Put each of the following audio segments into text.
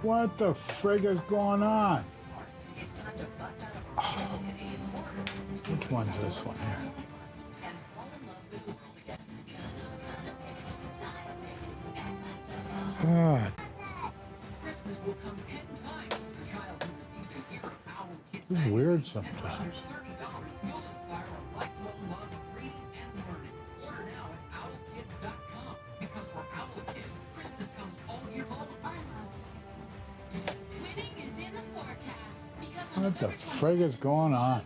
What the frig is going on? Oh. Which one's this one here? God. It's weird sometimes. What the frig is going on?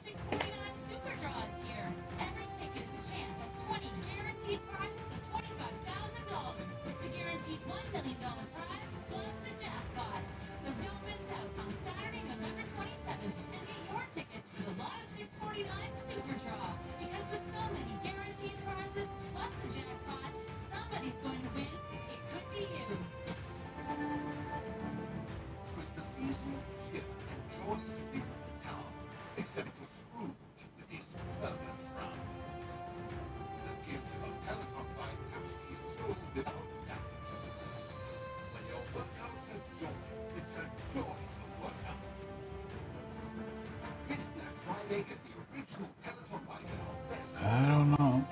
I don't know.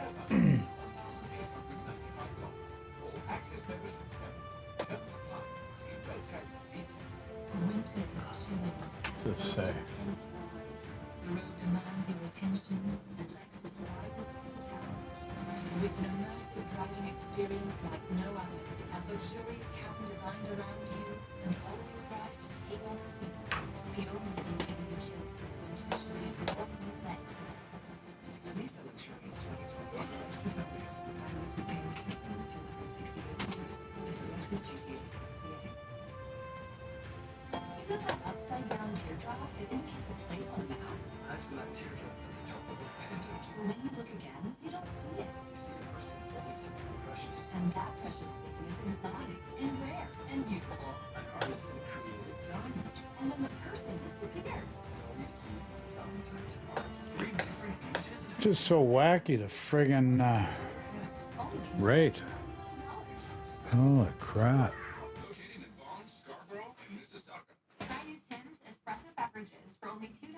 Just say. With an immersive driving experience like no other, a luxurious cabin designed around you, and all-wheel drive to take on the season. The only thing in your ships is going to show you the all-new Lexus. These are luxurious 2020. This is the latest combined with the payment systems, 268 years. This is Lexus GTA.ca. You got that upside-down teardrop? It indicates a place on a map. I've got a teardrop at the top of a pendant. When you look again, you don't see it. Precious. And that precious thing is exotic and rare and beautiful. An artisan created diamond. And then the person disappears. All you see is a Valentine's card. 3 different images of Just so wacky, the friggin' rate. Holy crap. located in Vaughan, Scarborough, and Mississauga. Try new Tim's espresso beverages for only $2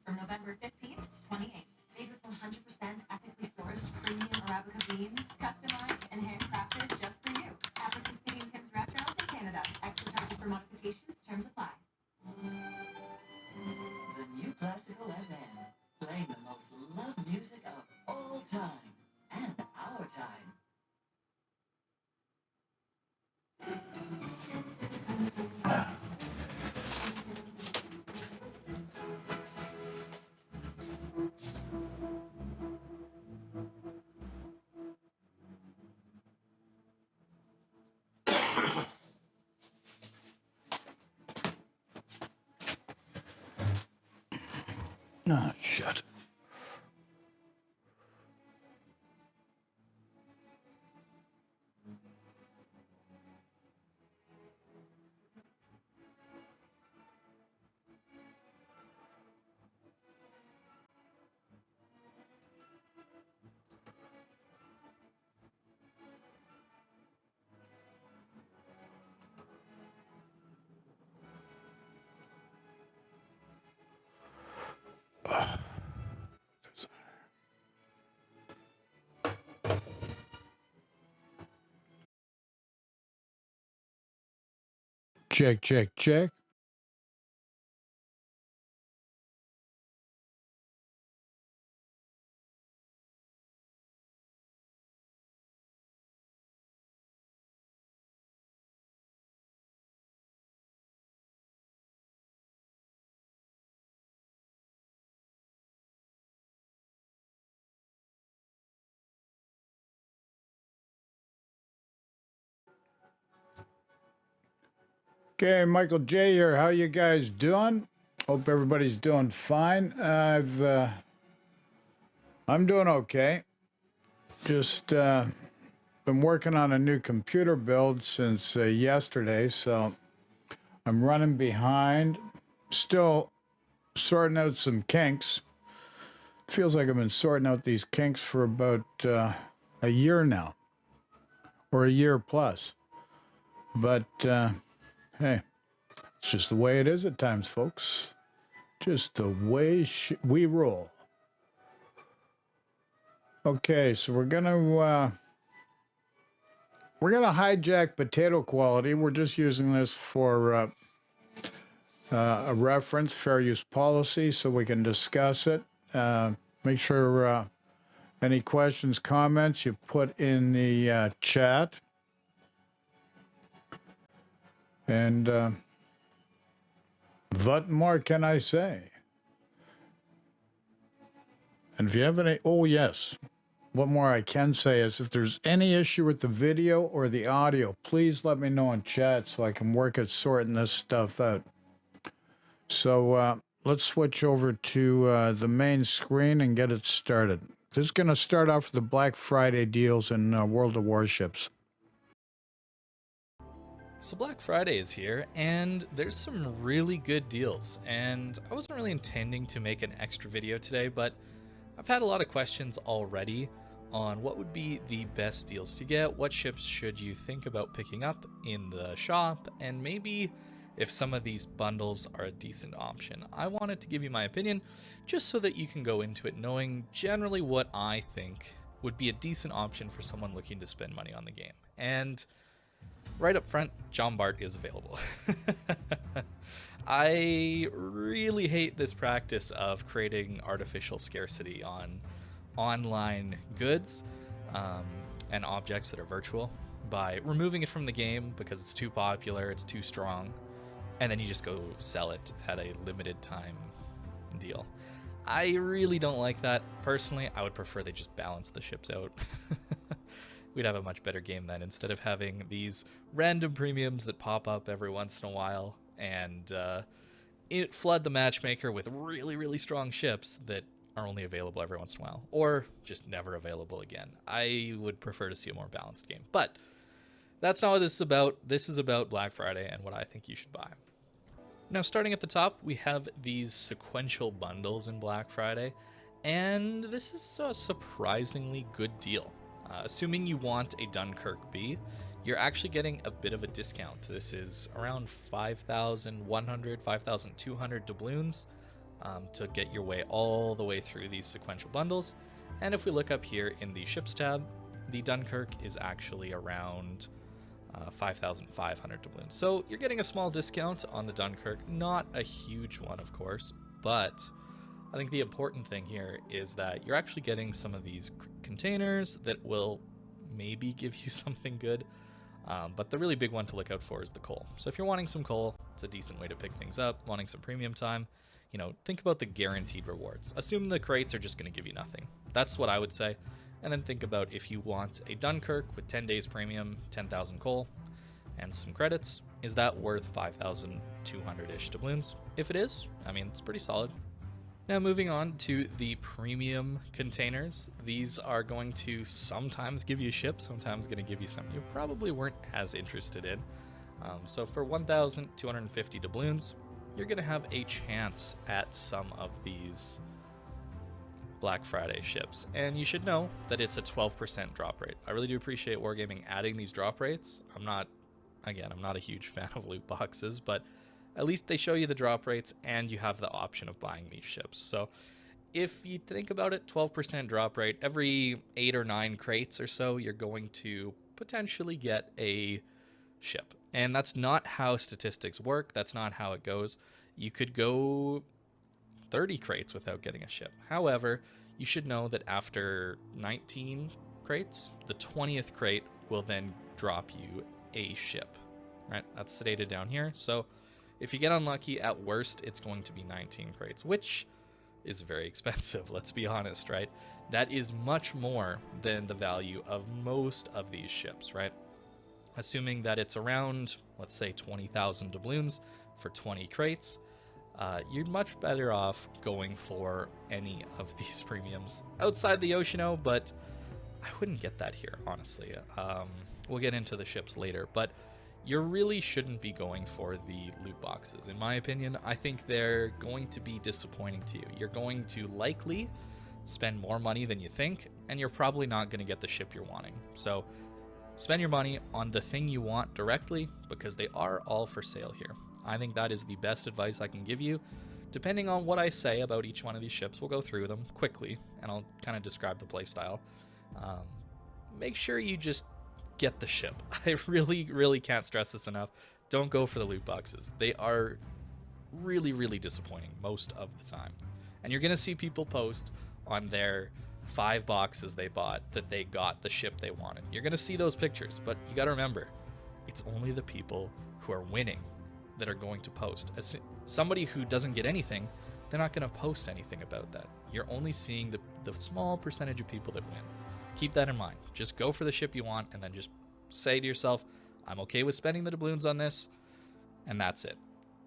from November 15th to 28th. Made with 100% ethically sourced premium Arabica beans, customized and handcrafted just for you. At participating Tim's restaurants in Canada. Extra charges for modifications, terms apply. The new classical FM, playing the most loved music of all time and our time. Oh, shit. Check, check, check. Okay, Michael J here. How you guys doing? Hope everybody's doing fine. I'm doing okay. Just been working on a new computer build since yesterday, so I'm running behind. Still sorting out some kinks. Feels like I've been sorting out these kinks for about a year now. or a year plus. But hey, it's just the way it is at times, folks. Just the way we roll. Okay, so we're gonna hijack potato quality. We're just using this for a reference, fair use policy, so we can discuss it. Make sure any questions, comments you put in the chat. And what more can I say? And if you have any, oh yes, what more I can say is if there's any issue with the video or the audio, please let me know in chat so I can work at sorting this stuff out. So let's switch over to the main screen and get it started. This is going to start off with the Black Friday deals in World of Warships. So Black Friday is here, and there's some really good deals, and I wasn't really intending to make an extra video today, but I've had a lot of questions already on what would be the best deals to get, what ships should you think about picking up in the shop, and maybe if some of these bundles are a decent option. I wanted to give you my opinion, just so that you can go into it knowing generally what I think would be a decent option for someone looking to spend money on the game. And right up front, John Bart is available. I really hate this practice of creating artificial scarcity on online goods and objects that are virtual by removing it from the game because it's too popular, it's too strong, and then you just go sell it at a limited time deal. I really don't like that. Personally, I would prefer they just balance the ships out. We'd have a much better game then, instead of having these random premiums that pop up every once in a while and it flood the matchmaker with really, really strong ships that are only available every once in a while, or just never available again. I would prefer to see a more balanced game. But that's not what this is about. This is about Black Friday and what I think you should buy. Now, starting at the top, we have these sequential bundles in Black Friday, and this is a surprisingly good deal. Assuming you want a Dunkirk B, you're actually getting a bit of a discount. This is around 5,100, 5,200 doubloons to get your way all the way through these sequential bundles. And if we look up here in the ships tab, the Dunkirk is actually around 5,500 doubloons. So you're getting a small discount on the Dunkirk, not a huge one, of course, but I think the important thing here is that you're actually getting some of these containers that will maybe give you something good. But the really big one to look out for is the coal. So if you're wanting some coal, it's a decent way to pick things up. Wanting some premium time, you know, think about the guaranteed rewards. Assume the crates are just going to give you nothing. That's what I would say. And then think about if you want a Dunkirk with 10 days premium, 10,000 coal, and some credits, is that worth 5,200-ish doubloons? If it is, I mean, it's pretty solid. Now moving on to the premium containers. These are going to sometimes give you ships, sometimes going to give you something you probably weren't as interested in. So for 1,250 doubloons, you're going to have a chance at some of these Black Friday ships. And you should know that it's a 12% drop rate. I really do appreciate Wargaming adding these drop rates. I'm not a huge fan of loot boxes, but at least they show you the drop rates and you have the option of buying these ships. So if you think about it, 12% drop rate, every 8 or 9 crates or so, you're going to potentially get a ship. And that's not how statistics work. That's not how it goes. You could go 30 crates without getting a ship. However, you should know that after 19 crates, the 20th crate will then drop you a ship, right? That's stated down here. So if you get unlucky, at worst, it's going to be 19 crates, which is very expensive, let's be honest, right? That is much more than the value of most of these ships, right? Assuming that it's around, let's say, 20,000 doubloons for 20 crates, you're much better off going for any of these premiums outside the Oceano, but I wouldn't get that here, honestly. We'll get into the ships later, but you really shouldn't be going for the loot boxes. In my opinion, I think they're going to be disappointing to you. You're going to likely spend more money than you think, and you're probably not going to get the ship you're wanting. So Spend your money on the thing you want directly, because they are all for sale here. I think that is the best advice I can give you. Depending on what I say about each one of these ships, we'll go through them quickly, and I'll kind of describe the playstyle. Make sure you just get the ship. I really can't stress this enough. Don't go for the loot boxes. They are really disappointing most of the time. And you're going to see people post on their 5 boxes they bought that they got the ship they wanted. You're going to see those pictures, but you got to remember, it's only the people who are winning that are going to post. As somebody who doesn't get anything, they're not going to post anything about that. You're only seeing the small percentage of people that win. Keep that in mind. Just go for the ship you want, and then just say to yourself, I'm okay with spending the doubloons on this, and that's it.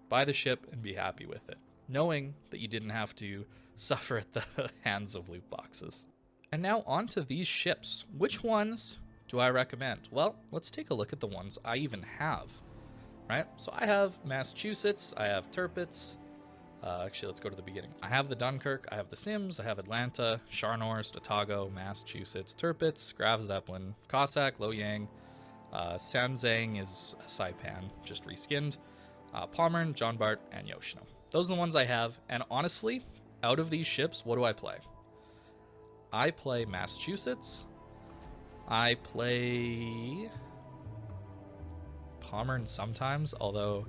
Buy the ship and be happy with it, knowing that you didn't have to suffer at the hands of loot boxes. And now on to these ships. Which ones do I recommend? Well, let's take a look at the ones I even have, right? So I have Massachusetts, I have Tirpitz. Actually, let's go to the beginning. I have the Dunkirk, I have the Sims, I have Atlanta, Sharnorst, Otago, Massachusetts, Tirpitz, Graf Zeppelin, Cossack, Loyang, Sanzang is Saipan, just reskinned, Pommern, John Bart, and Yoshino. Those are the ones I have, and honestly, out of these ships, what do I play? I play Massachusetts, I play Pommern sometimes, although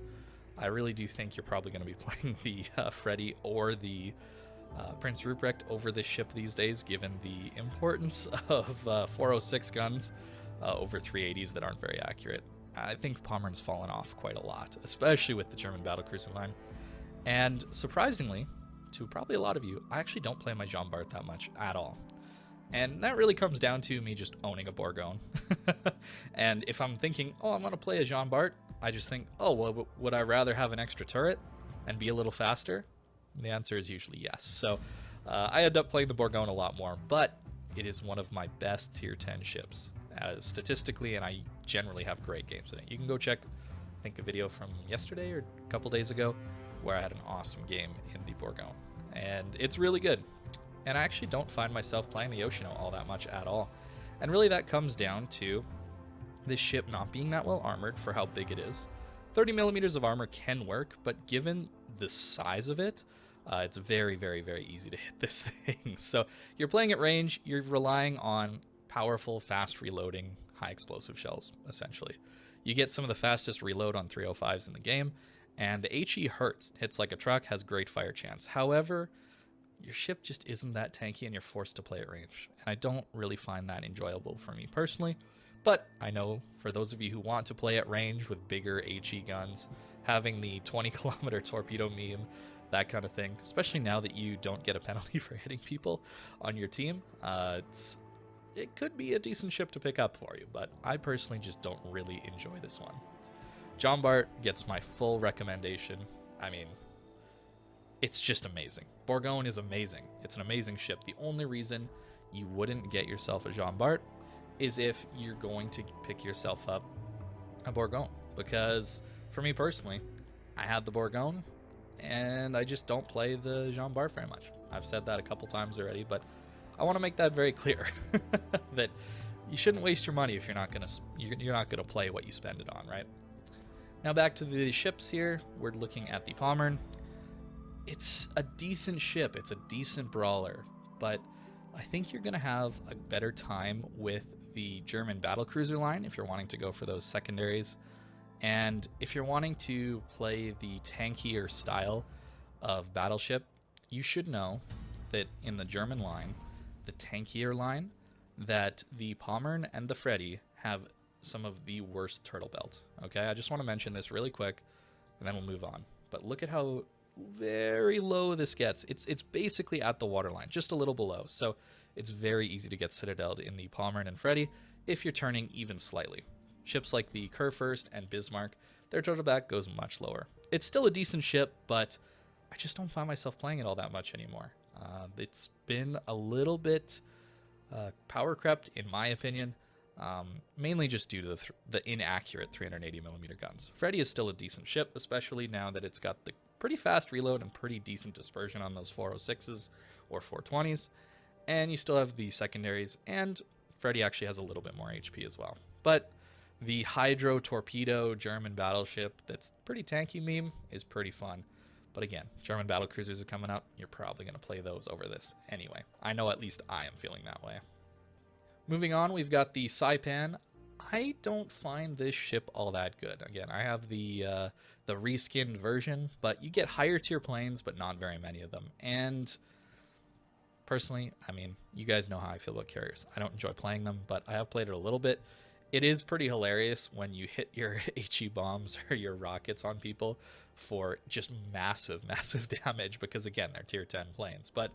I really do think you're probably going to be playing the Freddy or the Prince Ruprecht over this ship these days, given the importance of 406 guns over 380s that aren't very accurate. I think Pommern's fallen off quite a lot, especially with the German battlecruiser line. And surprisingly, to probably a lot of you, I actually don't play my Jean Bart that much at all. And that really comes down to me just owning a Bourgogne. And if I'm thinking, oh, I'm going to play a Jean Bart, I just think, oh, well, would I rather have an extra turret and be a little faster? The answer is usually yes. So I end up playing the Bourgogne a lot more, but it is one of my best tier 10 ships statistically, and I generally have great games in it. You can go check, I think, a video from yesterday or a couple days ago where I had an awesome game in the Bourgogne, and it's really good. And I actually don't find myself playing the Yoshino all that much at all. And really that comes down to this ship not being that well armored for how big it is. 30 millimeters of armor can work, but given the size of it, it's very easy to hit this thing. So you're playing at range, you're relying on powerful, fast reloading, high explosive shells, essentially. You get some of the fastest reload on 305s in the game, and the HE hurts, hits like a truck, has great fire chance. However, your ship just isn't that tanky and you're forced to play at range. And I don't really find that enjoyable for me personally. But I know for those of you who want to play at range with bigger HE guns, having the 20-kilometer torpedo meme, that kind of thing, especially now that you don't get a penalty for hitting people on your team, it could be a decent ship to pick up for you. But I personally just don't really enjoy this one. Jean Bart gets my full recommendation. I mean, it's just amazing. Bourgogne is amazing. It's an amazing ship. The only reason you wouldn't get yourself a Jean Bart is if you're going to pick yourself up a Bourgogne. Because for me personally, I had the Bourgogne and I just don't play the Jean Bart very much. I've said that a couple times already, but I want to make that very clear that you shouldn't waste your money if you're not gonna play what you spend it on, right? Now back to the ships here. We're looking at the Pommern. It's a decent ship. It's a decent brawler, but I think you're going to have a better time with the German battlecruiser line if you're wanting to go for those secondaries. And if you're wanting to play the tankier style of battleship, you should know that in the German line, the tankier line, that the Pommern and the Freddy have some of the worst turtle belt. Okay, I just want to mention this really quick, and then we'll move on. But look at how very low this gets. It's basically at the waterline, just a little below. So it's very easy to get citadeled in the Pommern and Freddy if you're turning even slightly. Ships like the Kurfürst and Bismarck, their turtle back goes much lower. It's still a decent ship, but I just don't find myself playing it all that much anymore. It's been a little bit power crept, in my opinion, mainly just due to the inaccurate 380mm guns. Freddy is still a decent ship, especially now that it's got the pretty fast reload and pretty decent dispersion on those 406s or 420s. And you still have the secondaries, and Freddy actually has a little bit more HP as well. But the Hydro Torpedo German battleship that's pretty tanky meme is pretty fun. But again, German battle cruisers are coming up. You're probably going to play those over this anyway. I know at least I am feeling that way. Moving on, we've got the Saipan. I don't find this ship all that good. Again, I have the reskinned version, but you get higher tier planes, but not very many of them. And personally, I mean, you guys know how I feel about carriers. I don't enjoy playing them, but I have played it a little bit. It is pretty hilarious when you hit your HE bombs or your rockets on people for just massive, massive damage because, again, they're tier 10 planes. But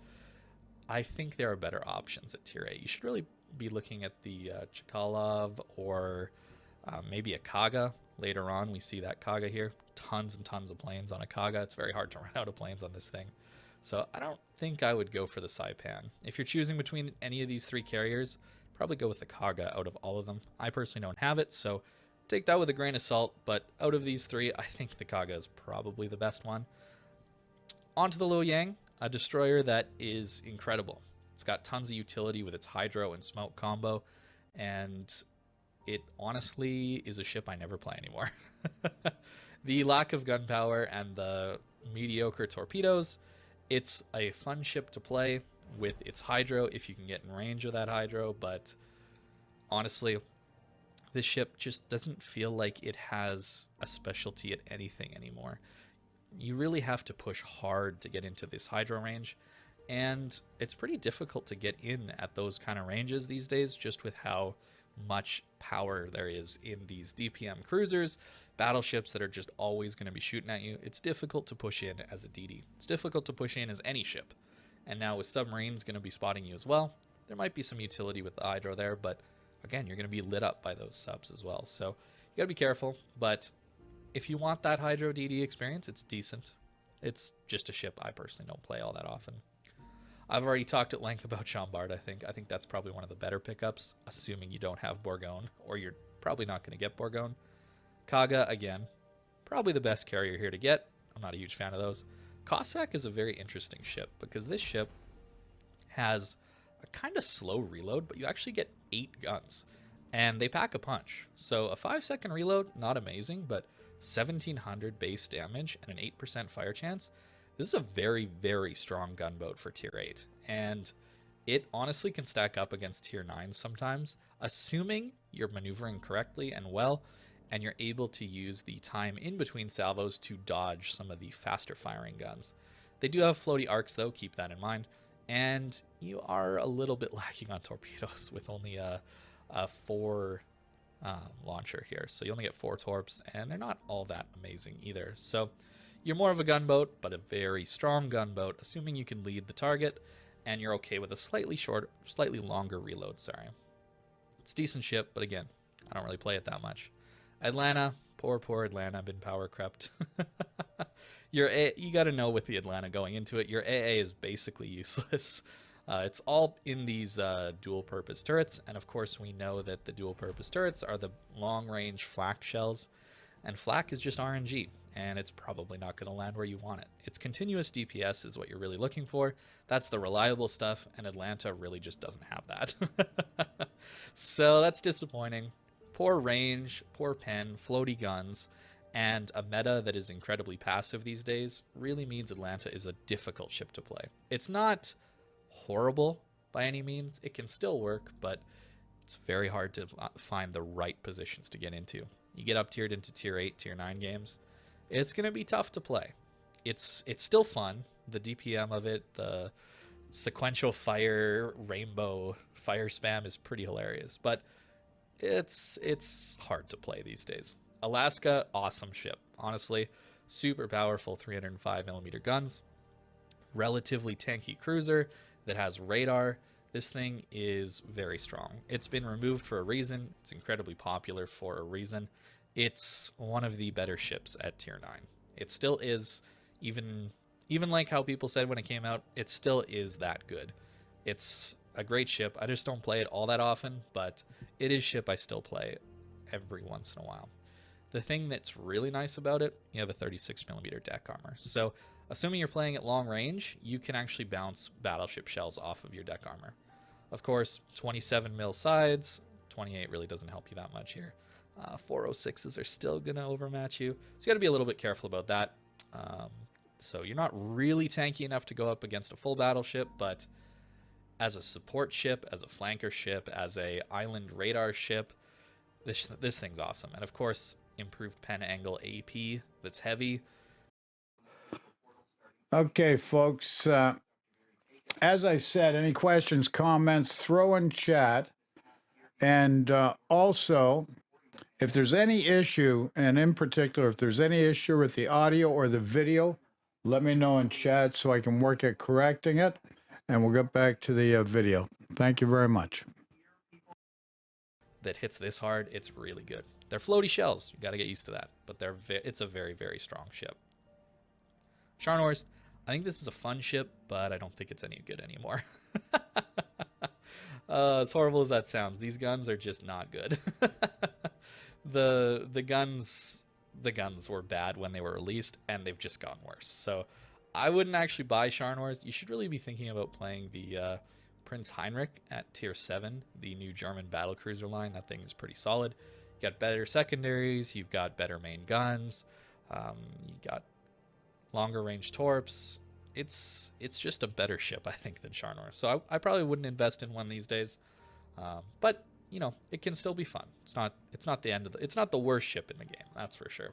I think there are better options at tier 8. You should really be looking at the Chkalov or maybe a Kaga. Later on, we see that Kaga here. Tons and tons of planes on a Kaga. It's very hard to run out of planes on this thing. So I don't think I would go for the Saipan. If you're choosing between any of these three carriers, probably go with the Kaga out of all of them. I personally don't have it, so take that with a grain of salt. But out of these three, I think the Kaga is probably the best one. On to the Liu Yang, a destroyer that is incredible. It's got tons of utility with its hydro and smoke combo, and it honestly is a ship I never play anymore. The lack of gunpowder and the mediocre torpedoes, it's a fun ship to play with its hydro if you can get in range of that hydro, but honestly, this ship just doesn't feel like it has a specialty at anything anymore. You really have to push hard to get into this hydro range, and it's pretty difficult to get in at those kind of ranges these days, just with how much power there is in these DPM cruisers, battleships that are just always going to be shooting at you. It's difficult to push in as a DD. It's difficult to push in as any ship. And now with submarines going to be spotting you as well, there might be some utility with the hydro there, but again, you're going to be lit up by those subs as well. So you got to be careful, but if you want that hydro DD experience, it's decent. It's just a ship I personally don't play all that often. I've already talked at length about Chambard, I think. I think that's probably one of the better pickups, assuming you don't have Bourgogne, or you're probably not going to get Bourgogne. Kaga, again, probably the best carrier here to get. I'm not a huge fan of those. Cossack is a very interesting ship, because this ship has a kind of slow reload, but you actually get 8 guns, and they pack a punch. So a 5-second reload, not amazing, but 1,700 base damage and an 8% fire chance. This is a very, very strong gunboat for tier 8, and it honestly can stack up against tier 9 sometimes, assuming you're maneuvering correctly and well, and you're able to use the time in between salvos to dodge some of the faster firing guns. They do have floaty arcs though, keep that in mind, and you are a little bit lacking on torpedoes with only a 4 launcher here. So you only get 4 torps, and they're not all that amazing either. So you're more of a gunboat, but a very strong gunboat, assuming you can lead the target, and you're okay with a slightly longer reload, sorry. It's a decent ship, but again, I don't really play it that much. Atlanta, poor Atlanta, been power crept. You got to know with the Atlanta going into it, your AA is basically useless. It's all in these dual-purpose turrets, and of course we know that the dual-purpose turrets are the long-range flak shells, and flak is just RNG, and it's probably not going to land where you want it. It's continuous DPS is what you're really looking for. That's the reliable stuff, and Atlanta really just doesn't have that. So that's disappointing. Poor range, poor pen, floaty guns, and a meta that is incredibly passive these days really means Atlanta is a difficult ship to play. It's not horrible by any means. It can still work, but it's very hard to find the right positions to get into. You get up tiered into tier 8, tier 9 games, it's going to be tough to play. It's still fun. The DPM of it, the sequential fire, rainbow fire spam is pretty hilarious, but it's hard to play these days. Alaska, awesome ship. Honestly, super powerful 305mm guns, relatively tanky cruiser that has radar. This thing is very strong. It's been removed for a reason. It's incredibly popular for a reason. It's one of the better ships at tier 9. It still is, even like how people said when it came out, it still is that good. It's a great ship. I just don't play it all that often, but it is ship I still play every once in a while. The thing that's really nice about it, you have a 36mm deck armor. So assuming you're playing at long range, you can actually bounce battleship shells off of your deck armor. Of course, 27 mil sides, 28 really doesn't help you that much here. 406s are still going to overmatch you, so you got to be a little bit careful about that. So you're not really tanky enough to go up against a full battleship, but as a support ship, as a flanker ship, as a island radar ship, this thing's awesome. And of course, improved pen angle AP that's heavy. Okay, folks. As I said, any questions, comments, throw in chat. And also, if there's any issue, and in particular, if there's any issue with the audio or the video, let me know in chat so I can work at correcting it. And we'll get back to the video. Thank you very much. That hits this hard, it's really good. They're floaty shells. You got to get used to that. But it's a very, very strong ship. Sharnorst, I think this is a fun ship, but I don't think it's any good anymore. As horrible as that sounds, these guns are just not good. the guns were bad when they were released, and they've just gotten worse. So I wouldn't actually buy Sharnorst. You should really be thinking about playing the Prince Heinrich at tier 7, the new German battlecruiser line. That thing is pretty solid. You got better secondaries, you've got better main guns, you got longer range torps. It's just a better ship, I think, than Sharnorst. So I probably wouldn't invest in one these days. But you know, it can still be fun. It's not the end of it's not the worst ship in the game, that's for sure.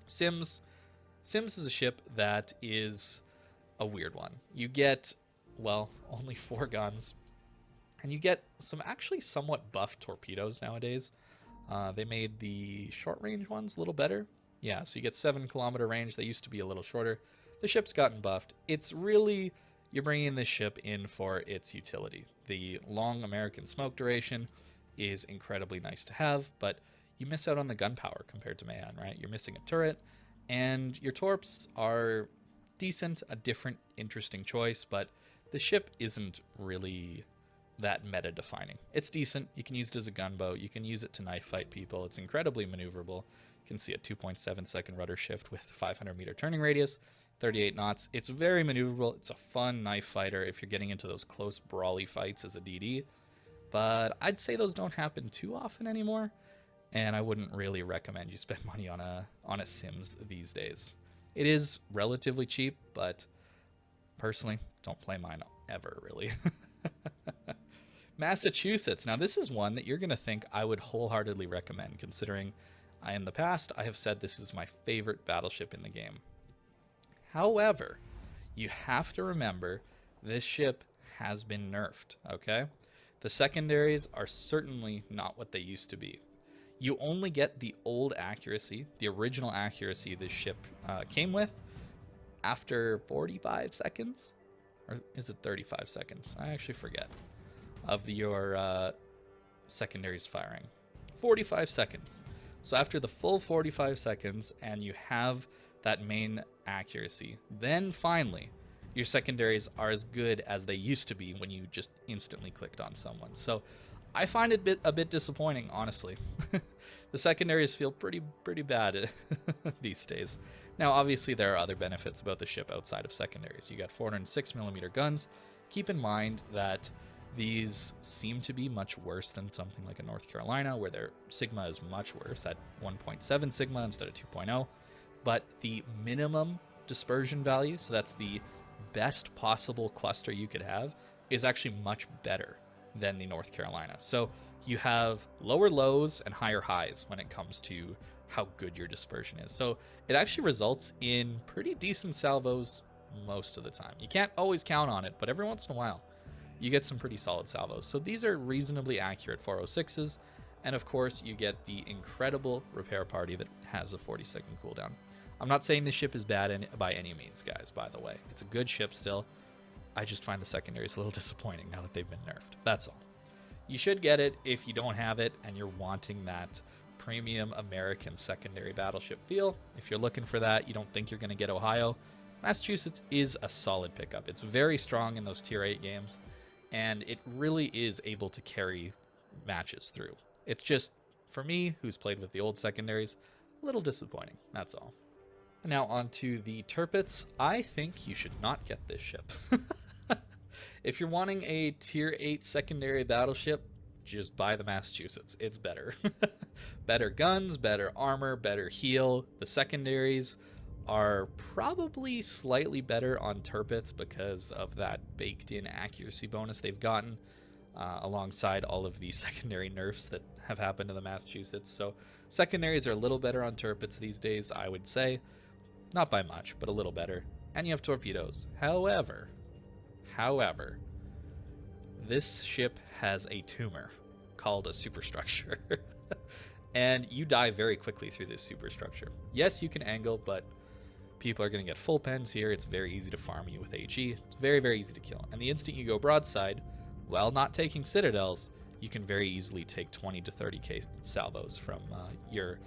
Sims is a ship that is a weird one. You get, well, only 4 guns, and you get some actually somewhat buffed torpedoes nowadays. They made the short range ones a little better. Yeah, so you get 7-kilometer range. They used to be a little shorter. The ship's gotten buffed. It's really, you're bringing this ship in for its utility. The long American smoke duration is incredibly nice to have, but you miss out on the gunpowder compared to Mayan, right? You're missing a turret, and your torps are decent, a different, interesting choice, but the ship isn't really that meta-defining. It's decent. You can use it as a gunboat. You can use it to knife fight people. It's incredibly maneuverable. You can see a 2.7-second rudder shift with 500-meter turning radius, 38 knots. It's very maneuverable. It's a fun knife fighter if you're getting into those close brawly fights as a DD. But I'd say those don't happen too often anymore, and I wouldn't really recommend you spend money on a Sims these days. It is relatively cheap, but personally, don't play mine ever, really. Massachusetts. Now, this is one that you're going to think I would wholeheartedly recommend, considering in the past I have said this is my favorite battleship in the game. However, you have to remember this ship has been nerfed, okay? The secondaries are certainly not what they used to be. You only get the old accuracy, the original accuracy this ship came with, after 45 seconds? Or is it 35 seconds? I actually forget. Of your secondaries firing. 45 seconds. So after the full 45 seconds and you have that main accuracy, then finally your secondaries are as good as they used to be when you just instantly clicked on someone. So I find it a bit disappointing, honestly. The secondaries feel pretty bad these days. Now, obviously, there are other benefits about the ship outside of secondaries. You got 406mm guns. Keep in mind that these seem to be much worse than something like a North Carolina, where their Sigma is much worse at 1.7 Sigma instead of 2.0. But the minimum dispersion value, so that's the best possible cluster you could have, is actually much better than the North Carolina. So you have lower lows and higher highs when it comes to how good your dispersion is. So it actually results in pretty decent salvos most of the time. You can't always count on it, but every once in a while you get some pretty solid salvos. So these are reasonably accurate 406s, and of course you get the incredible repair party that has a 40-second cooldown. I'm not saying this ship is bad by any means, guys, by the way. It's a good ship still. I just find the secondaries a little disappointing now that they've been nerfed. That's all. You should get it if you don't have it and you're wanting that premium American secondary battleship feel. If you're looking for that, you don't think you're going to get Ohio, Massachusetts is a solid pickup. It's very strong in those tier 8 games, and it really is able to carry matches through. It's just, for me, who's played with the old secondaries, a little disappointing. That's all. Now on to the Tirpitz. I think you should not get this ship. If you're wanting a tier 8 secondary battleship, just buy the Massachusetts. It's better. Better guns, better armor, better heal. The secondaries are probably slightly better on turpets because of that baked in accuracy bonus they've gotten alongside all of the secondary nerfs that have happened to the Massachusetts. So secondaries are a little better on turpets these days, I would say. Not by much, but a little better. And you have torpedoes. However, this ship has a tumor called a superstructure. And you die very quickly through this superstructure. Yes, you can angle, but people are going to get full pens here. It's very easy to farm you with HE. It's very, very easy to kill. And the instant you go broadside, while not taking citadels, you can very easily take 20 to 30k salvos from your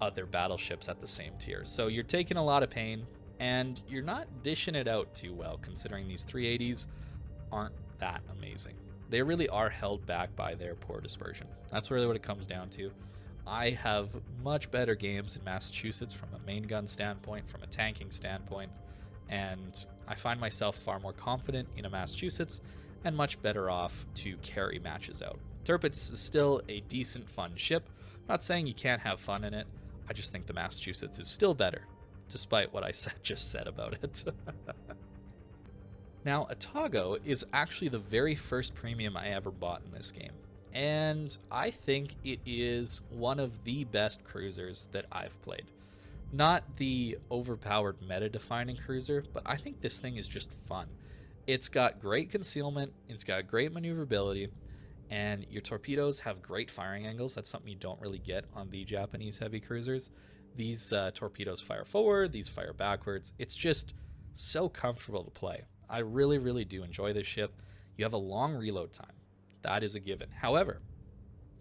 other battleships at the same tier. So you're taking a lot of pain, and you're not dishing it out too well, considering these 380s aren't that amazing. They really are held back by their poor dispersion. That's really what it comes down to. I have much better games in Massachusetts from a main gun standpoint, from a tanking standpoint, and I find myself far more confident in a Massachusetts and much better off to carry matches out. Tirpitz is still a decent, fun ship. I'm not saying you can't have fun in it. I just think the Massachusetts is still better, despite what I just said about it. Now, Atago is actually the very first premium I ever bought in this game, and I think it is one of the best cruisers that I've played. Not the overpowered meta-defining cruiser, but I think this thing is just fun. It's got great concealment, it's got great maneuverability, and your torpedoes have great firing angles. That's something you don't really get on the Japanese heavy cruisers. These torpedoes fire forward, these fire backwards. It's just so comfortable to play. I really, really do enjoy this ship. You have a long reload time. That is a given. However,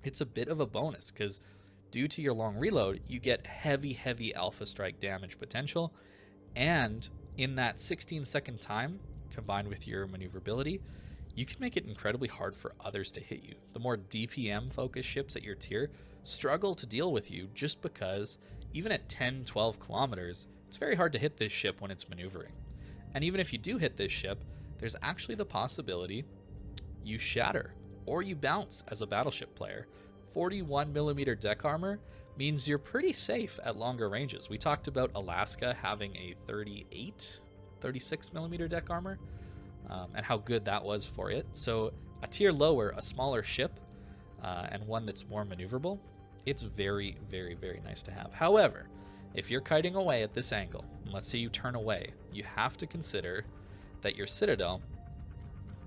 it's a bit of a bonus because due to your long reload, you get heavy, heavy alpha strike damage potential. And in that 16-second time, combined with your maneuverability, you can make it incredibly hard for others to hit you. The more DPM-focused ships at your tier struggle to deal with you just because even at 10, 12 kilometers, it's very hard to hit this ship when it's maneuvering. And even if you do hit this ship, there's actually the possibility you shatter or you bounce as a battleship player. 41mm deck armor means you're pretty safe at longer ranges. We talked about Alaska having a 36mm deck armor and how good that was for it. So a tier lower, a smaller ship, and one that's more maneuverable, it's very, very, very nice to have. However, if you're kiting away at this angle, and let's say you turn away, you have to consider that your citadel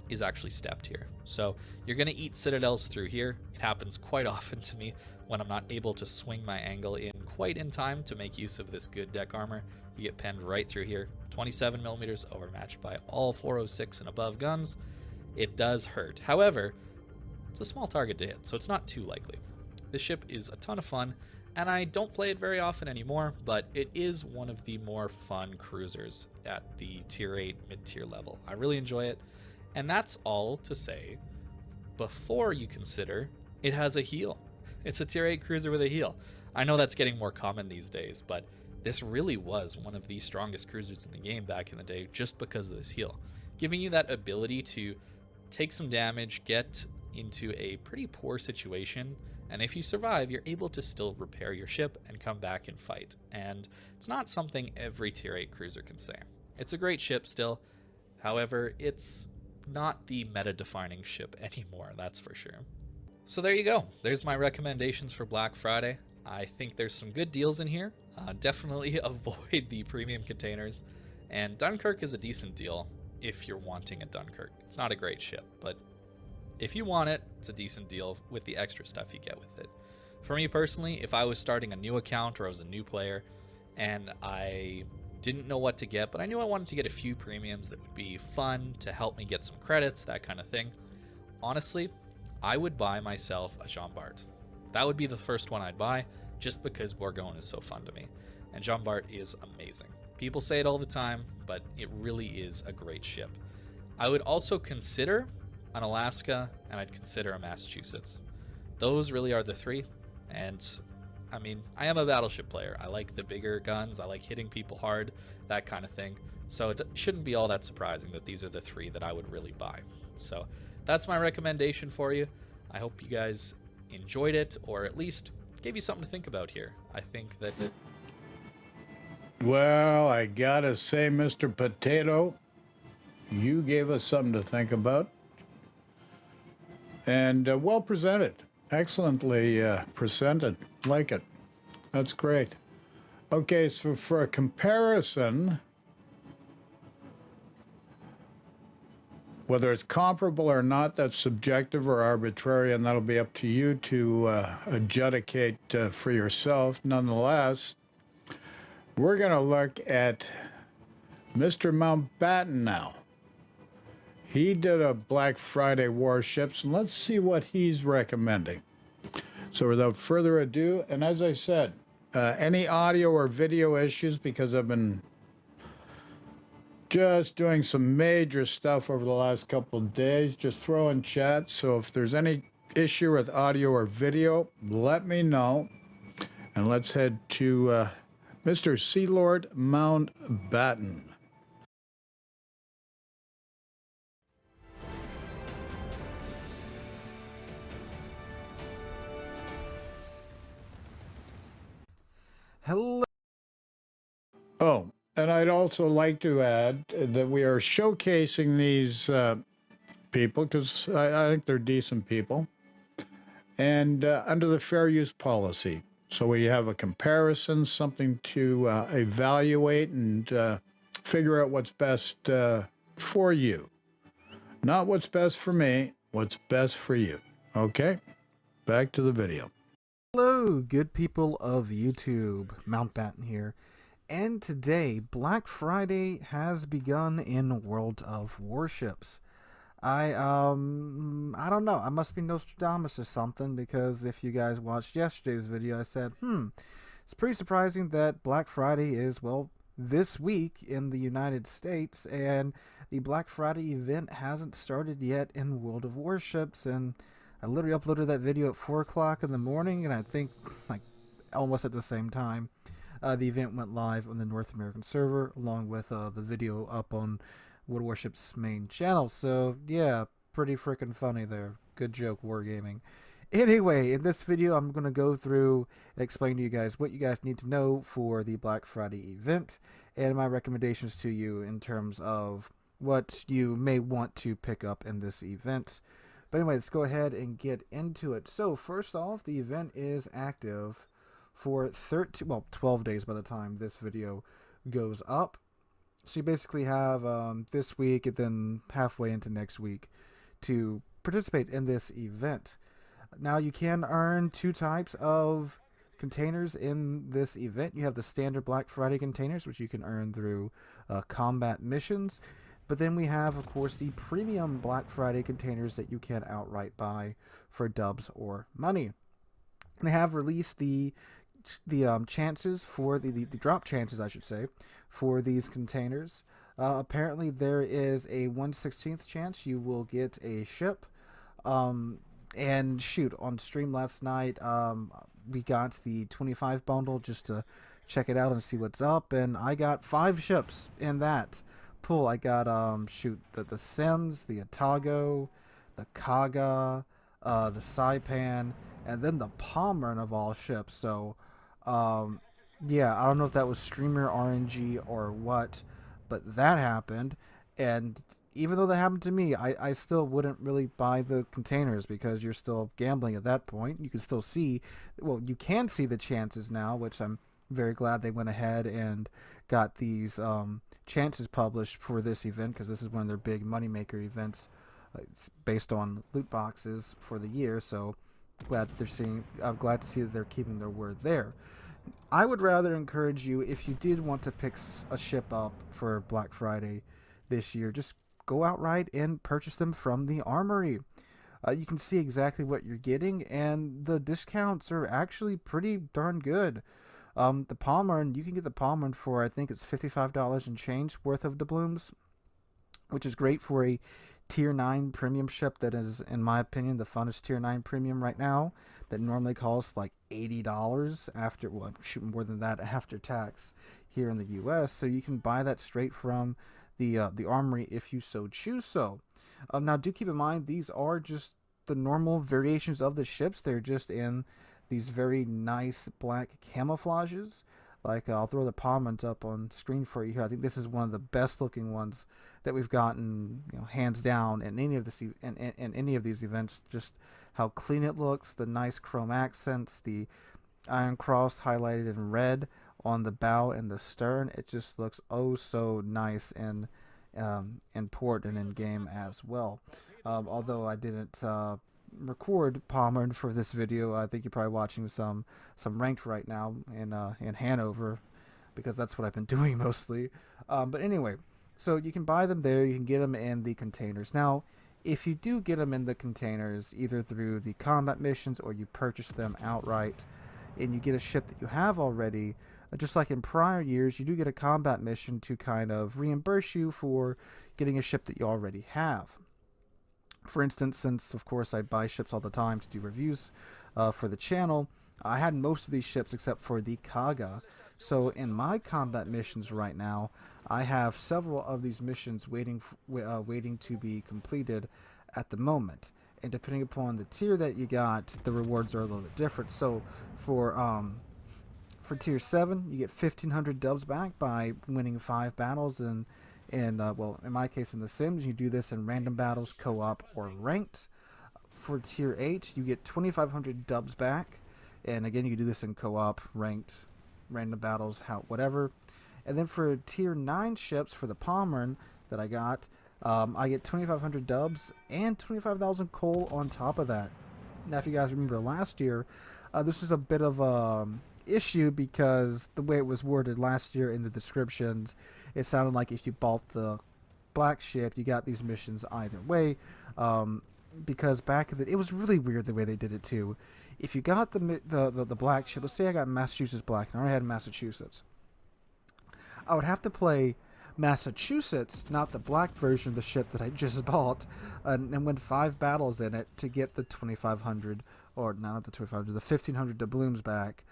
is actually stepped here. So you're going to eat citadels through here. It happens quite often to me when I'm not able to swing my angle in quite in time to make use of this good deck armor. You get penned right through here. 27mm overmatched by all 406 and above guns. It does hurt. However, it's a small target to hit, so it's not too likely. This ship is a ton of fun, and I don't play it very often anymore, but it is one of the more fun cruisers at the tier 8 mid-tier level. I really enjoy it, and that's all to say before you consider it has a heal. It's a tier 8 cruiser with a heal. I know that's getting more common these days, but this really was one of the strongest cruisers in the game back in the day just because of this heal, giving you that ability to take some damage, get into a pretty poor situation, and if you survive, you're able to still repair your ship and come back and fight. And it's not something every tier 8 cruiser can say. It's a great ship still. However, it's not the meta-defining ship anymore, that's for sure. So there you go. There's my recommendations for Black Friday. I think there's some good deals in here. Definitely avoid the premium containers. And Dunkirk is a decent deal if you're wanting a Dunkirk. It's not a great ship, but if you want it, it's a decent deal with the extra stuff you get with it. For me personally, if I was starting a new account or I was a new player and I didn't know what to get, but I knew I wanted to get a few premiums that would be fun to help me get some credits, that kind of thing, honestly, I would buy myself a Jean Bart. That would be the first one I'd buy just because Bourgogne is so fun to me. And Jean Bart is amazing. People say it all the time, but it really is a great ship. I would also consider an Alaska, and I'd consider a Massachusetts. Those really are the three. And I mean, I am a battleship player. I like the bigger guns. I like hitting people hard, that kind of thing. So it shouldn't be all that surprising that these are the 3 that I would really buy. So that's my recommendation for you. I hope you guys enjoyed it, or at least gave you something to think about here. I think that Well, I gotta say, Mr. Potato, you gave us something to think about. And well presented. Excellently presented. Like it. That's great. Okay, so for a comparison, whether it's comparable or not, that's subjective or arbitrary, and that'll be up to you to adjudicate for yourself. Nonetheless, we're going to look at Mr. Mountbatten now. He did a Black Friday Warships, and let's see what he's recommending. So without further ado, and as I said, any audio or video issues, because I've been just doing some major stuff over the last couple of days, just throw in chat. So if there's any issue with audio or video, let me know. And let's head to Mr. Sealord Mountbatten. Hello. Oh, and I'd also like to add that we are showcasing these people because I think they're decent people, and under the fair use policy. So we have a comparison, something to evaluate and figure out what's best for you. Not what's best for me, what's best for you. Okay, back to the video. Hello, good people of YouTube. Mountbatten here. And today, Black Friday has begun in World of Warships. I don't know. I must be Nostradamus or something, because if you guys watched yesterday's video, I said, it's pretty surprising that Black Friday is, well, this week in the United States, and the Black Friday event hasn't started yet in World of Warships, and I literally uploaded that video at 4 o'clock in the morning, and I think, like, almost at the same time, the event went live on the North American server, along with the video up on World of Warships' main channel. So, yeah, pretty freaking funny there. Good joke, Wargaming. Anyway, in this video, I'm going to go through and explain to you guys what you guys need to know for the Black Friday event, and my recommendations to you in terms of what you may want to pick up in this event. But anyway, let's go ahead and get into it. So first off, the event is active for 12 days by the time this video goes up. So you basically have this week and then halfway into next week to participate in this event. Now you can earn 2 types of containers in this event. You have the standard Black Friday containers, which you can earn through combat missions. But then we have, of course, the premium Black Friday containers that you can outright buy for dubs or money. And they have released the chances for the drop chances, I should say, for these containers. Apparently, there is a 1/16th chance you will get a ship. And shoot, on stream last night, we got the 25 bundle just to check it out and see what's up, and I got 5 ships in that pool. I got the Sims, the Atago, the Kaga, the Saipan, and then the Palmer of all ships. So yeah, I don't know if that was streamer RNG or what, but that happened. And even though that happened to me, I still wouldn't really buy the containers, because you're still gambling at that point. You can still see, well, you can see the chances now, which I'm very glad they went ahead and got these chances published for this event, because this is one of their big moneymaker events. It's based on loot boxes for the year, so I'm glad to see that they're keeping their word there. I would rather encourage you, if you did want to pick a ship up for Black Friday this year, just go outright and purchase them from the armory. You can see exactly what you're getting, and the discounts are actually pretty darn good. The Palmer, you can get the Palmer for, I think it's $55 and change worth of doubloons, which is great for a tier 9 premium ship that is, in my opinion, the funnest tier 9 premium right now, that normally costs like $80 after, well, shooting more than that after tax here in the U.S., so you can buy that straight from the armory if you so choose so. Now, do keep in mind, these are just the normal variations of the ships. They're just in these very nice black camouflages. Like, I'll throw the Pommons up on screen for you here. I think this is one of the best looking ones that we've gotten, hands down in any of this in any of these events. Just how clean it looks, the nice chrome accents, the Iron Cross highlighted in red on the bow and the stern. It just looks oh so nice in port and in game as well. Although I didn't record Pommern for this video, I think you're probably watching some ranked right now in Hanover, because that's what I've been doing mostly. But anyway, so you can buy them there. You can get them in the containers. Now, if you do get them in the containers, either through the combat missions or you purchase them outright, and you get a ship that you have already, just like in prior years, you do get a combat mission to kind of reimburse you for getting a ship that you already have. For instance, since of course I buy ships all the time to do reviews for the channel, I had most of these ships except for the Kaga. So in my combat missions right now, I have several of these missions waiting to be completed at the moment. And depending upon the tier that you got, the rewards are a little bit different. So for tier 7, you get 1,500 dubs back by winning 5 battles, and well, in my case in The Sims, you do this in random battles, co-op, or ranked. For tier 8, you get 2,500 dubs back, and again, you do this in co-op, ranked, random battles, whatever. And then for tier 9 ships, for the Pommern that I got, I get 2,500 dubs and 25,000 coal on top of that. Now, if you guys remember last year, this was a bit of a issue because the way it was worded last year in the descriptions, it sounded like if you bought the black ship, you got these missions either way. Because back in it was really weird the way they did it too. If you got the black ship, let's say I got Massachusetts black, and I already had Massachusetts, I would have to play Massachusetts, not the black version of the ship that I just bought, and win 5 battles in it to get the 2,500, or not the 2,500, the 1,500 doubloons back.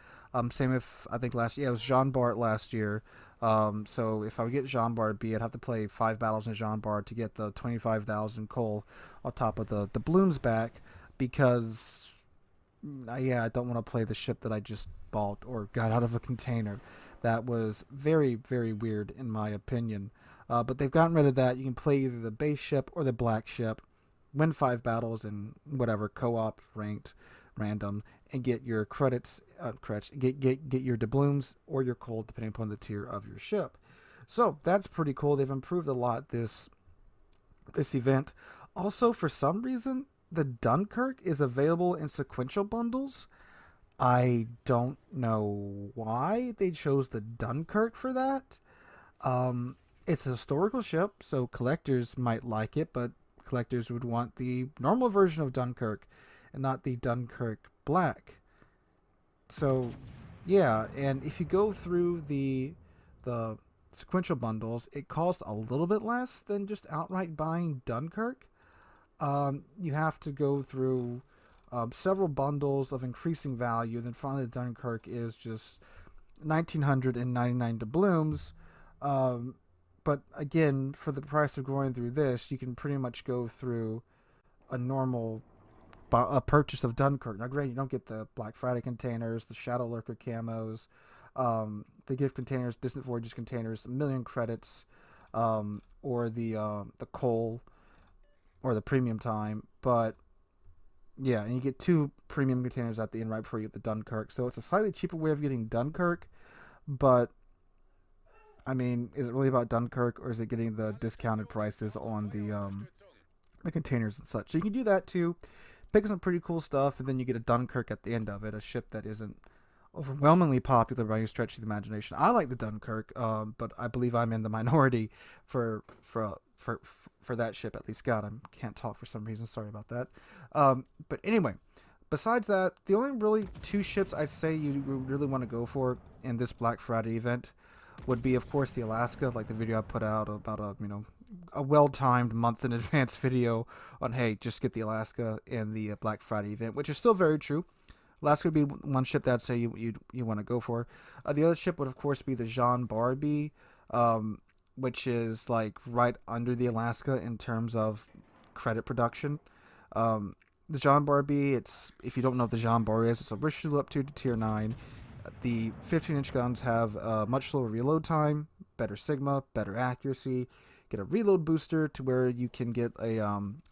Same if, I think last year, it was Jean Bart last year. So if I would get Jean Bart B, I'd have to play 5 battles in Jean Bart to get the 25,000 coal on top of the doubloons back, because, yeah, I don't want to play the ship that I just bought or got out of a container. That was very, very weird in my opinion. But they've gotten rid of that. You can play either the base ship or the black ship, win 5 battles in whatever, co-op, ranked, random, and get your credits, get your doubloons or your coal depending upon the tier of your ship. So that's pretty cool. They've improved a lot this event. Also, for some reason, the Dunkirk is available in sequential bundles. I don't know why they chose the Dunkirk for that. It's a historical ship, so collectors might like it, but collectors would want the normal version of Dunkirk and not the Dunkirk Black. So, yeah, and if you go through the sequential bundles, it costs a little bit less than just outright buying Dunkirk. You have to go through several bundles of increasing value. Then finally, the Dunkirk is just 1,999 doubloons. But again, for the price of going through this, you can pretty much go through a normal purchase of Dunkirk. Now, granted, you don't get the Black Friday containers, the Shadow Lurker camos, the gift containers, Distant Voyages containers, 1,000,000 credits, or the coal, or the premium time. But yeah, and you get 2 premium containers at the end right before you get the Dunkirk. So it's a slightly cheaper way of getting Dunkirk. But I mean, is it really about Dunkirk, or is it getting the discounted prices on the containers and such? So you can do that too. Pick some pretty cool stuff, and then you get a Dunkirk at the end of it, a ship that isn't overwhelmingly popular by any stretch of the imagination. I like the Dunkirk, but I believe I'm in the minority for that ship, at least. God, I can't talk for some reason. Sorry about that. But anyway, besides that, the only really 2 ships I'd say you really want to go for in this Black Friday event would be, of course, the Alaska, like the video I put out about a well-timed month in advance video on, hey, just get the Alaska in the Black Friday event, which is still very true. Alaska would be one ship that I'd say you want to go for. The other ship would of course be the Jean Barbie, which is like right under the Alaska in terms of credit production. Um, the Jean Barbie, it's if you don't know what the Jean Barbie is, it's a originally up to tier 9. The 15-inch guns have much slower reload time, better sigma, better accuracy. Get a reload booster to where you can get a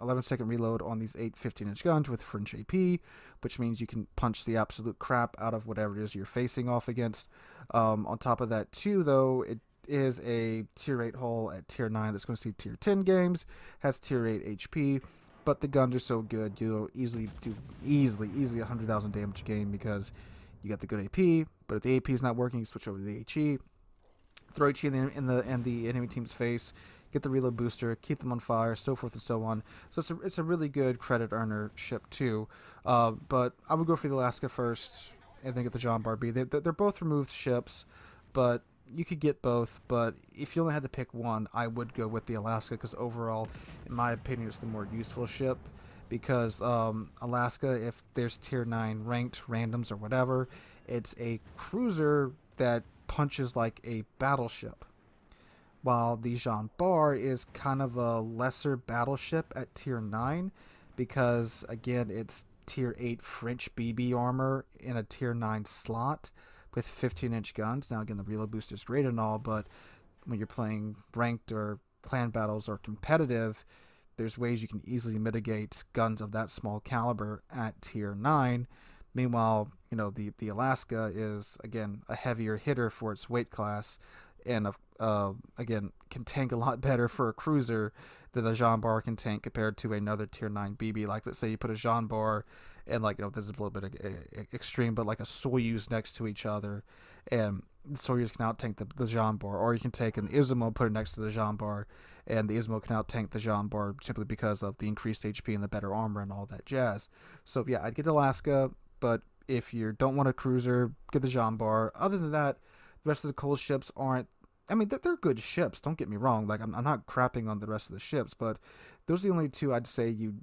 11-second reload on these 8 15-inch guns with French AP, which means you can punch the absolute crap out of whatever it is you're facing off against. On top of that, too, though, it is a tier 8 hull at tier 9 that's going to see tier 10 games, has tier 8 HP, but the guns are so good you'll easily do easily 100,000 damage a game because you got the good AP, but if the AP is not working, you switch over to the HE, throw HE in the enemy team's face, get the reload booster, keep them on fire, so forth and so on. So it's a really good credit earner ship too. But I would go for the Alaska first, and then get the John Barbie. They're both removed ships, but you could get both. But if you only had to pick one, I would go with the Alaska because overall, in my opinion, it's the more useful ship. Because Alaska, if there's tier 9 ranked randoms or whatever, it's a cruiser that punches like a battleship. While the Jean Bar is kind of a lesser battleship at tier 9 because, again, it's tier 8 French BB armor in a tier 9 slot with 15-inch guns. Now, again, the reload booster is great and all, but when you're playing ranked or clan battles or competitive, there's ways you can easily mitigate guns of that small caliber at tier 9. Meanwhile, the Alaska is, again, a heavier hitter for its weight class and, again, can tank a lot better for a cruiser than a Jean Bar can tank compared to another tier 9 BB. Like, let's say you put a Jean Bar and, this is a little bit extreme, but like a Soyuz next to each other, and the Soyuz can out-tank the Jean Bar, or you can take an Ismo, put it next to the Jean Bar, and the Ismo can out-tank the Jean Bar simply because of the increased HP and the better armor and all that jazz. So, yeah, I'd get Alaska, but if you don't want a cruiser, get the Jean Bar. Other than that, the rest of the coal ships aren't, they're good ships, don't get me wrong. Like, I'm not crapping on the rest of the ships, but those are the only two I'd say you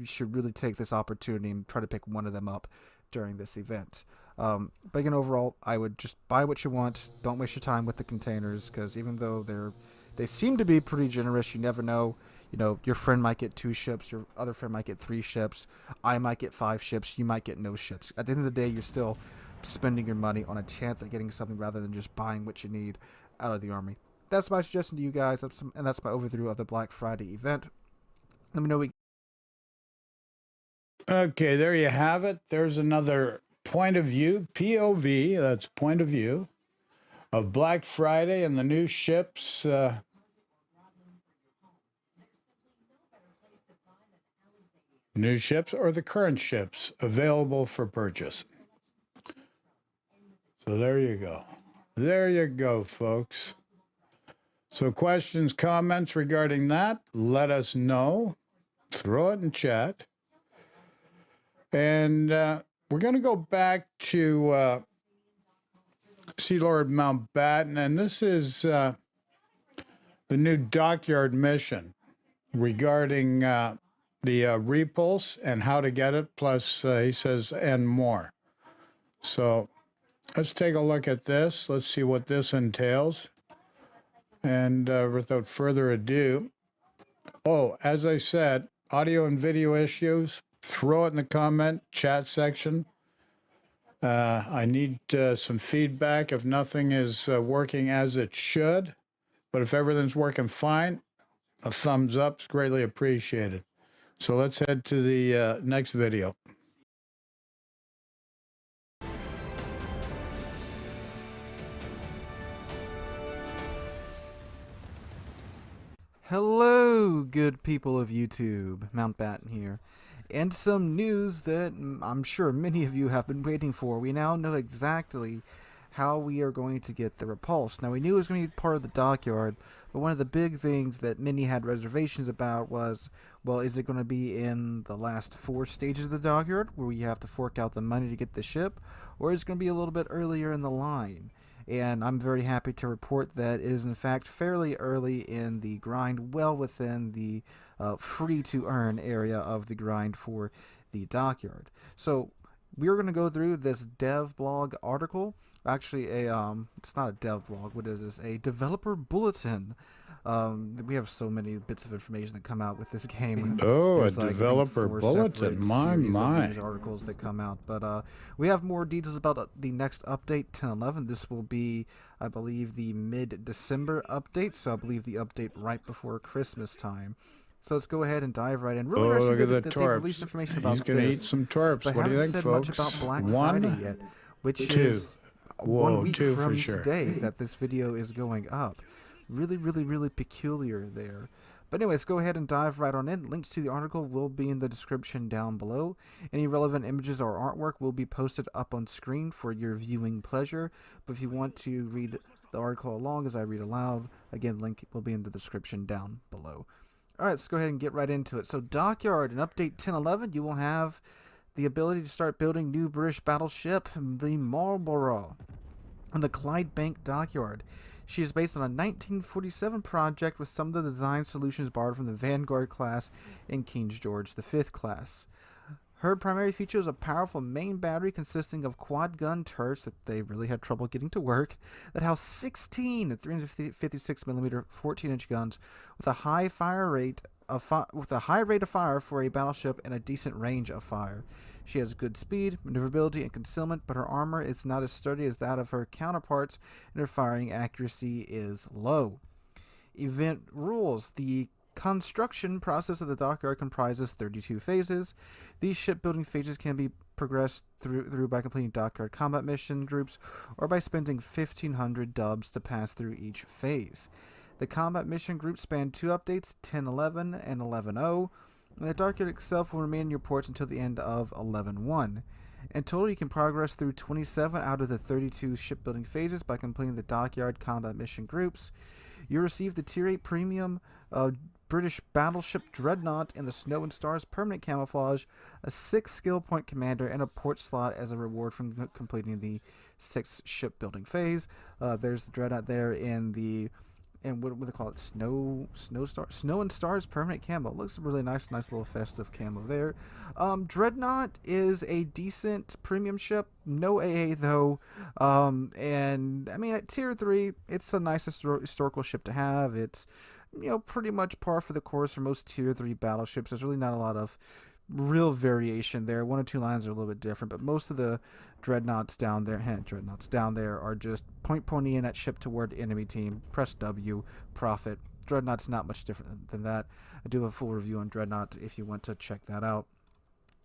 should really take this opportunity and try to pick one of them up during this event. But again, overall, I would just buy what you want. Don't waste your time with the containers, because even though they seem to be pretty generous, you never know. Your friend might get 2 ships, your other friend might get 3 ships, I might get 5 ships, you might get no ships. At the end of the day, you're still spending your money on a chance at getting something rather than just buying what you need out of the army. That's my suggestion to you guys, and that's my overview of the Black Friday event. Let me know. Okay, there you have it. There's another point of view, POV, that's point of view, of Black Friday and the new ships. New ships or the current ships available for purchase. So there you go. There you go, folks. So questions, comments regarding that, let us know. Throw it in chat. And we're going to go back to Sea Lord Mountbatten, and this is the new dockyard mission regarding the repulse and how to get it, plus he says, and more. So let's take a look at this. Let's see what this entails. And without further ado, as I said, audio and video issues, throw it in the comment chat section. I need some feedback if nothing is working as it should. But if everything's working fine, a thumbs up is greatly appreciated. So let's head to the next video. Hello, good people of YouTube. Mountbatten here. And some news that I'm sure many of you have been waiting for. We now know exactly how we are going to get the repulse. Now, we knew it was going to be part of the dockyard, but one of the big things that many had reservations about was, well, is it going to be in the last 4 stages of the dockyard where you have to fork out the money to get the ship, or is it going to be a little bit earlier in the line? And I'm very happy to report that it is in fact fairly early in the grind, well within the free to earn area of the grind for the dockyard. So we are going to go through this dev blog article. Actually, it's not a dev blog. What is this? A developer bulletin. We have so many bits of information that come out with this game. Oh, There's a like, I think, developer 4 bulletin. separate My, series of my. these articles that come out. But we have more details about the next update, 10.11. This will be, I believe, the mid-December update. So I believe the update right before Christmas time. So let's go ahead and dive right in. Really Oh, interesting look at that the they've released torps. information about He's going to this. eat some torps. But What do you haven't think, said much folks? about Black One, Friday yet, which two. is 1 week two from for sure. today that this video is going up. Really, really, really peculiar there. But anyways, go ahead and dive right on in. Links to the article will be in the description down below. Any relevant images or artwork will be posted up on screen for your viewing pleasure. But if you want to read the article along as I read aloud, again, link will be in the description down below. Alright, let's go ahead and get right into it. So Dockyard, in Update 10.11, you will have the ability to start building new British battleship, the Marlborough, on the Clydebank Dockyard. She is based on a 1947 project with some of the design solutions borrowed from the Vanguard class and King George V class. Her primary feature is a powerful main battery consisting of quad-gun turrets that they really had trouble getting to work that house 16 356mm 14-inch guns with a high rate of fire for a battleship and a decent range of fire. She has good speed, maneuverability, and concealment, but her armor is not as sturdy as that of her counterparts, and her firing accuracy is low. Event rules. The construction process of the dockyard comprises 32 phases. These shipbuilding phases can be progressed through by completing dockyard combat mission groups or by spending 1,500 dubs to pass through each phase. The combat mission groups span 2 updates, 10.11 and 11.0, and the dockyard itself will remain in your ports until the end of 11.1. In total, you can progress through 27 out of the 32 shipbuilding phases by completing the dockyard combat mission groups. You receive the Tier 8 Premium British Battleship Dreadnought and the Snow and Stars Permanent Camouflage, a 6 skill point commander, and a port slot as a reward from completing the 6th shipbuilding phase. There's the Dreadnought there in the... And what do they call it? Snow and Stars Permanent Camo. It looks really nice little festive camo there. Dreadnought is a decent premium ship. No AA though. And I mean at Tier 3, it's a nice historical ship to have. It's, you know, pretty much par for the course for most Tier 3 battleships. There's really not a lot of real variation there. 1 or 2 lines are a little bit different, but most of the dreadnoughts down there are just pointing in at ship toward enemy team, press W, profit. Dreadnought's not much different than that. I do have a full review on Dreadnought if you want to check that out.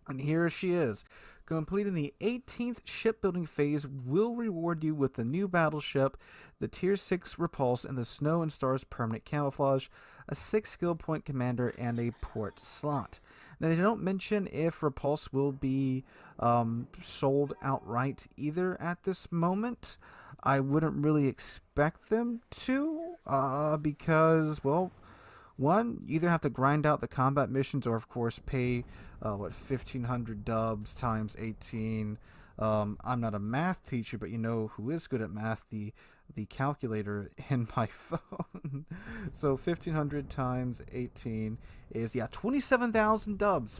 And here she is. Completing the 18th shipbuilding phase will reward you with the new battleship, the Tier 6 Repulse, and the Snow and Stars Permanent Camouflage, a 6 skill point commander, and a port slot. Now, they don't mention if Repulse will be sold outright either at this moment. I wouldn't really expect them to, because, well, one, you either have to grind out the combat missions or, of course, pay, 1,500 dubs times 18. I'm not a math teacher, but you know who is good at math? The calculator in my phone. So 1,500 times 18 is, 27,000 dubs.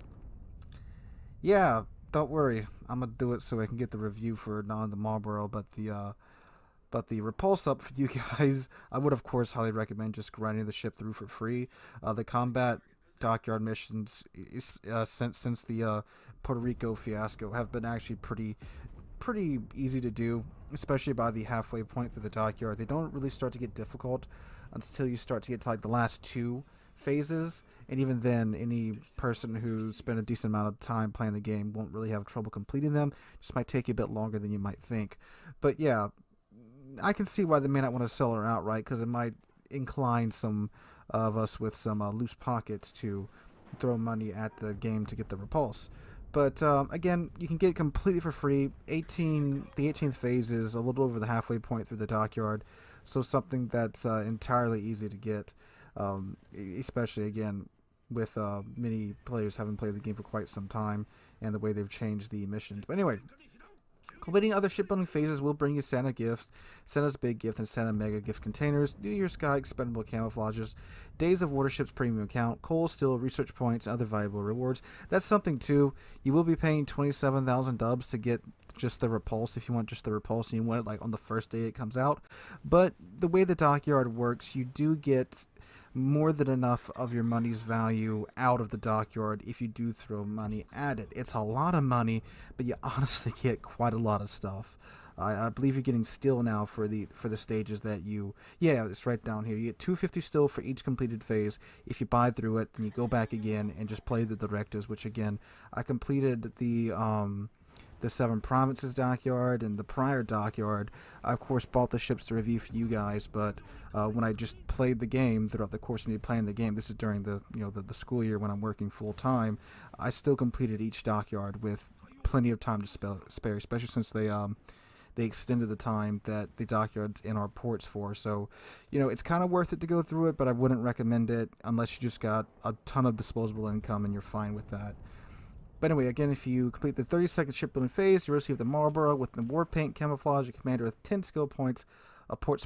Yeah, don't worry. I'm going to do it so I can get the review for not the Marlboro, but the Repulse up for you guys. I would, of course, highly recommend just grinding the ship through for free. The combat dockyard missions since the Puerto Rico fiasco have been actually pretty easy to do, especially by the halfway point through the dockyard. They don't really start to get difficult until you start to get to like the last 2 phases, and even then, any person who's spent a decent amount of time playing the game won't really have trouble completing them. Just might take you a bit longer than you might think. But yeah, I can see why they may not want to sell her outright, because it might incline some of us with some loose pockets to throw money at the game to get the Repulse. But again, you can get it completely for free. The 18th phase is a little over the halfway point through the dockyard, so something that's entirely easy to get, especially again with many players having played the game for quite some time and the way they've changed the missions. But anyway, Completing other shipbuilding phases will bring you Santa gifts, Santa's Big Gift, and Santa Mega Gift containers, New Year's Sky expendable camouflages, Days of Warships premium account, coal, steel, research points, and other valuable rewards. That's something too. You will be paying 27,000 dubs to get just the repulse if you want just the repulse and you want it like on the first day it comes out. But the way the dockyard works, you do get more than enough of your money's value out of the dockyard if you do throw money at it. It's a lot of money, but you honestly get quite a lot of stuff. I believe you're getting steel now for the stages that you... Yeah, it's right down here. You get 250 steel for each completed phase. If you buy through it, then you go back again and just play the directives, which again, I completed the Seven Provinces dockyard and the prior dockyard. I of course bought the ships to review for you guys, but when I just played the game throughout the course of me playing the game, this is during the the school year when I'm working full time, I still completed each dockyard with plenty of time to spare, especially since they extended the time that the dockyard's in our ports for. So, it's kind of worth it to go through it, but I wouldn't recommend it unless you just got a ton of disposable income and you're fine with that. But anyway, again, if you complete the 30-second shipbuilding phase, you receive the Marlboro with the war paint camouflage, a commander with 10 skill points, a port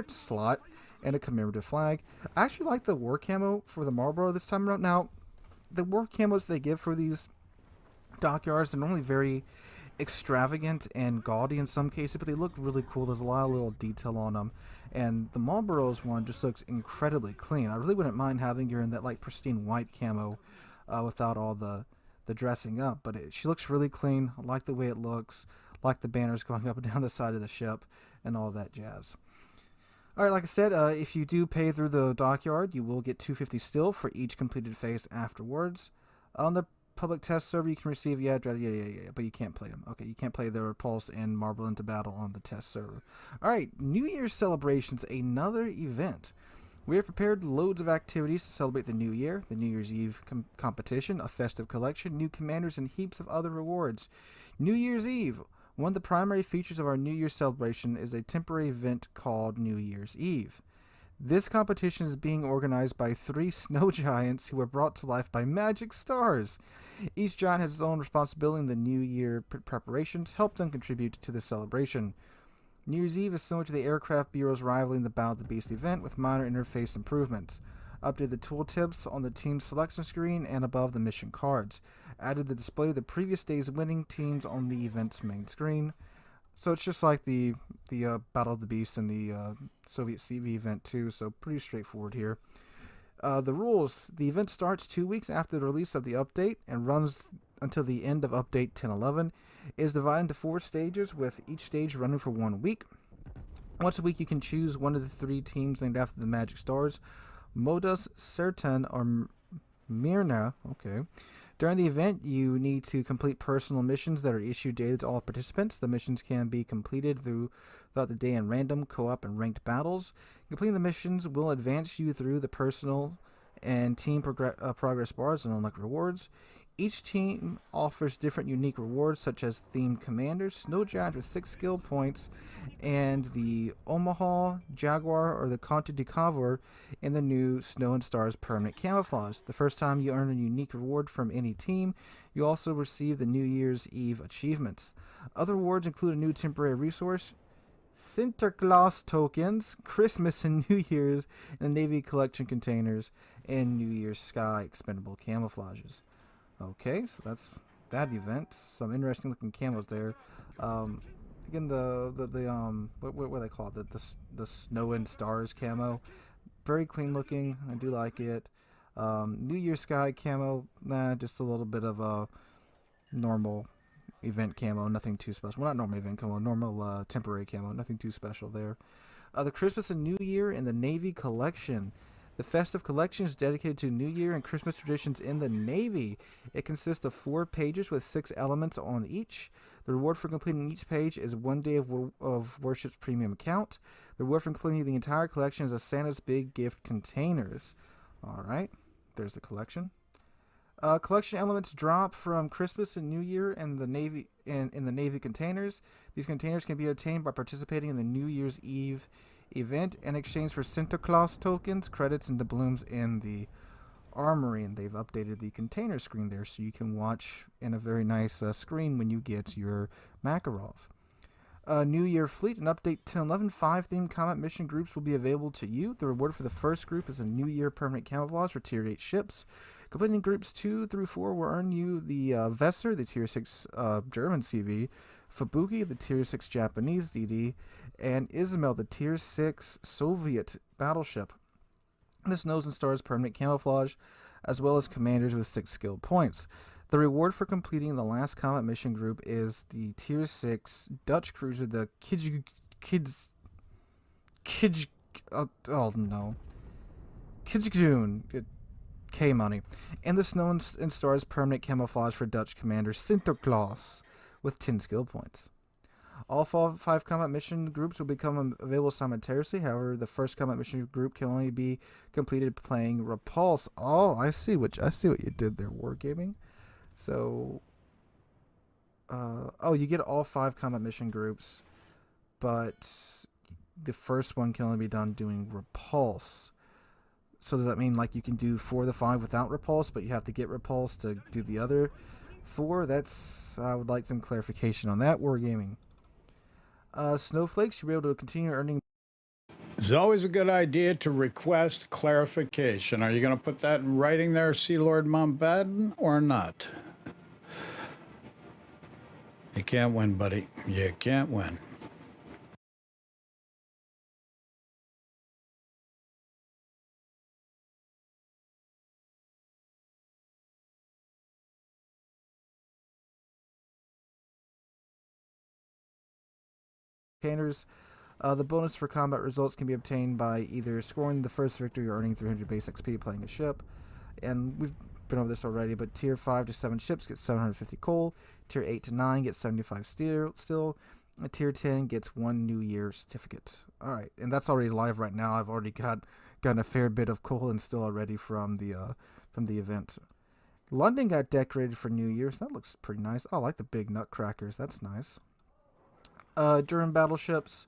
slot, and a commemorative flag. I actually like the war camo for the Marlboro this time around. Now, the war camos they give for these dockyards, they're normally very extravagant and gaudy in some cases, but they look really cool. There's a lot of little detail on them. And the Marlboro's one just looks incredibly clean. I really wouldn't mind having her in that like pristine white camo without all the dressing up, but she looks really clean. I like the way it looks, like the banners going up and down the side of the ship and all that jazz. Alright, like I said, if you do pay through the dockyard, you will get 250 steel for each completed phase afterwards. On the public test server, you can receive, but you can't play them. Okay, you can't play the Repulse and Marble into Battle on the test server. Alright, New Year's celebrations, another event. We have prepared loads of activities to celebrate the new year, the New Year's Eve competition, a festive collection, new commanders, and heaps of other rewards. New Year's Eve. One of the primary features of our New Year's celebration is a temporary event called New Year's Eve. This competition is being organized by 3 snow giants who were brought to life by magic stars. Each giant has his own responsibility in the New Year preparations. Help them contribute to the celebration. New Year's Eve is similar to the Aircraft Bureau's rivaling the Battle of the Beast event with minor interface improvements. Updated the tooltips on the team selection screen and above the mission cards. Added the display of the previous day's winning teams on the event's main screen. So it's just like the Battle of the Beast and the Soviet CV event too, so pretty straightforward here. The rules. The event starts 2 weeks after the release of the update and runs until the end of update 10.11. It is divided into 4 stages, with each stage running for 1 week. Once a week, you can choose one of the 3 teams named after the magic stars, Modus, Certain, or Myrna. Okay. During the event, you need to complete personal missions that are issued daily to all participants. The missions can be completed throughout the day in random, co-op, and ranked battles. Completing the missions will advance you through the personal and team progress bars and unlock rewards. Each team offers different unique rewards, such as themed commanders, snow giants with 6 skill points, and the Omaha, Jaguar, or the Conte de Cavour in the new Snow and Stars permanent camouflage. The first time you earn a unique reward from any team, you also receive the New Year's Eve achievements. Other rewards include a new temporary resource, Sinterklaas tokens, Christmas and New Year's in the Navy collection containers, and New Year's Sky expendable camouflages. Okay, so that's that event. Some interesting looking camos there. Again, what they call it? The Snow and Stars camo. Very clean looking. I do like it. New Year's Sky camo. Just a little bit of a normal event camo. Nothing too special. Well, not normal event camo. Normal temporary camo. Nothing too special there. The Christmas and New Year in the Navy collection. The festive collection is dedicated to New Year and Christmas traditions in the Navy. It consists of 4 pages with 6 elements on each. The reward for completing each page is 1 day of Warships premium account. The reward for completing the entire collection is a Santa's Big Gift containers. Alright, there's the collection. Collection elements drop from Christmas and New Year and the Navy in the Navy containers. These containers can be obtained by participating in the New Year's Eve event in exchange for Sinterklaas tokens, credits, and doubloons in the armory, and they've updated the container screen there so you can watch in a very nice screen when you get your Makarov. New Year Fleet and update 10.11 5-themed combat mission groups will be available to you. The reward for the first group is a New Year permanent camouflage for Tier 8 ships. Completing groups 2 through 4 will earn you the Vesser, the Tier 6 German CV, Fubuki, the Tier 6 Japanese DD, and Ismail, the Tier 6 Soviet battleship. This nose and stars permanent camouflage, as well as commanders with 6 skill points. The reward for completing the last combat mission group is the Tier 6 Dutch cruiser, the Kijgejoen, K money, and the Snow and Stars permanent camouflage for Dutch commander Sinterklaas with 10 skill points. All 5 combat mission groups will become available simultaneously. However, the first combat mission group can only be completed playing Repulse. Oh, I see what you did there, Wargaming. So, you get all 5 combat mission groups, but the first one can only be done doing Repulse. So does that mean like you can do 4 of the 5 without Repulse, but you have to get Repulse to do the other 4? I would like some clarification on that, Wargaming. Snowflakes, you'll be able to continue earning. It's always a good idea to request clarification. Are you going to put that in writing there, Sea Lord Mountbatten, or not? You can't win, buddy. You can't win. The bonus for combat results can be obtained by either scoring the first victory or earning 300 base XP playing a ship. And we've been over this already, but Tier 5 to 7 ships get 750 coal, Tier 8 to 9 gets 75 steel, and Tier 10 gets 1 New Year certificate. Alright, and that's already live right now. I've already gotten a fair bit of coal and steel already from the event. London got decorated for New Year's. That looks pretty nice. Oh, I like the big nutcrackers. That's nice. German battleships.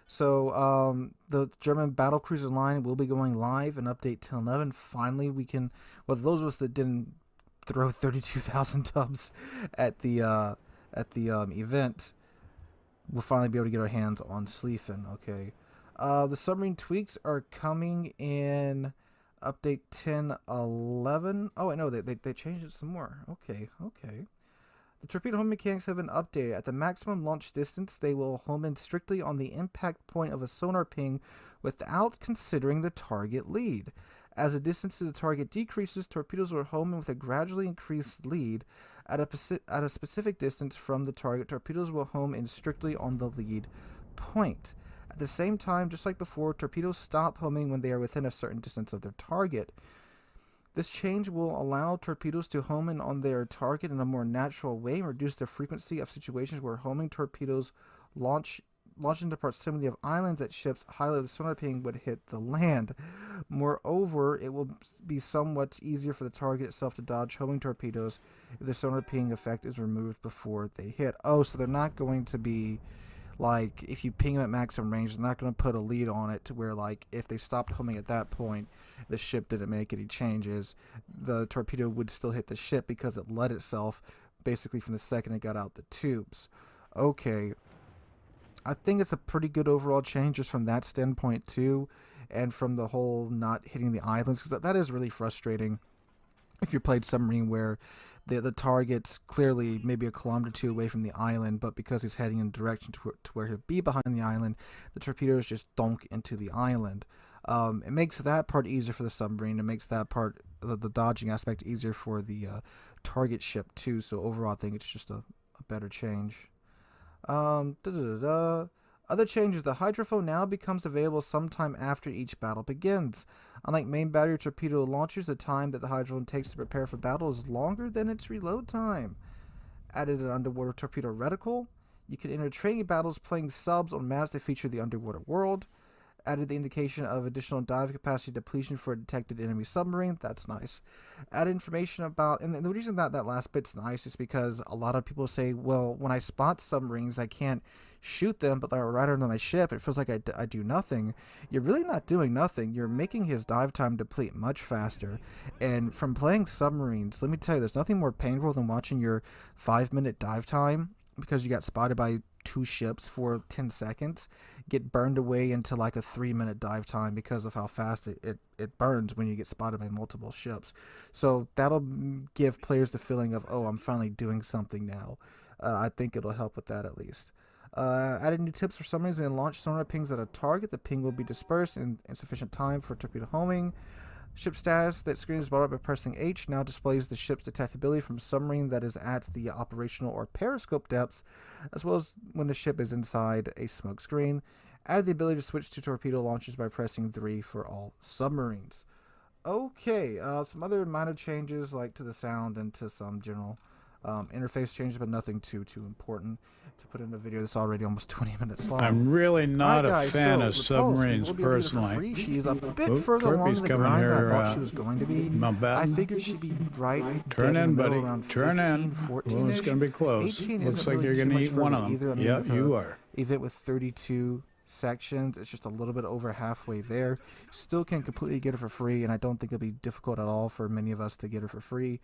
So the German battlecruiser line will be going live in update 10.11. Finally, we can. Well, those of us that didn't throw 32,000 tubs at the event, we'll finally be able to get our hands on Schlieffen. Okay. The submarine tweaks are coming in update 10.11. Oh, I know they changed it some more. Okay. The torpedo home mechanics have been updated. At the maximum launch distance, they will home in strictly on the impact point of a sonar ping without considering the target lead. As the distance to the target decreases, torpedoes will home in with a gradually increased lead. At a specific distance from the target, torpedoes will home in strictly on the lead point. At the same time, just like before, torpedoes stop homing when they are within a certain distance of their target. This change will allow torpedoes to home in on their target in a more natural way and reduce the frequency of situations where homing torpedoes launch into proximity of islands at ships highly the sonar ping would hit the land. Moreover, it will be somewhat easier for the target itself to dodge homing torpedoes if the sonar ping effect is removed before they hit. Oh, so they're not going to be like, if you ping them at maximum range, they're not going to put a lead on it to where, like, if they stopped homing at that point, the ship didn't make any changes, the torpedo would still hit the ship because it let itself basically from the second it got out the tubes. Okay. I think it's a pretty good overall change just from that standpoint too, and from the whole not hitting the islands, because that is really frustrating if you played submarine where the target's clearly maybe a kilometer or 2 away from the island, but because he's heading in a direction to where he'll be behind the island, the torpedoes just donk into the island. It makes that part easier for the submarine. It makes that part, the dodging aspect, easier for the target ship too. So overall, I think it's just a better change. Other changes, the hydrophone now becomes available sometime after each battle begins. Unlike main battery torpedo launchers, the time that the hydrophone takes to prepare for battle is longer than its reload time. Added an underwater torpedo reticle. You can enter training battles playing subs on maps that feature the underwater world. Added the indication of additional dive capacity depletion for a detected enemy submarine. That's nice. Added information about, and the reason that last bit's nice is because a lot of people say, well, when I spot submarines, I can't shoot them, but they're right under my ship. It feels like I do nothing. You're really not doing nothing. You're making his dive time deplete much faster. And from playing submarines, let me tell you, there's nothing more painful than watching your 5-minute dive time because you got spotted by 2 ships for 10 seconds get burned away into like a 3-minute dive time because of how fast it burns when you get spotted by multiple ships. So that'll give players the feeling of, oh, I'm finally doing something now. I think it'll help with that at least. Added new tips for submarines. When launch sonar pings at a target, the ping will be dispersed in insufficient time for torpedo homing. Ship status that screen is brought up by pressing H now displays the ship's detectability from a submarine that is at the operational or periscope depths, as well as when the ship is inside a smoke screen. Add the ability to switch to torpedo launches by pressing 3 for all submarines. Okay, some other minor changes like to the sound and to some general interface changes, but nothing too important to put in a video that's already almost 20 minutes long. I'm really not Alright, a guys, fan so of Repulse submarines will be available for personally. free. She's a bit Oop, further along Torpy's the coming grind than here, I thought she was going to be. I Mountbatten. figured she'd be right Turn dead in, the middle, buddy. around Turn 15, in. 14 Well, it's going to be close. 18 Looks isn't like really you're too going to much eat one further of them. either. I mean, Yeah, with you a are. Event with 32 sections, it's just a little bit over halfway there. Still can completely get her for free, and I don't think it'll be difficult at all for many of us to get her for free.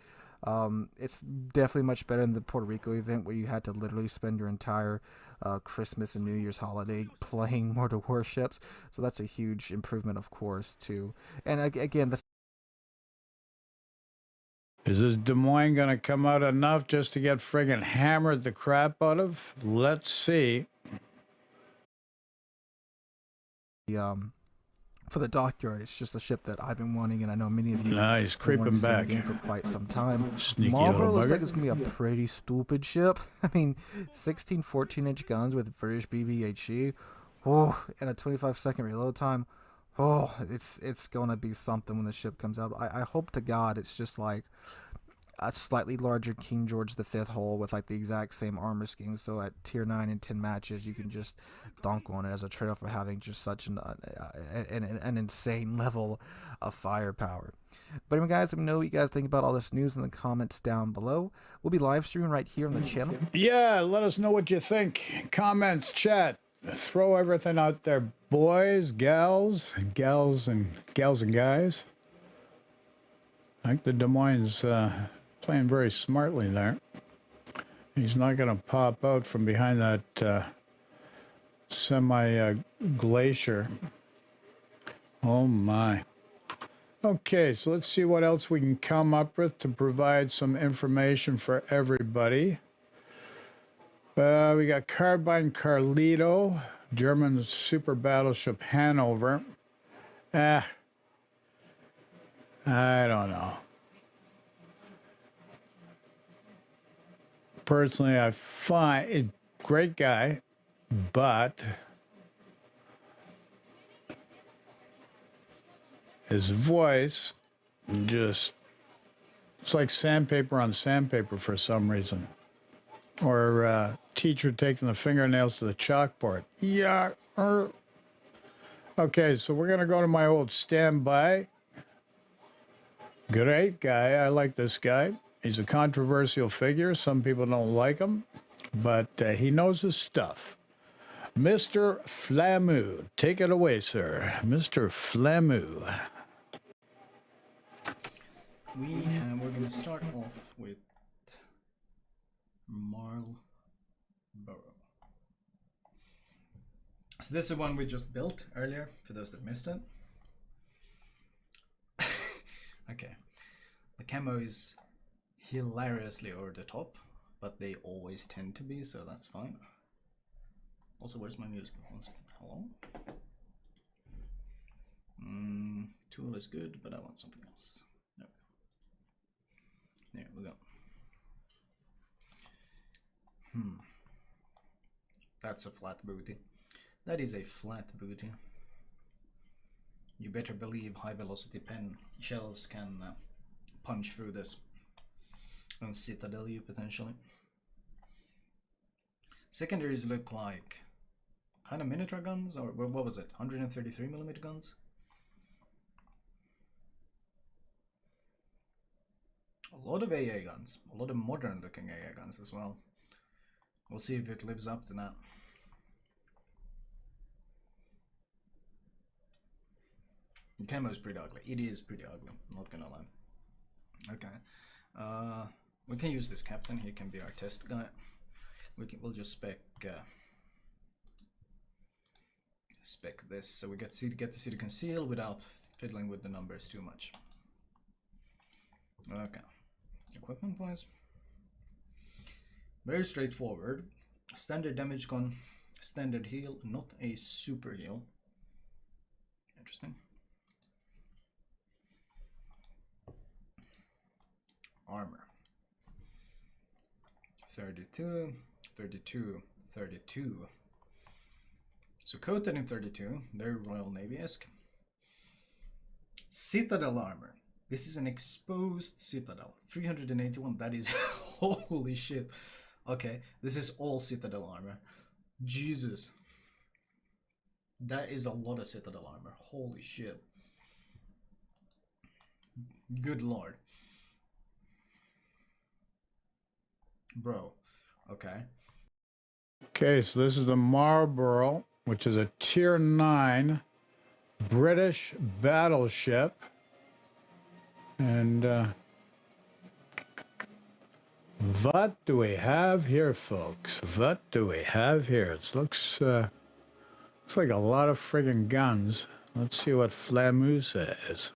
It's definitely much better than the Puerto Rico event where you had to literally spend your entire Christmas and New Year's holiday playing Mortal Warships. So that's a huge improvement, of course, too. And again, the Is this Des Moines going to come out enough just to get friggin' hammered the crap out of? Let's see. for the dockyard, it's just a ship that I've been wanting, and I know many of you Nice, have wanted creeping to see in the back. game for quite some time. Sneaky Marlboro little looks bugger. like it's gonna be a pretty stupid ship. I mean, 16 14-inch guns with British BBHE, oh, and a 25-second reload time. Oh, it's gonna be something when the ship comes out. I hope to God it's just like a slightly larger King George V hull with like the exact same armor scheme. So at tier 9 and 10 matches, you can just dunk on it as a trade-off for having just such an insane level of firepower. But anyway, guys, let me know what you guys think about all this news in the comments down below. We'll be live streaming right here on the channel. Yeah, let us know what you think. Comments, chat. Throw everything out there, boys, gals and guys. I think the Des Moines playing very smartly there. He's not going to pop out from behind that semi-glacier. Oh, my. Okay, so let's see what else we can come up with to provide some information for everybody. We got Carbine Carlito, German super battleship Hanover. I don't know. Personally, I find it great guy, but his voice just, it's like sandpaper on sandpaper for some reason. Or teacher taking the fingernails to the chalkboard. Yeah. Okay, so we're going to go to my old standby. Great guy. I like this guy. He's a controversial figure. Some people don't like him, but he knows his stuff. Mr. Flamu. Take it away, sir. Mr. Flamu. We're going to start off with Marlboro. So this is the one we just built earlier, for those that missed it. Okay. The camo is hilariously over the top, but they always tend to be, so that's fine. Also, where's my music? One second. Hello? Tool is good, but I want something else. There we go. That's a flat booty. That is a flat booty. You better believe high velocity pen shells can punch through this and citadel you potentially. Secondaries look like kind of miniature guns, or what was it? 133mm guns? A lot of AA guns, a lot of modern looking AA guns as well. We'll see if it lives up to that. The camo is pretty ugly. It is pretty ugly, I'm not gonna lie. Okay. We can use this captain. He can be our test guy. We'll just spec this so we get to see the conceal without fiddling with the numbers too much. Okay. Equipment wise, very straightforward. Standard damage gun, standard heal, not a super heal. Interesting. Armor 32, 32, 32. So coated in 32, very Royal Navy-esque. Citadel armor. This is an exposed citadel. 381, that is holy shit. Okay, this is all citadel armor. Jesus. That is a lot of citadel armor. Holy shit. Good lord. Bro. Okay. Okay, so this is the Marlborough, which is a Tier 9 British battleship. And what do we have here, folks? What do we have here? It looks like a lot of friggin' guns. Let's see what Flamu says.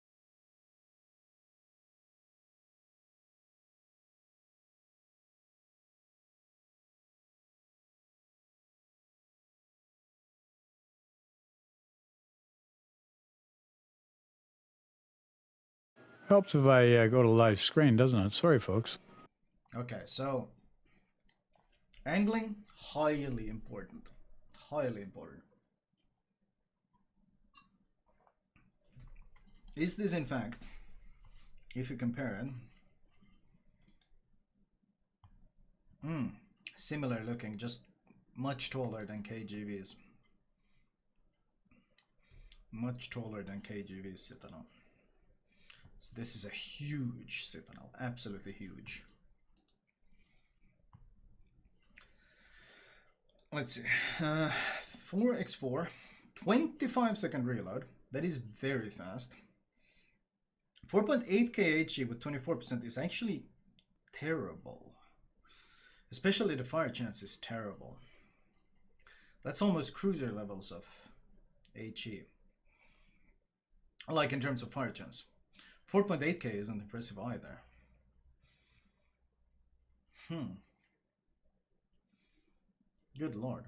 Helps if I go to live screen, doesn't it? Sorry, folks. Okay, so angling, highly important. Highly important. Is this in fact, if you compare it, similar looking, just much taller than KGV's. Much taller than KGV's Citadel. So this is a huge Citadel, absolutely huge. Let's see, 4x4, 25-second reload, that is very fast. 4.8 kHg with 24% is actually terrible. Especially the fire chance is terrible. That's almost cruiser levels of HE. Like in terms of fire chance. 4.8k isn't impressive either. Good lord.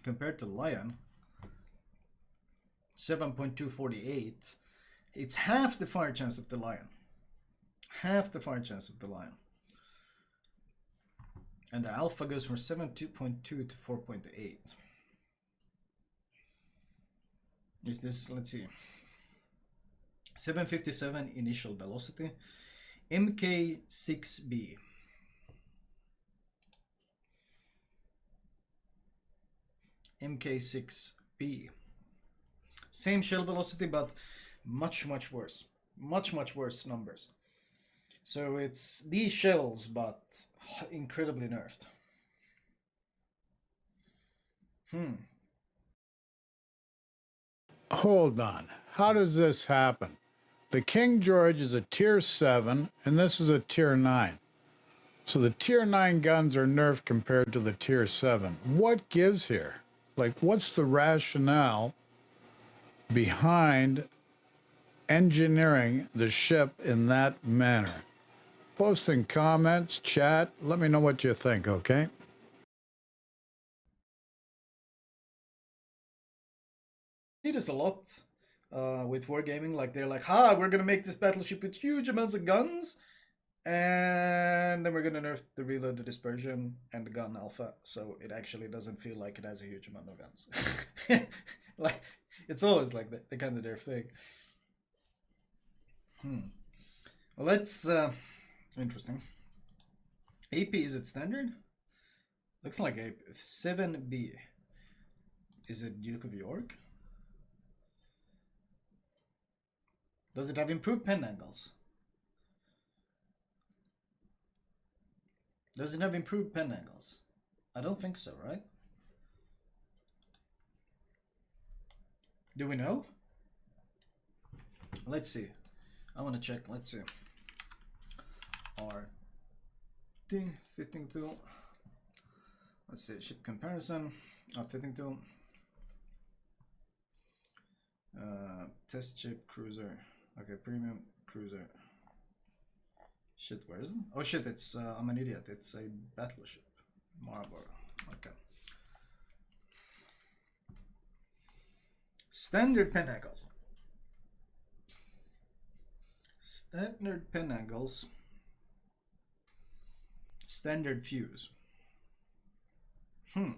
Compared to Lion, 7.248, it's half the fire chance of the Lion. Half the fire chance of the Lion. And the Alpha goes from 7.2 to 4.8. Is this, let's see, 757 initial velocity, MK6B. MK6B. Same shell velocity, but much worse. Much worse numbers. So it's these shells, but incredibly nerfed. Hold on. How does this happen? The King George is a Tier 7, and this is a Tier 9. So the Tier 9 guns are nerfed compared to the Tier 7. What gives here? Like, what's the rationale behind engineering the ship in that manner? Post in comments, chat, let me know what you think, okay? See this a lot with wargaming, like they're like, we're gonna make this battleship with huge amounts of guns, and then we're gonna nerf the reload, the dispersion, and the gun alpha, so it actually doesn't feel like it has a huge amount of guns. Like, it's always like the kind of nerf thing. Well, let's interesting. AP, is it standard? Looks like a 7B. Is it Duke of York? Does it have improved pen angles? Does it have improved pen angles? I don't think so, right? Do we know? Let's see. I want to check. Let's see. RT fitting tool. Let's see. Ship comparison. Fitting tool. Test ship cruiser. Okay, premium cruiser. Shit, where is it? Oh shit, it's I'm an idiot. It's a battleship. Marlborough. Okay. Standard pen angles. Standard pen angles. Standard fuse. I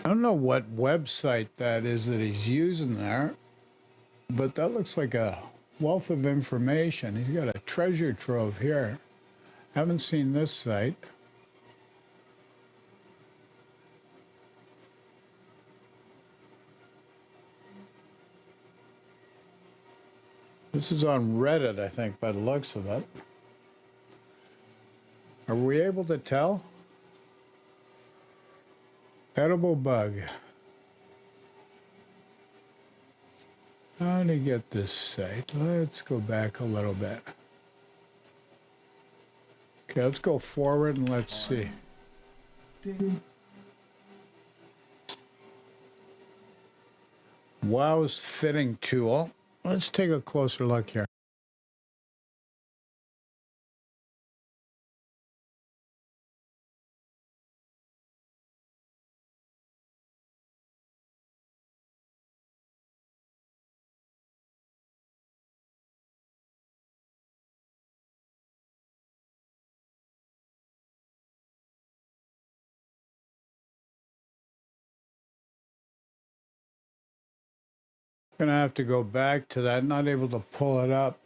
don't know what website that is that he's using there, but that looks like a wealth of information. He's got a treasure trove here. Haven't seen this site. This is on Reddit, I think, by the looks of it. Are we able to tell? Edible bug. How to get this site? Let's go back a little bit. Okay, let's go forward and let's see. WOWS fitting tool. Let's take a closer look here. Gonna have to go back to that, not able to pull it up,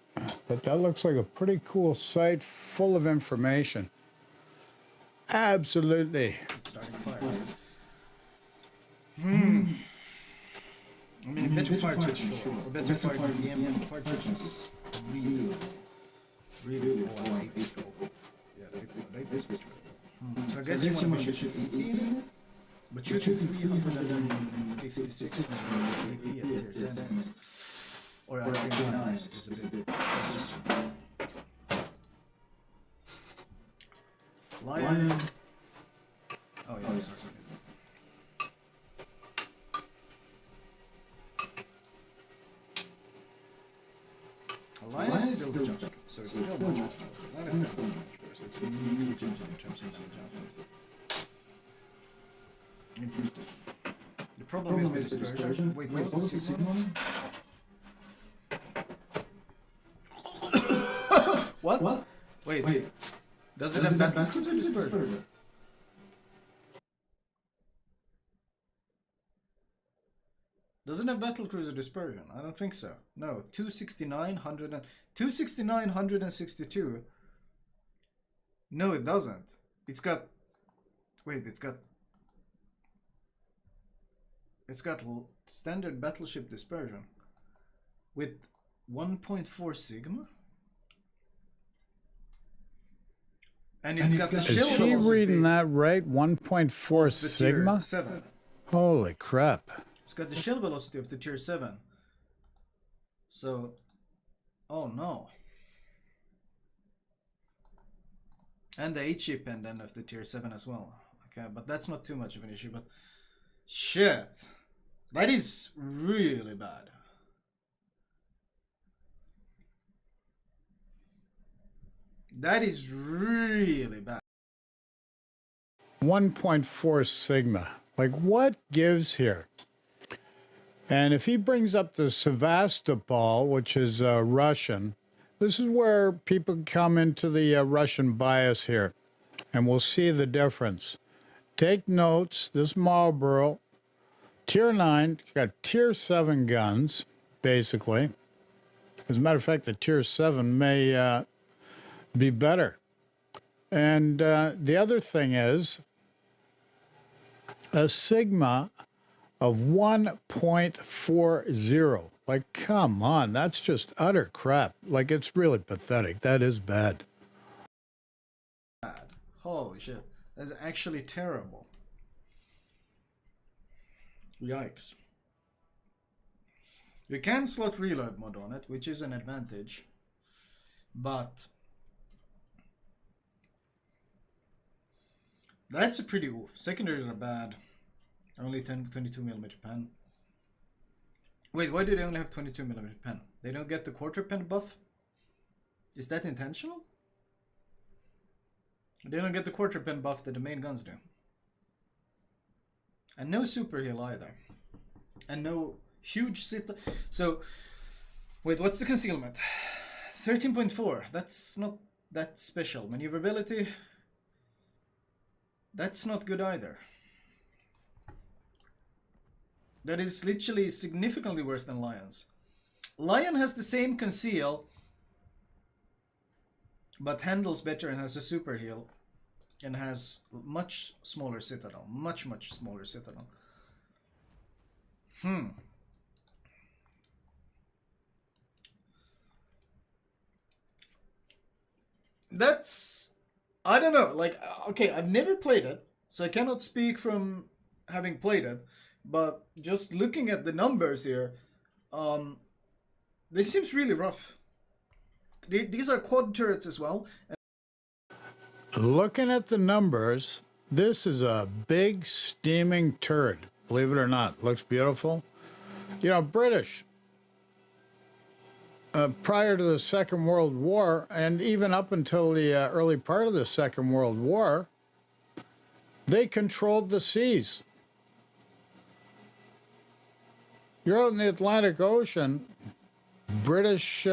but that looks like a pretty cool site full of information. Absolutely. It's starting fires. I mean, a better fire to shore, or better fire to VM, fire to is really, really poor. So I guess you want to shoot AP in it, but shooting 356 AP at tier 10 or at tier 9 is a bit. Lion. Oh yeah, sorry. Lion is still junk, so it's still much worse. Lion is still much worse. It's nearly junk in terms of junk. The problem is this dispersion. Wait, what was the signal? What? Wait. Does it have battle cruiser dispersion? Doesn't have battlecruiser dispersion. I don't think so. No, 269, 162. No, it doesn't. It's got. Wait, it's got standard battleship dispersion with 1.4 sigma. And it's got the shell Is he velocity reading that right? 1.4 of the sigma? tier 7. Holy crap. It's got the shell velocity of the tier 7. So, oh no. And the HE pendant of the tier 7 as well. Okay, but that's not too much of an issue, but shit. That is really bad. That is really bad. 1.4 sigma. Like, what gives here? And if he brings up the Sevastopol, which is Russian, this is where people come into the Russian bias here. And we'll see the difference. Take notes. This Marlborough, tier 9, got tier 7 guns, basically. As a matter of fact, the tier 7 may be better. And the other thing is a sigma of 1.40. Like, come on, that's just utter crap. Like, it's really pathetic. That is bad. Holy shit. That's actually terrible. Yikes. You can slot reload mod on it, which is an advantage. But that's a pretty oof. Secondaries are bad. Only 22mm pen. Wait, why do they only have 22mm pen? They don't get the quarter pen buff? Is that intentional? They don't get the quarter pen buff that the main guns do. And no super heal either. And no huge sit. So, wait, what's the concealment? 13.4. That's not that special. Maneuverability. That's not good either. That is literally significantly worse than Lion's. Lion has the same conceal, but handles better and has a super heal. And has much smaller citadel. Much smaller citadel. That's... I don't know. Like, okay, I've never played it, so I cannot speak from having played it. But just looking at the numbers here, this seems really rough. These are quad turrets as well. Looking at the numbers, this is a big steaming turret. Believe it or not, looks beautiful. You know, British, prior to the Second World War, and even up until the early part of the Second World War, they controlled the seas. You're out in the Atlantic Ocean, British...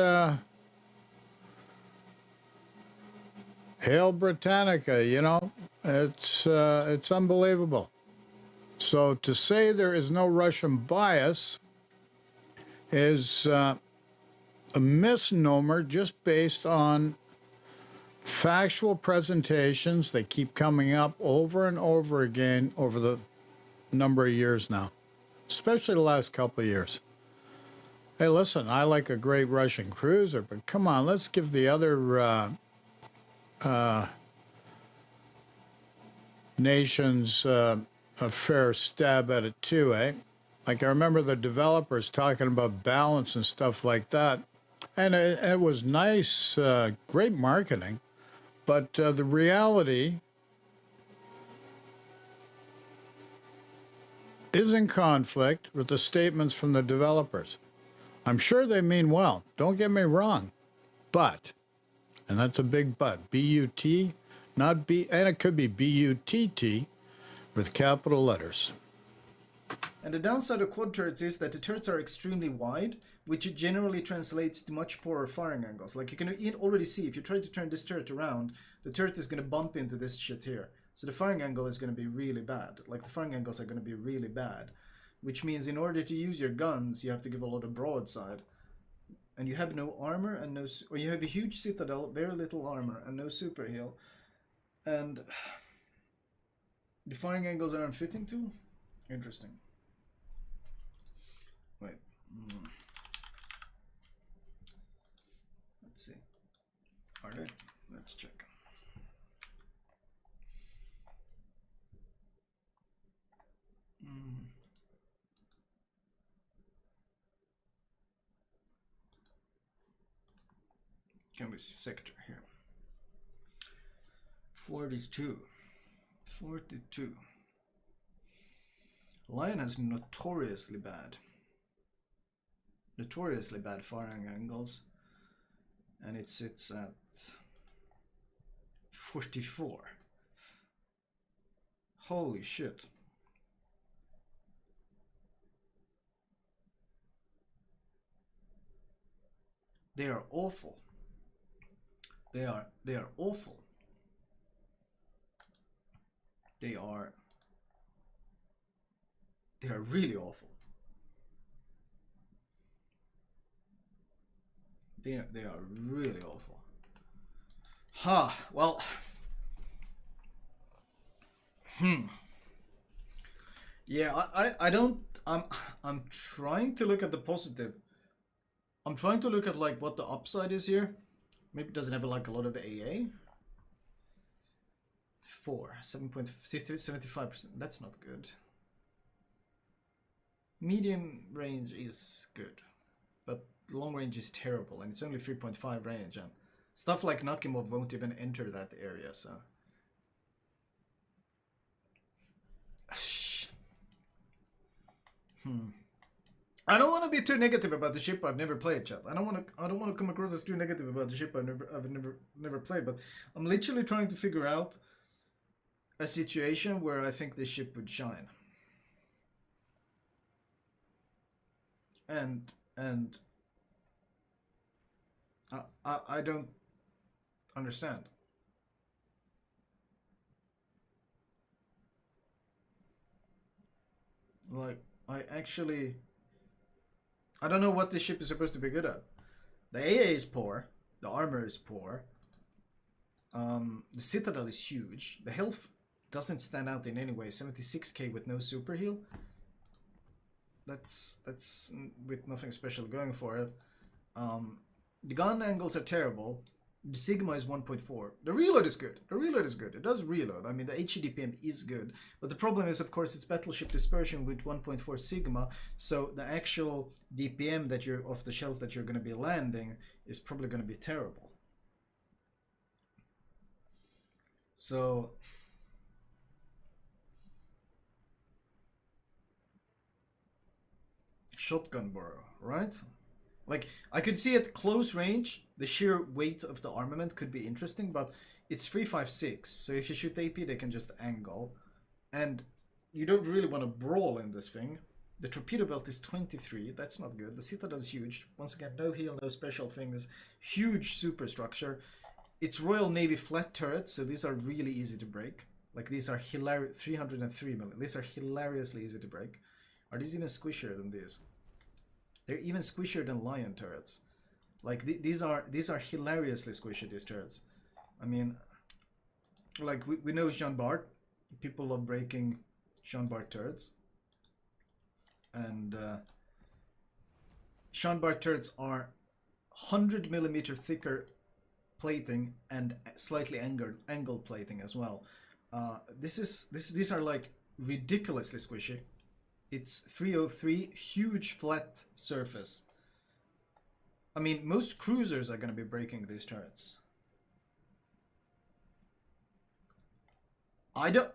Hail Britannica, you know, it's unbelievable. So to say there is no Russian bias is a misnomer just based on factual presentations that keep coming up over and over again over the number of years now, especially the last couple of years. Hey, listen, I like a great Russian cruiser, but come on, let's give the other nations a fair stab at it too, eh? Like I remember the developers talking about balance and stuff like that, and it was nice, great marketing, but the reality is in conflict with the statements from the developers. I'm sure they mean well, don't get me wrong, but, and that's a big but, B-U-T, not B, and it could be B-U-T-T with capital letters. And the downside of quad turrets is that the turrets are extremely wide, which generally translates to much poorer firing angles. Like you can already see, if you try to turn this turret around, the turret is going to bump into this shit here. So the firing angle is going to be really bad. Like the firing angles are going to be really bad. Which means in order to use your guns, you have to give a lot of broadside. And you have no armor and no... Or you have a huge citadel, very little armor, and no super heal. And... the firing angles aren't fitting too? Interesting. Wait. Let's see. Are they? Let's check. Can we see sector here? 42. 42. Lion has notoriously bad firing angles, and it sits at 44. Holy shit. They are awful. They are awful. They are really awful. They are really awful. Well. Yeah, I don't... I'm trying to look at the positive. I'm trying to look at like what the upside is here. Maybe it doesn't have like a lot of AA. 7.75%. That's not good. Medium range is good, but long range is terrible, and it's only 3.5 range, and stuff like Nakimov won't even enter that area, so... I don't want to be too negative about the ship I've never played, chat. I don't want to come across as too negative about the ship I've never played, but I'm literally trying to figure out a situation where I think this ship would shine. And I don't understand. Like, I don't know what this ship is supposed to be good at. The AA is poor. The armor is poor. The Citadel is huge. The health doesn't stand out in any way. 76k with no super heal. That's with nothing special going for it. The gun angles are terrible. The Sigma is 1.4. The reload is good. The reload is good. It does reload. I mean, the HEDPM is good. But the problem is, of course, it's battleship dispersion with 1.4 Sigma. So the actual DPM that you're of the shells that you're going to be landing is probably going to be terrible. So shotgun burrow, right? Like, I could see at close range, the sheer weight of the armament could be interesting, but it's 356, so if you shoot AP, they can just angle. And you don't really want to brawl in this thing. The torpedo belt is 23, that's not good. The Citadel is huge. Once again, no heal, no special things. Huge superstructure. It's Royal Navy flat turrets, so these are really easy to break. Like, these are 303 million. These are hilariously easy to break. Are these even squishier than these? They're even squishier than Lion turrets. Like, these are hilariously squishy, these turrets. I mean, like, we know Jean Bart. People love breaking Jean Bart turrets. And Jean Bart turrets are 100mm thicker plating and slightly angled plating as well. These are like ridiculously squishy. It's 303, huge flat surface. I mean, most cruisers are going to be breaking these turrets. I don't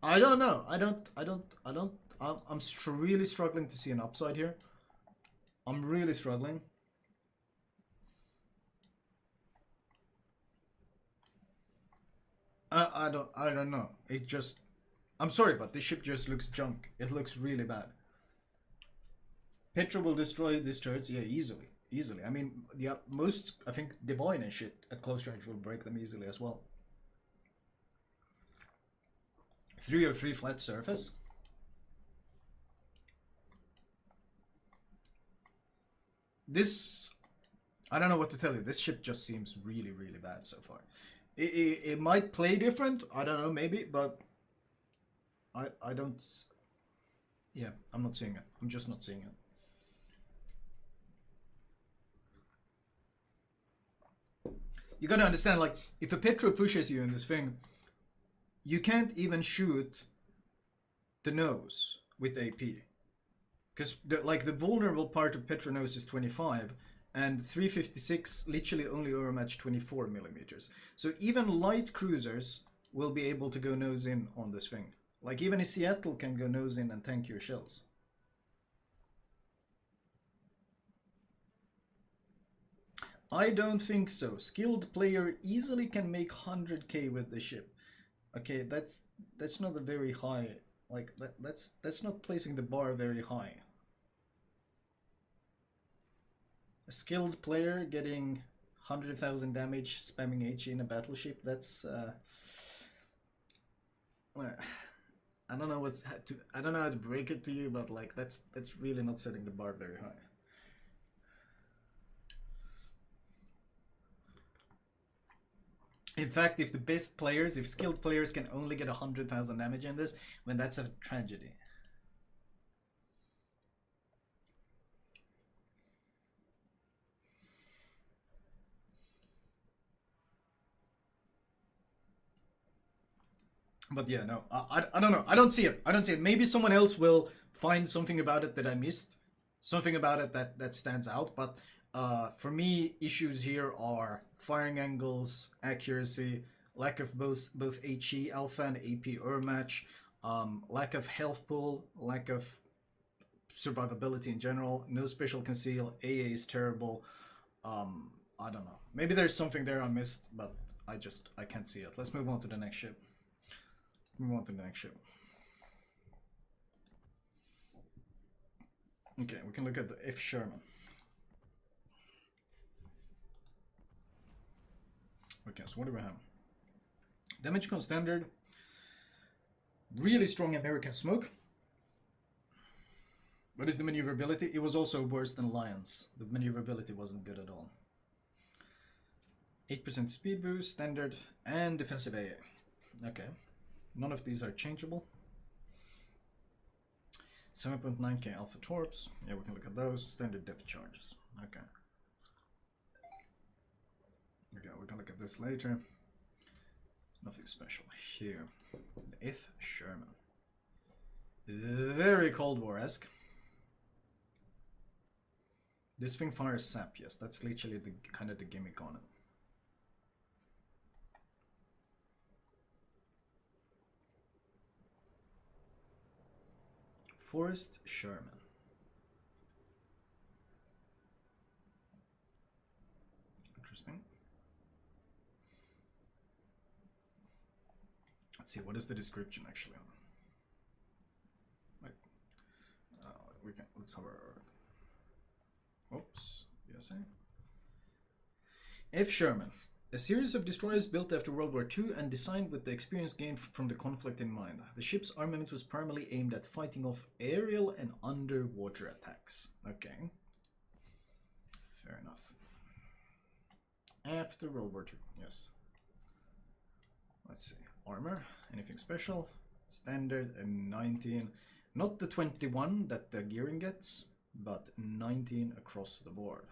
know. I'm really struggling to see an upside here. I'm really struggling. I don't know. It just... I'm sorry, but this ship just looks junk. It looks really bad. Petra will destroy these turrets, yeah, easily. Easily. I mean, yeah, most, I think, Divine and shit at close range will break them easily as well. 303 flat surface. This... I don't know what to tell you. This ship just seems really, really bad so far. It might play different. I don't know, maybe, but... I don't... Yeah, I'm not seeing it. I'm just not seeing it. You gotta understand, like, if a Petro pushes you in this thing, you can't even shoot the nose with AP. Because, the vulnerable part of Petro nose is 25, and 356 literally only overmatch 24mm. So even light cruisers will be able to go nose in on this thing. Like, even a Seattle can go nose in and tank your shells. I don't think so. Skilled player easily can make 100k with the ship. Okay, that's not a very high... Like, that's not placing the bar very high. A skilled player getting 100,000 damage spamming HE in a battleship, that's... I don't know I don't know how to break it to you, but like that's really not setting the bar very high. In fact, if the best players, if skilled players can only get 100,000 damage in this, then that's a tragedy. But yeah, no, I don't know. I don't see it. I don't see it. Maybe someone else will find something about it that I missed. Something about it that stands out. But for me, issues here are firing angles, accuracy, lack of both HE alpha and AP match, lack of health pool, lack of survivability in general, no special conceal, AA is terrible. I don't know. Maybe there's something there I missed, but I can't see it. Let's move on to the next ship. Move on to the next ship. Okay, we can look at the F. Sherman. Okay, so what do we have? Damage con standard. Really strong American smoke. What is the maneuverability? It was also worse than Lions. The maneuverability wasn't good at all. 8% speed boost, standard, and defensive AA. Okay. None of these are changeable. 7.9k alpha torps. Yeah, we can look at those. Standard depth charges. Okay. Okay, we can look at this later. Nothing special here. The F. Sherman. Very Cold War-esque. This thing fires sap, yes. That's literally the kind of the gimmick on it. Forrest Sherman. Interesting. Let's see, what is the description actually on? Wait. Let's have a... Oops. Yes, F. Sherman. A series of destroyers built after World War II and designed with the experience gained from the conflict in mind. The ship's armament was primarily aimed at fighting off aerial and underwater attacks. Okay. Fair enough. After World War II, yes. Let's see. Armor. Anything special? Standard and 19. Not the 21 that the gearing gets, but 19 across the board.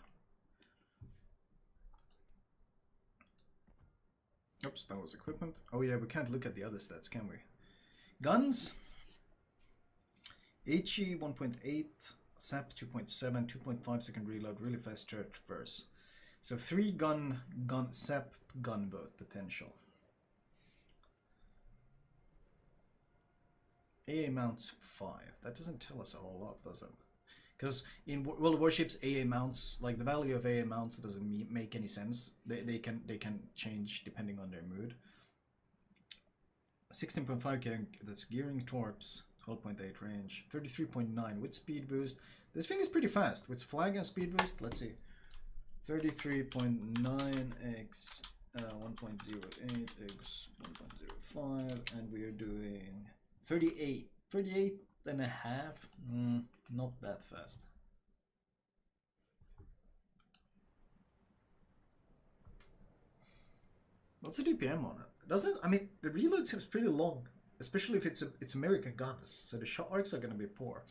Oops, that was equipment. Oh yeah, we can't look at the other stats, can we? Guns. HE 1.8, SAP 2.7, 2.5 second reload, really fast traverse. So 3 gun SAP gunboat potential. AA mounts 5. That doesn't tell us a whole lot, does it? Because in World of Warships, AA mounts, like the value of AA mounts doesn't make any sense. They can change depending on their mood. 16.5k, that's gearing torps, 12.8 range, 33.9 with speed boost. This thing is pretty fast with flag and speed boost. Let's see, 33.9x 1.08x 1.05, and we are doing 38 and a half. Not that fast. What's the DPM on it? Does it? I mean, the reload seems pretty long, especially if it's American guns, so the shot arcs are going to be poor.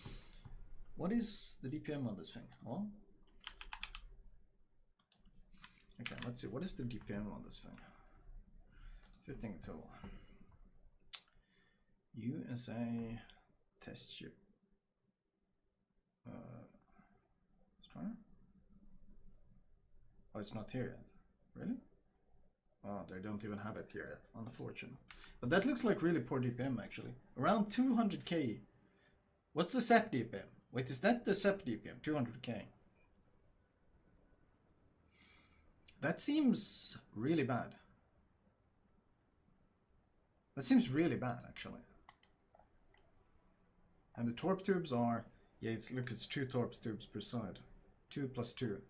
What is the DPM on this thing? Oh. Okay, let's see. What is the DPM on this thing? Fitting tool. USA test ship. Destroyer? Oh, it's not here yet. Really? Oh, they don't even have it here yet. Unfortunate. But that looks like really poor DPM actually. Around 200k. What's the SAP DPM? Wait, is that the SAP DPM? 200k. That seems really bad. That seems really bad actually. And the torp tubes are, yeah, look, it's 2 torp tubes per side. 2 plus 2.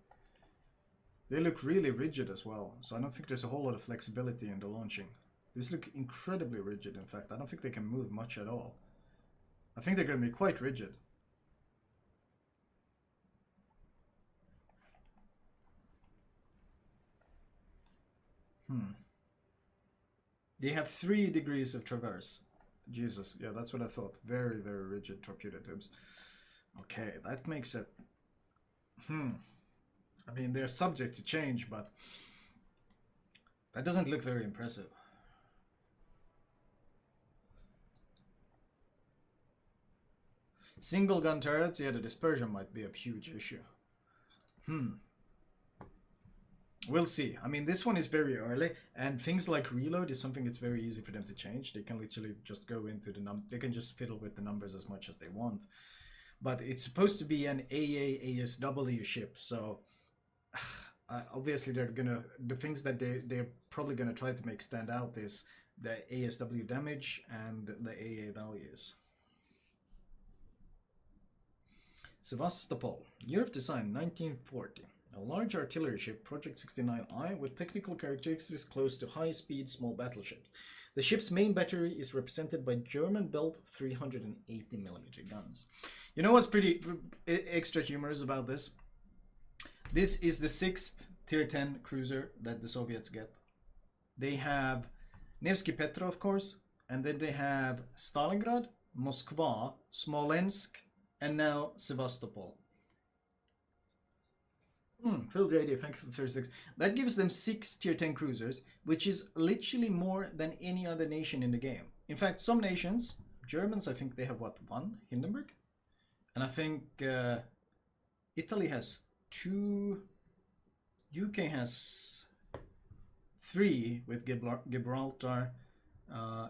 They look really rigid as well, so I don't think there's a whole lot of flexibility in the launching. These look incredibly rigid, in fact. I don't think they can move much at all. I think they're going to be quite rigid. They have 3 degrees of traverse. Jesus, yeah, that's what I thought. Very, very rigid torpedo tubes. Okay, that makes it... I mean, they're subject to change, but that doesn't look very impressive. Single gun turrets, yeah, the dispersion might be a huge issue. We'll see. I mean, this one is very early, and things like reload is something that's very easy for them to change. They can literally just go into the they can just fiddle with the numbers as much as they want. But it's supposed to be an AA ASW ship, so obviously the things that they're probably gonna try to make stand out is the ASW damage and the AA values. Sevastopol, year of design 1940. A large artillery ship, Project 69I, with technical characteristics close to high-speed small battleships. The ship's main battery is represented by German-built 380mm guns. You know what's pretty extra humorous about this? This is the 6th Tier 10 cruiser that the Soviets get. They have Nevsky Petrov, of course, and then they have Stalingrad, Moskva, Smolensk, and now Sevastopol. Phil JD, thank you for the 36. That gives them 6 Tier 10 cruisers, which is literally more than any other nation in the game. In fact, some nations, Germans, I think they have what, 1? Hindenburg? And I think Italy has 2, UK has 3 with Gibraltar.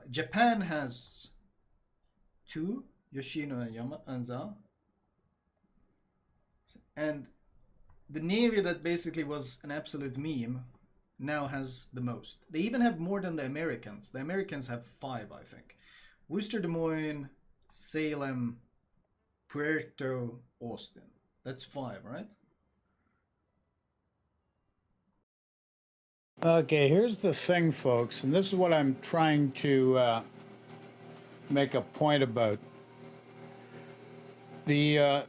Japan has 2, Yoshino and Yamaza. And the Navy that basically was an absolute meme now has the most. They even have more than the Americans. The Americans have 5, I think. Worcester, Des Moines, Salem, Puerto, Austin. That's 5, right? Okay, here's the thing, folks, and this is what I'm trying to make a point about. The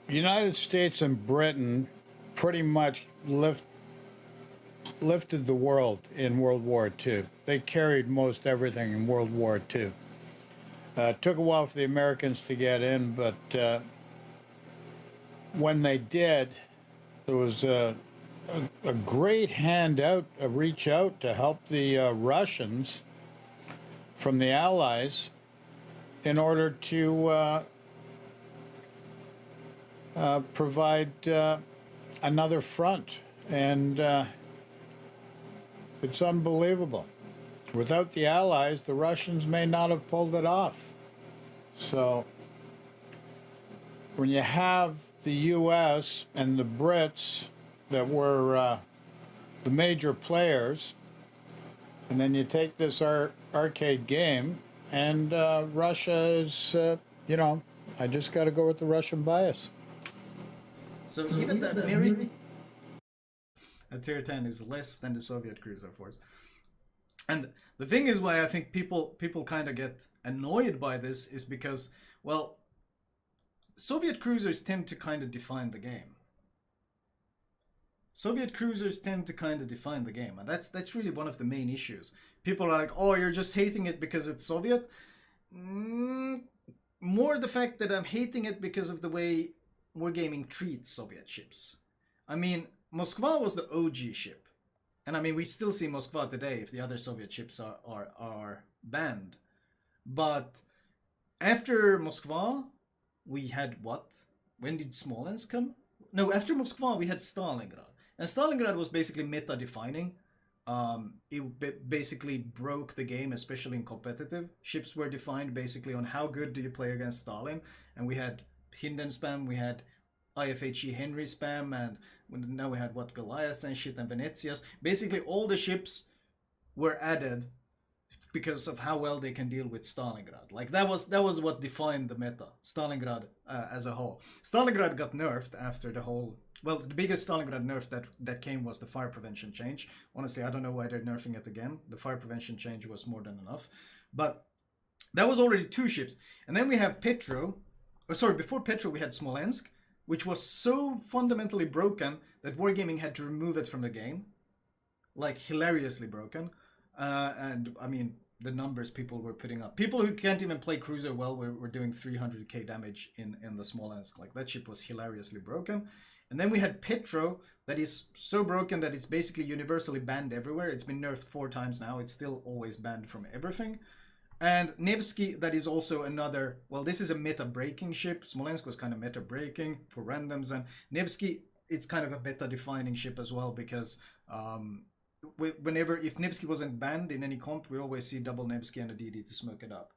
United States and Britain pretty much lifted the world in World War II. They carried most everything in World War II. It took a while for the Americans to get in, but when they did, there was a great handout, a reach out to help the Russians from the Allies in order to provide another front. And it's unbelievable. Without the Allies, the Russians may not have pulled it off. So when you have the US and the Brits that were the major players, and then you take this arcade game, and Russia is, you know, I just got to go with the Russian bias. So even the American at Tier 10 is less than the Soviet cruiser force. And the thing is why I think people kind of get annoyed by this is because, well, Soviet cruisers tend to kind of define the game. Soviet cruisers tend to kind of define the game, and that's really one of the main issues. People are like, oh, you're just hating it because it's Soviet? More the fact that I'm hating it because of the way Wargaming treats Soviet ships. I mean, Moskva was the OG ship. And I mean, we still see Moskva today if the other Soviet ships are banned. But after Moskva, we had what? When did Smolensk come? No, after Moskva, we had Stalingrad. And Stalingrad was basically meta-defining. It basically broke the game, especially in competitive. Ships were defined basically on how good do you play against Stalin. And we had Hinden spam, we had IFHE Henry spam, and now we had what, Goliaths and shit and Venezias. Basically all the ships were added because of how well they can deal with Stalingrad. Like that was what defined the meta, Stalingrad as a whole. Stalingrad got nerfed after the whole, well, the biggest Stalingrad nerf that came was the fire prevention change. Honestly, I don't know why they're nerfing it again. The fire prevention change was more than enough. But that was already 2 ships. And then we have Petro, before Petro we had Smolensk, which was so fundamentally broken that Wargaming had to remove it from the game. Like, hilariously broken. And, I mean, the numbers people were putting up. People who can't even play cruiser well were doing 300k damage in the Smolensk. Like, that ship was hilariously broken. And then we had Petro, that is so broken that it's basically universally banned everywhere. It's been nerfed 4 times now. It's still always banned from everything. And Nevsky, that is also another, well, this is a meta-breaking ship. Smolensk was kind of meta-breaking for randoms, and Nevsky, it's kind of a meta-defining ship as well, because if Nevsky wasn't banned in any comp, we always see double Nevsky and a DD to smoke it up.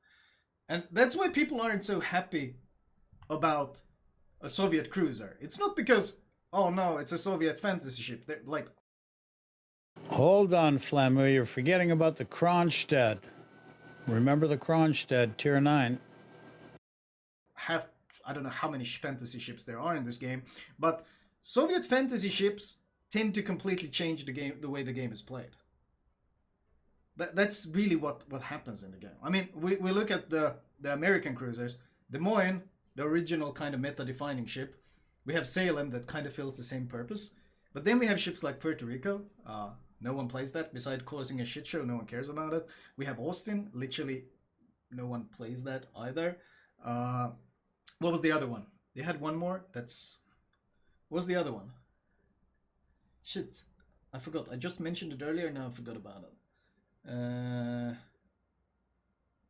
And that's why people aren't so happy about a Soviet cruiser. It's not because, oh no, it's a Soviet fantasy ship. They're like... Hold on, Flamu, you're forgetting about the Kronstadt. Remember the Kronstadt, Tier 9. I don't know how many fantasy ships there are in this game, but Soviet fantasy ships tend to completely change the game, the way the game is played. That's really what happens in the game. I mean, we look at the American cruisers. Des Moines, the original kind of meta-defining ship. We have Salem that kind of fills the same purpose. But then we have ships like Puerto Rico. No one plays that. Besides causing a shit show, no one cares about it. We have Austin. Literally, no one plays that either. What was the other one? They had one more. What was the other one? Shit. I forgot. I just mentioned it earlier. Now I forgot about it.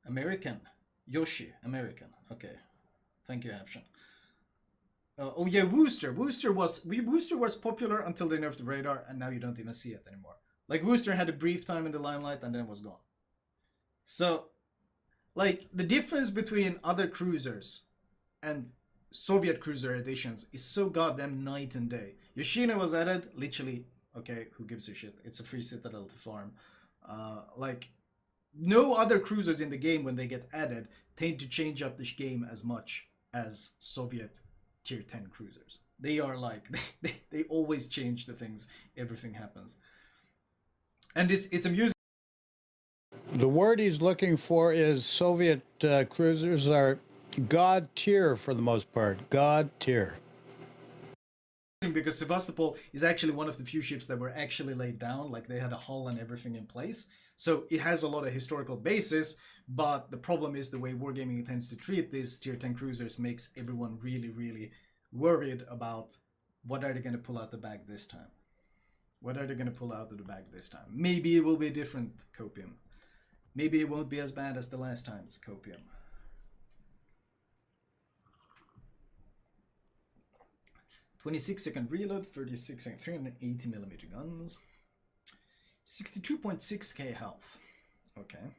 American. Yoshi. American. Okay. Thank you, Afshan. Oh yeah, Wooster. Wooster was popular until they nerfed the radar, and now you don't even see it anymore. Like, Wooster had a brief time in the limelight and then was gone. So, like, the difference between other cruisers and Soviet cruiser editions is so goddamn night and day. Yoshino was added, literally, okay, who gives a shit? It's a free citadel to farm. Like, no other cruisers in the game, when they get added, tend to change up this game as much as Soviet tier 10 cruisers. They are like, they always change the things, everything happens. And it's amusing. The word he's looking for is Soviet cruisers are God tier for the most part. God tier. Because Sevastopol is actually one of the few ships that were actually laid down, like they had a hull and everything in place. So it has a lot of historical basis, but the problem is the way Wargaming tends to treat these tier 10 cruisers makes everyone really, really worried about what are they going to pull out the bag this time. What are they going to pull out of the bag this time? Maybe it will be a different copium. Maybe it won't be as bad as the last time's copium. "26-second reload, 36-second, 380mm guns, 62.6k health." Okay,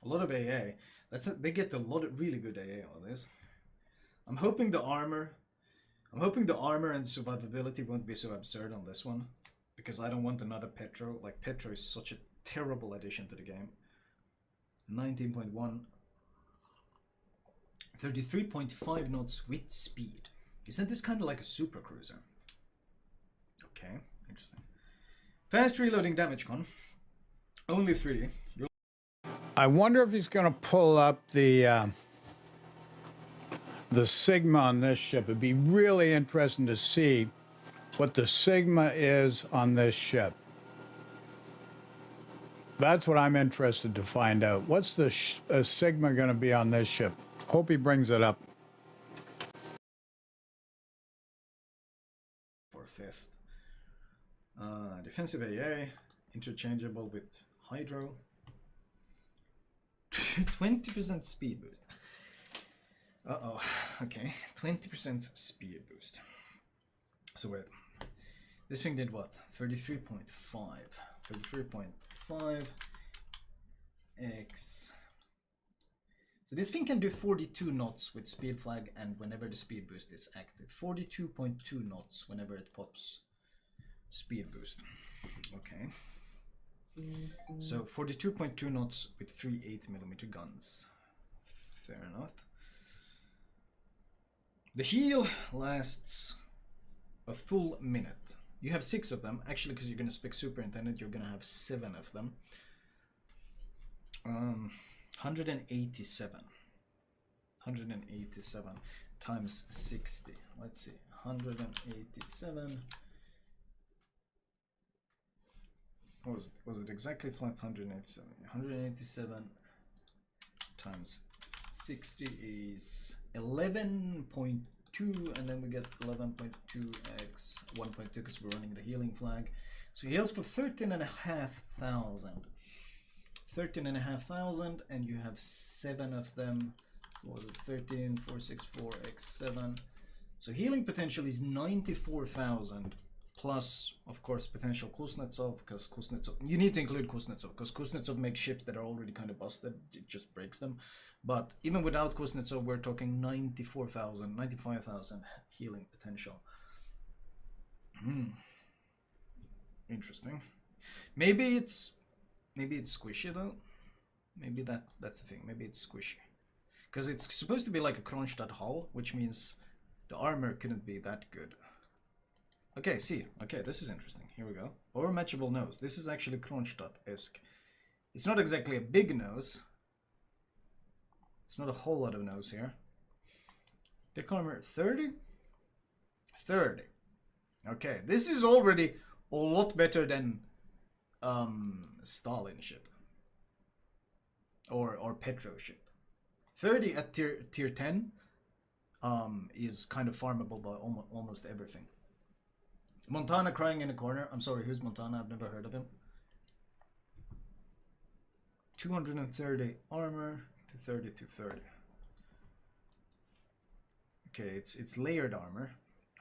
a lot of AA. They get a lot of really good AA on this. I'm hoping the armor and survivability won't be so absurd on this one, because I don't want another Petro. Like, Petro is such a terrible addition to the game. 19.1, 33.5 knots with speed. Isn't this kind of like a super cruiser? Okay, interesting. Fast reloading damage con. Only 3. I wonder if he's going to pull up the Sigma on this ship. It'd be really interesting to see what the Sigma is on this ship. That's what I'm interested to find out. What's the Sigma going to be on this ship? Hope he brings it up. For 5th. Defensive AA, interchangeable with Hydro. 20% speed boost. Uh-oh. Okay, 20% speed boost. So wait. This thing did what? 33.5. 33.5 x. So this thing can do 42 knots with speed flag and whenever the speed boost is active. 42.2 knots whenever it pops speed boost. Okay. So 42.2 knots with 3 8mm guns. Fair enough. The heal lasts a full minute. You have 6 of them. Actually, because you're going to spec Superintendent, you're going to have 7 of them. 187. 187 times 60. Let's see. 187. Was it exactly flat? 187. 187 times 60 is 11.2, and then we get 11.2x 1.2 because we're running the healing flag. So he heals for 13,500. 13,500, and you have 7 of them. What was it? 13, 464 x 7. So healing potential is 94,000 plus, of course, potential Kuznetsov, because Kuznetsov, you need to include Kuznetsov, because Kuznetsov makes ships that are already kind of busted. It just breaks them. But even without Kuznetsov, we're talking 94,000, 95,000 healing potential. Interesting. Maybe it's squishy though. Maybe that's the thing. Maybe it's squishy, because it's supposed to be like a Kronstadt hull, which means the armor couldn't be that good. Okay, see. Okay, this is interesting. Here we go. Overmatchable nose. This is actually Kronstadt-esque. It's not exactly a big nose. It's not a whole lot of nose here. Deck armor 30? 30. Okay, this is already a lot better than Stalin ship. Or Petro ship. 30 at tier 10 is kind of farmable by almost everything. Montana crying in a corner. I'm sorry, who's Montana? I've never heard of him. 230 armor to 30 to 30. Okay, it's layered armor.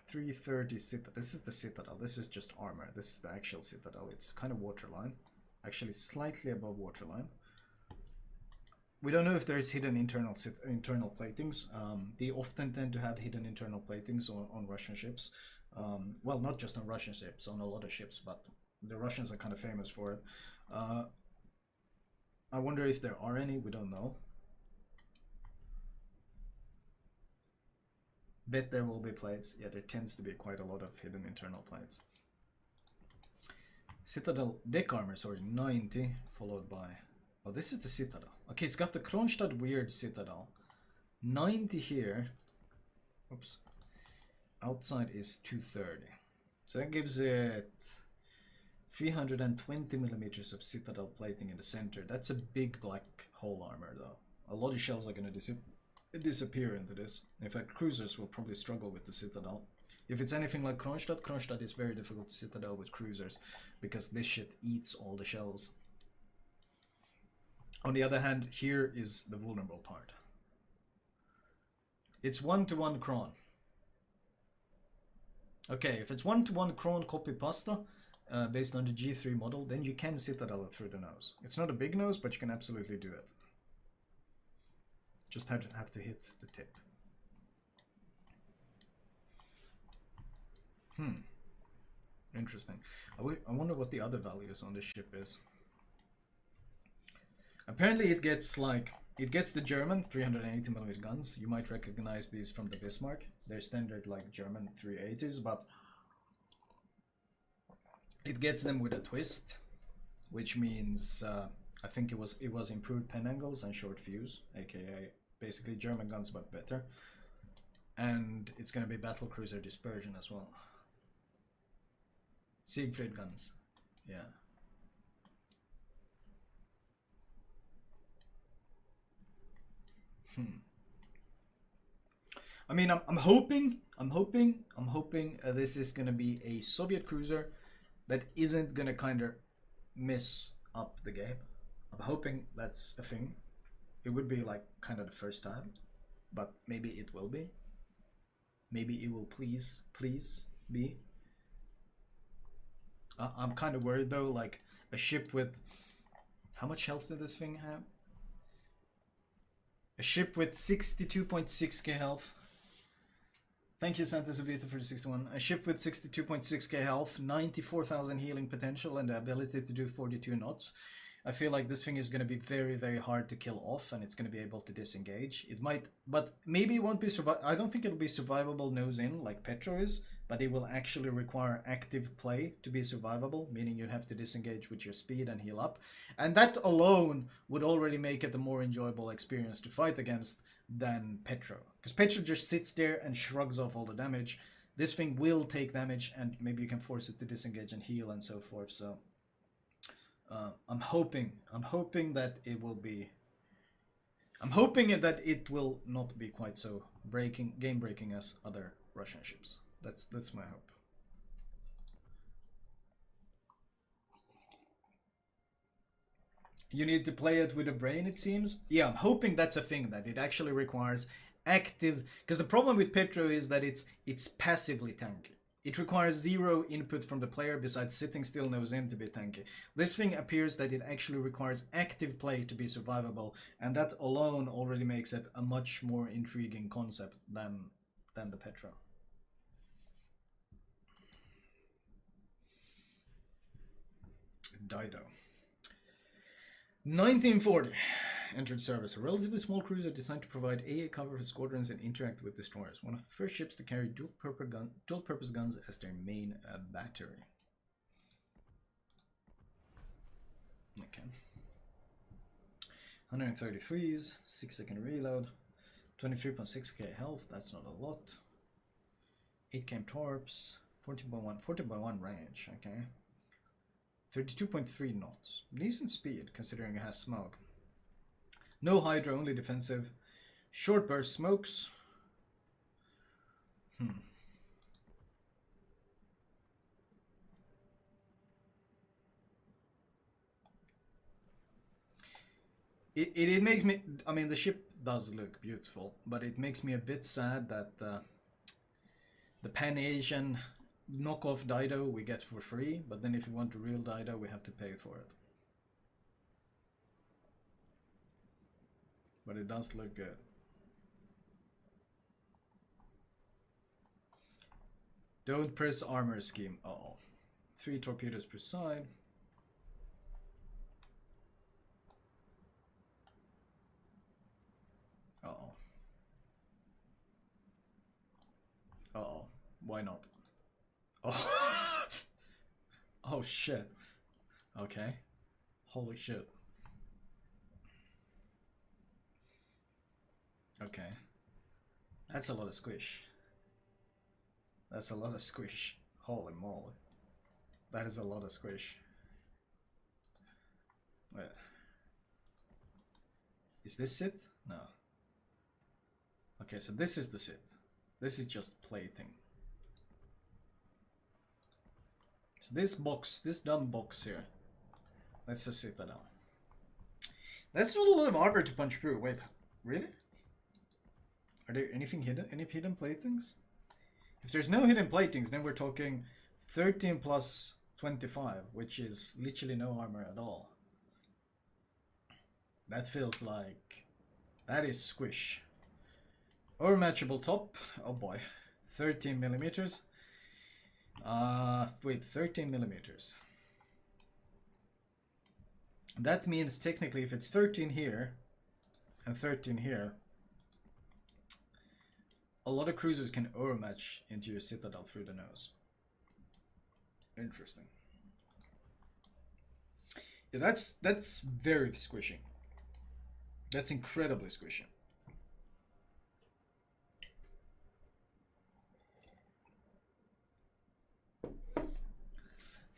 330 citadel. This is the citadel. This is just armor. This is the actual citadel. It's kind of waterline. Actually, slightly above waterline. We don't know if there's hidden internal platings. They often tend to have hidden internal platings on Russian ships. Well, not just on Russian ships, on a lot of ships, but the Russians are kind of famous for it. I wonder if there are any. We don't know. Bet there will be plates. Yeah, there tends to be quite a lot of hidden internal plates. Citadel deck armor, sorry, 90, followed by... Oh, this is the Citadel. Okay, it's got the Kronstadt weird Citadel. 90 here. Oops. Outside is 230. So that gives it 320 millimeters of Citadel plating in the center. That's a big black hole armor, though. A lot of shells are going to disappear into this. In fact, cruisers will probably struggle with the Citadel. If it's anything like Kronstadt, Kronstadt is very difficult to Citadel with cruisers, because this shit eats all the shells. On the other hand, here is the vulnerable part. It's 1-to-1 Kron. Okay, if it's 1-to-1 Kron copy pasta, based on the G3 model, then you can Citadel it through the nose. It's not a big nose, but you can absolutely do it. Just have to hit the tip. Interesting. I wonder what the other values on this ship is. Apparently it gets the German 380mm guns. You might recognize these from the Bismarck. They're standard like German 380s, but it gets them with a twist, which means I think it was improved pen angles and short fuse, aka basically German guns but better. And it's gonna be battle cruiser dispersion as well. Siegfried guns, yeah. I mean, I'm hoping this is gonna be a Soviet cruiser that isn't gonna kind of mess up the game. I'm hoping that's a thing. It would be like kind of the first time, but maybe it will be. Maybe it will please be. I'm kind of worried though, like a ship with, how much health did this thing have? A ship with 62.6k health. Thank you, Santa Sabita, for the 61. A ship with 62.6k health, 94,000 healing potential, and the ability to do 42 knots. I feel like this thing is going to be very, very hard to kill off, and it's going to be able to disengage. It might, but maybe it won't be I don't think it'll be survivable nose in like Petro is, but it will actually require active play to be survivable, meaning you have to disengage with your speed and heal up. And that alone would already make it a more enjoyable experience to fight against than Petro. Because Petro just sits there and shrugs off all the damage. This thing will take damage, and maybe you can force it to disengage and heal and so forth. So I'm hoping that it will be. I'm hoping that it will not be quite so game breaking as other Russian ships. That's my hope. You need to play it with a brain, it seems. Yeah, I'm hoping that's a thing, that it actually requires active... Because the problem with Petro is that it's passively tanky. It requires zero input from the player besides sitting still knows him to be tanky. This thing appears that it actually requires active play to be survivable, and that alone already makes it a much more intriguing concept than the Petro. Dido. 1940. Entered service. A relatively small cruiser designed to provide AA cover for squadrons and interact with destroyers. One of the first ships to carry dual-purpose guns as their main battery. Okay. 133s, 6-second reload, 23.6k health, that's not a lot. 8 cam torps, 40.1 range, okay. 32.3 knots. Decent speed considering it has smoke. No Hydra, only defensive. Short burst smokes. It makes me... I mean, the ship does look beautiful, but it makes me a bit sad that the Pan-Asian knockoff Dido we get for free, but then if you want the real Dido, we have to pay for it. But it does look good. Don't press armor scheme. Uh-oh. 3 torpedoes per side. Uh-oh. Uh-oh. Why not? Oh. Oh shit. Okay. Holy shit. Okay. That's a lot of squish. That's a lot of squish. Holy moly. That is a lot of squish. Wait. Is this it? No. Okay, so this is the sit. This is just plating. So this box, this dumb box here. Let's just sit that down. That's not a lot of armor to punch through. Wait, really? Are there anything hidden? Any hidden platings? If there's no hidden platings, then we're talking 13 plus 25, which is literally no armor at all. That feels like... that is squish. Overmatchable top. Oh boy. 13 millimeters. Wait, 13 millimeters. That means technically if it's 13 here and 13 here, a lot of cruisers can overmatch into your Citadel through the nose. Interesting. Yeah, that's very squishy. That's incredibly squishy.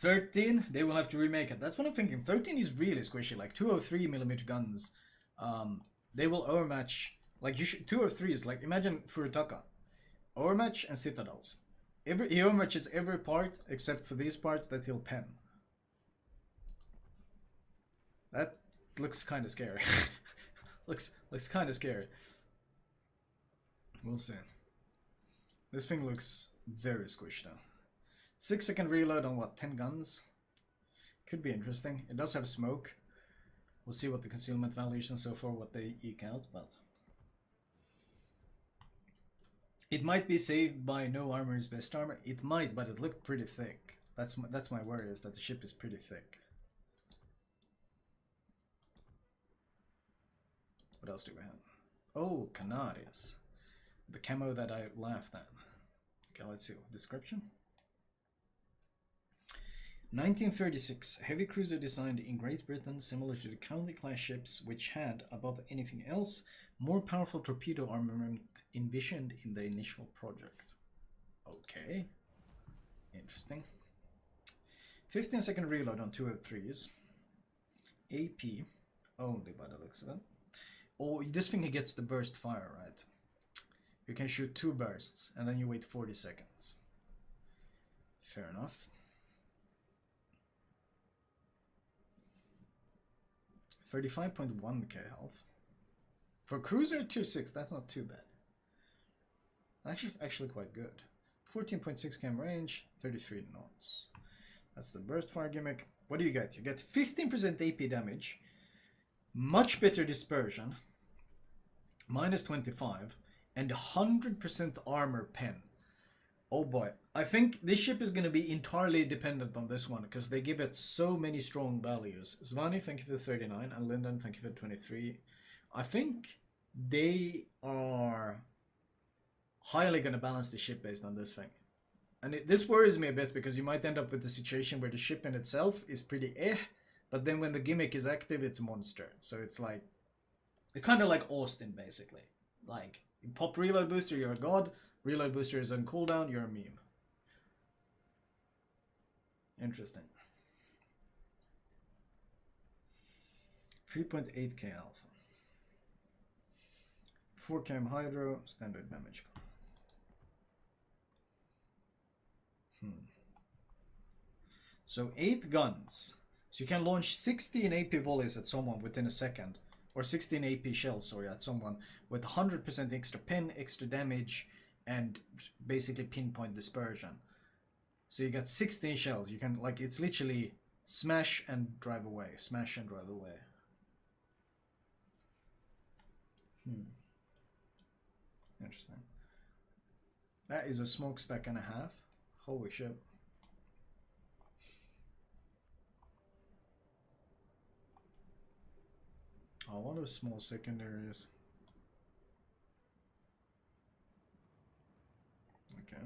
$13, they will have to remake it. That's what I'm thinking. 13 is really squishy. Like 203mm guns, they will overmatch. Like you should 203s. Like imagine Furutaka, overmatch and Citadels. He overmatches every part except for these parts that he'll pen. That looks kind of scary. looks kind of scary. We'll see. This thing looks very squished though. 6-second reload on what, 10 guns? Could be interesting. It does have smoke. We'll see what the concealment values and so forth, what they eke out, but it might be saved by no armor is best armor. It might, but it looked pretty thick. That's my worry, is that the ship is pretty thick. What else do we have? Oh, Canarias. The camo that I laughed at. Okay, let's see. Description. 1936, heavy cruiser designed in Great Britain similar to the County-class ships, which had, above anything else, more powerful torpedo armament envisioned in the initial project. Okay, interesting. 15-second reload on 203s. AP, only by the looks of it. Oh, this thing gets the burst fire, right? You can shoot 2 bursts, and then you wait 40 seconds. Fair enough. 35.1k health. For cruiser tier 6, that's not too bad. Actually quite good. 14.6 km range, 33 knots. That's the burst fire gimmick. What do you get? You get 15% AP damage, much better dispersion, minus 25, and 100% armor pen. Oh boy. I think this ship is going to be entirely dependent on this one, because they give it so many strong values. Svani, thank you for 39, and Lyndon, thank you for 23. I think they are highly going to balance the ship based on this thing. And this worries me a bit, because you might end up with a situation where the ship in itself is pretty but then when the gimmick is active, it's a monster. So it's like, it's kind of like Austin, basically. Like, you pop reload booster, you're a god. Reload booster is on cooldown, you're a meme. Interesting. 3.8k alpha. 4km hydro, standard damage. So 8 guns. So you can launch 16 AP volleys at someone within a second. Or 16 AP shells, sorry, at someone with 100% extra pen, extra damage, and basically pinpoint dispersion. So you got 16 shells. You can, like, it's literally smash and drive away. Smash and drive away. Interesting. That is a smokestack and a half. Holy shit. Oh, what are small secondaries? Okay.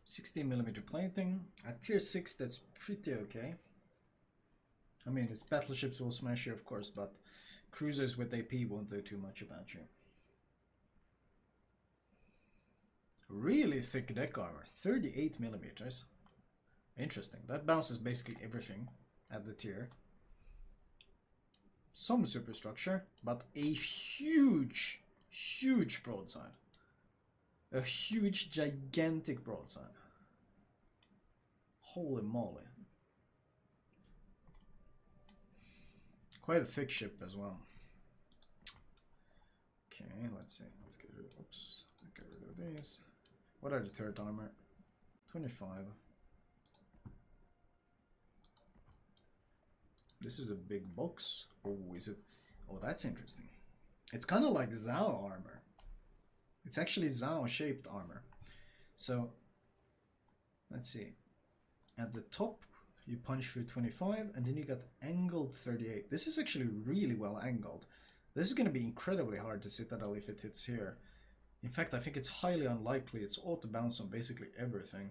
$16mm plating. At tier 6, that's pretty okay. I mean, it's battleships will smash you, of course, but cruisers with AP won't do too much about you. Really thick deck armor, 38mm. Interesting. That bounces basically everything at the tier. Some superstructure, but a huge broadside. A huge, gigantic broadside. Holy moly. Quite a thick ship as well. Okay, let's see. Let's get rid of, oops, get rid of these. What are the turret armor? 25. This is a big box. Oh, is it? Oh, that's interesting. It's kind of like Zao armor. It's actually Zao shaped armor. So, let's see. At the top, you punch through 25, and then you got angled 38. This is actually really well angled. This is going to be incredibly hard to Citadel if it hits here. In fact, I think it's highly unlikely. It's auto bounce on basically everything.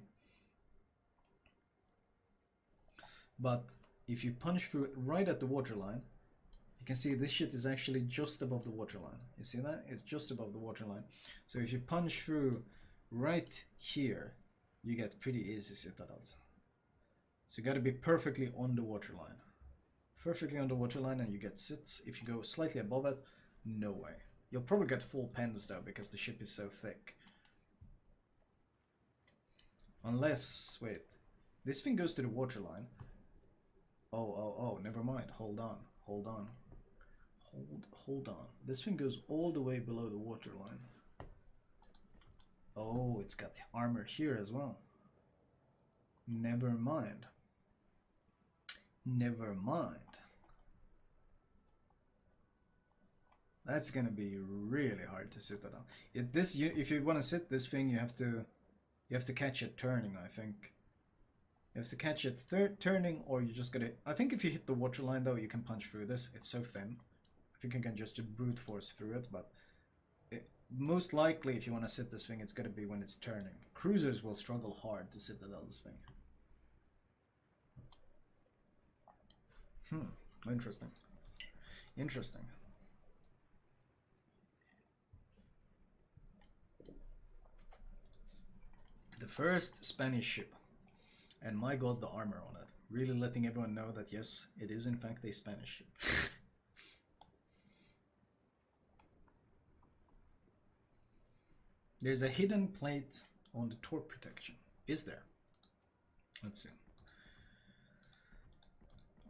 But if you punch through it right at the waterline, you can see this shit is actually just above the waterline. You see that? It's just above the waterline. So if you punch through right here, you get pretty easy Citadels. So you got to be perfectly on the waterline. Perfectly on the waterline and you get sits. If you go slightly above it, no way. You'll probably get full pens though, because the ship is so thick. Unless, wait, this thing goes to the waterline. Oh, never mind. Hold on. Hold on. This thing goes all the way below the waterline. Oh, it's got armor here as well. Never mind. Never mind. That's gonna be really hard to sit on. If you want to sit this thing, you have to catch it turning, I think. You have to catch it turning, or you just gotta... I think if you hit the waterline though, you can punch through this. It's so thin. I think you can just brute force through it, but most likely if you want to sit this thing, it's gonna be when it's turning. Cruisers will struggle hard to Citadel this thing. Interesting. Interesting. The first Spanish ship. And my god, the armor on it. Really letting everyone know that yes, it is in fact a Spanish ship. There's a hidden plate on the torp protection. Is there? Let's see.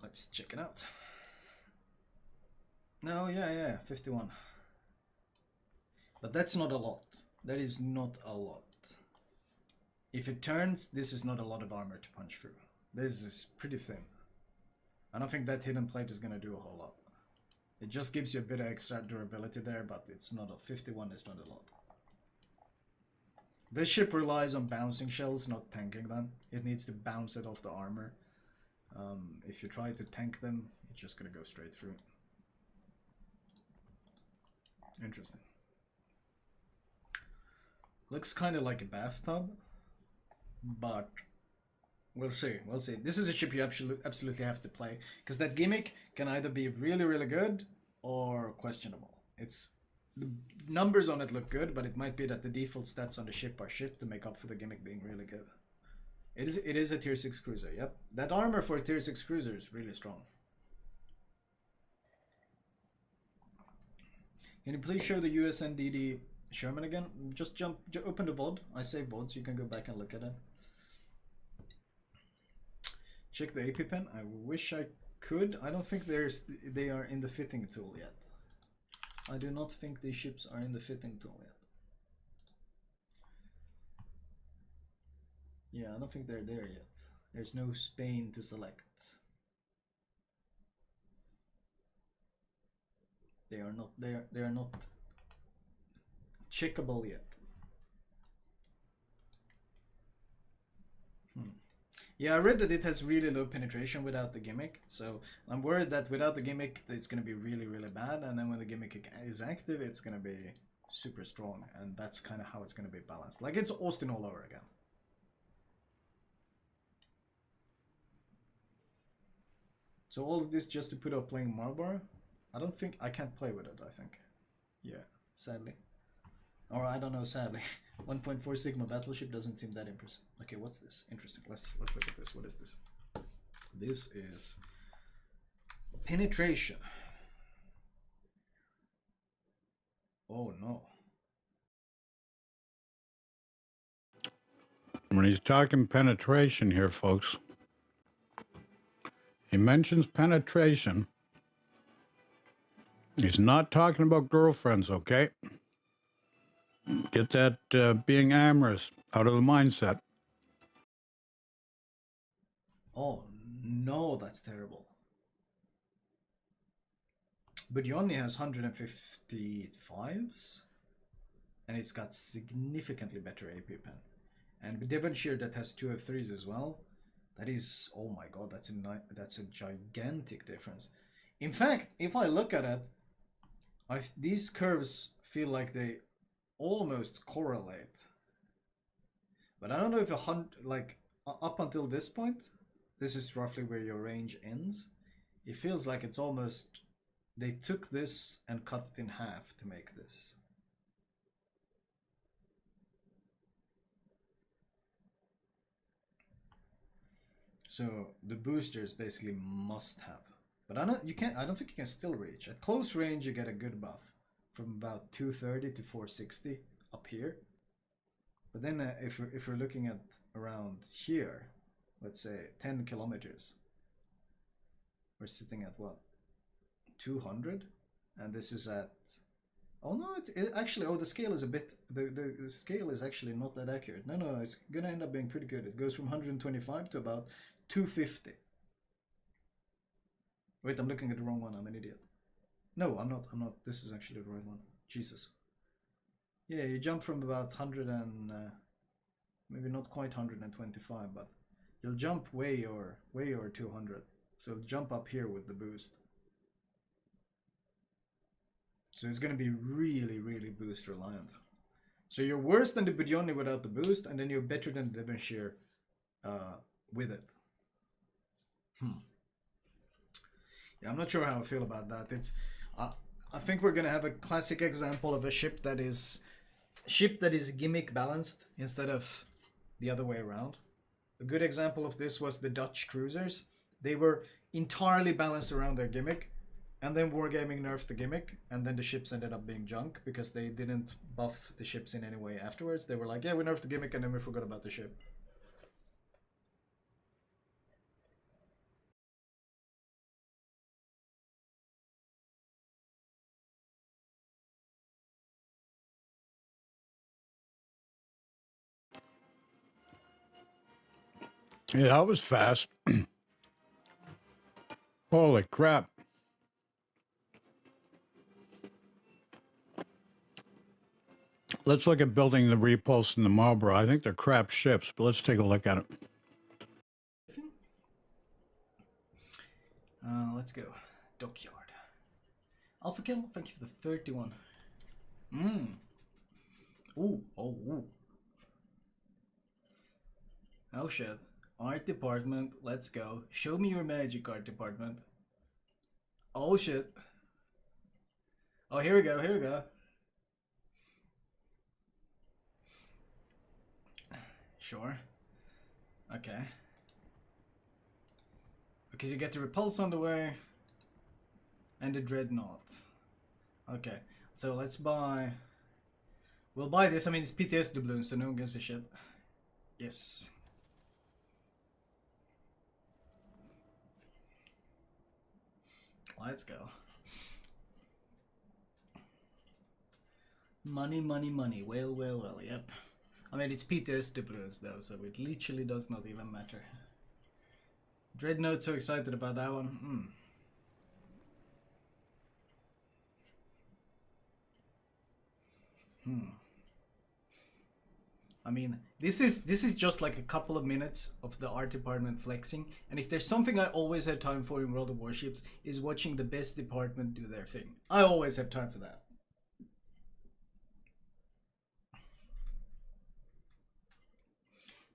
Let's check it out. No, yeah, 51. But that's not a lot. That is not a lot. If it turns, this is not a lot of armor to punch through. This is pretty thin. I don't think that hidden plate is gonna do a whole lot. It just gives you a bit of extra durability there, but it's not a 51 is not a lot. This ship relies on bouncing shells, not tanking them. It needs to bounce it off the armor. If you try to tank them, it's just gonna go straight through. Interesting. Looks kind of like a bathtub, but we'll see. We'll see. This is a ship you absolutely have to play, because that gimmick can either be really, really good or questionable. It's the numbers on it look good, but it might be that the default stats on the ship are shit to make up for the gimmick being really good. It is a tier 6 cruiser. Yep, that armor for a tier 6 cruiser is really strong. Can you please show the USNDD Sherman again? Just open the VOD. I say VOD so you can go back and look at it. Check the AP pen. I wish I could. I don't think they are in the fitting tool yet. I do not think these ships are in the fitting tool yet. Yeah, I don't think they're there yet. There's no Spain to select. They are not checkable yet. Yeah, I read that it has really low penetration without the gimmick, so I'm worried that without the gimmick it's gonna be really, really bad, and then when the gimmick is active it's gonna be super strong, and that's kind of how it's gonna be balanced. Like, it's Austin all over again. So all of this just to put up playing Marlboro? I don't think I can't play with it, I think. Yeah, sadly. Or I don't know, sadly. 1.4 Sigma battleship doesn't seem that impressive. Okay, what's this? Interesting. Let's look at this. What is this? This is penetration. Oh no. When he's talking penetration here, folks, he mentions penetration. He's not talking about girlfriends, okay? Get that being amorous out of the mindset. Oh no, that's terrible. But he only has 155s, and it's got significantly better AP pen. And Devonshire that has 203s as well. That is, oh my god, that's a gigantic difference. In fact, if I look at it, these curves feel like they almost correlate. But I don't know if like up until this point, this is roughly where your range ends. It feels like it's almost, they took this and cut it in half to make this. So the boosters basically must have. But I don't think you can still reach. At close range you get a good buff from about 230 to 460 up here. But then if we're looking at around here, let's say 10 kilometers, we're sitting at what, 200, and this is at, oh no, it actually, oh, the scale is a bit, the scale is actually not that accurate. No, it's gonna end up being pretty good. It goes from 125 to about 250. Wait, I'm looking at the wrong one. I'm an idiot. No, I'm not. This is actually the right one. Jesus. Yeah, you jump from about 100 and maybe not quite 125, but you'll jump way over 200. So jump up here with the boost. So it's going to be really, really boost reliant. So you're worse than the Budyonni without the boost, and then you're better than the Devonshire with it. Yeah, I'm not sure how I feel about that. It's, I think we're gonna have a classic example of a ship that is gimmick balanced instead of the other way around. A good example of this was the Dutch cruisers. They were entirely balanced around their gimmick, and then Wargaming nerfed the gimmick, and then the ships ended up being junk because they didn't buff the ships in any way afterwards. They were like, yeah, we nerfed the gimmick, and then we forgot about the ship. Yeah, that was fast. Holy crap. Let's look at building the Repulse and the Marlboro. I think they're crap ships, but let's take a look at it. Let's go. Dockyard. Alpha Kill, thank you for the 31. Mmm. Ooh, oh, ooh. Oh shit. Art department, let's go. Show me your magic, art department. Oh shit. Oh, here we go, here we go. Sure. Okay. Because you get the Repulse on the way. And the Dreadnought. Okay. So let's buy... We'll buy this. I mean, it's PTS doubloons, so no one gives a shit. Yes. Let's go. Money, money, money. Well, well, well, yep. I mean, it's PTS doubloons though, so it literally does not even matter. Dreadnought, so excited about that one. I mean, this is just like a couple of minutes of the art department flexing, and if there's something I always have time for in World of Warships is watching the best department do their thing. I always have time for that.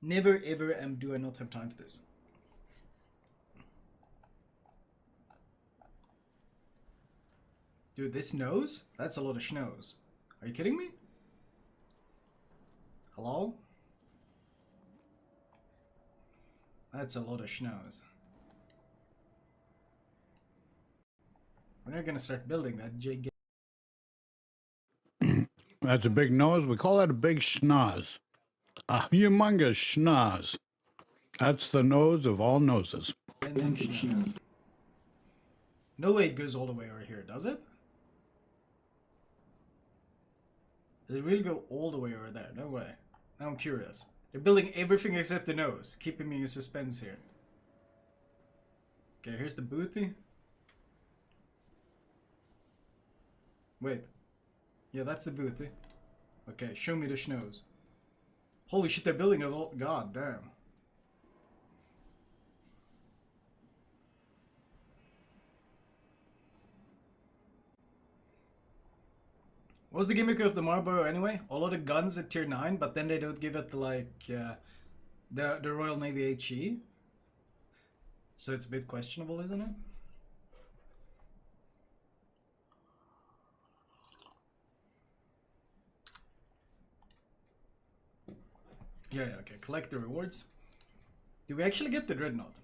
Never ever do I not have time for this. Dude, this nose? That's a lot of schnoz. Are you kidding me? Hello? That's a lot of schnoz. When are you gonna start building that jig? That's a big nose. We call that a big schnoz. A humongous schnoz. That's the nose of all noses. No way it goes all the way over here, does it? Does it really go all the way over there? No way. Now I'm curious. They're building everything except the nose, keeping me in suspense here. Okay, here's the booty. Wait. Yeah, that's the booty. Okay, show me the schnoz. Holy shit, they're building it all. God damn. What's the gimmick of the Marlboro anyway? A lot of guns at tier 9, but then they don't give it like the Royal Navy HE. So it's a bit questionable, isn't it? Yeah, okay. Collect the rewards. Do we actually get the Dreadnought?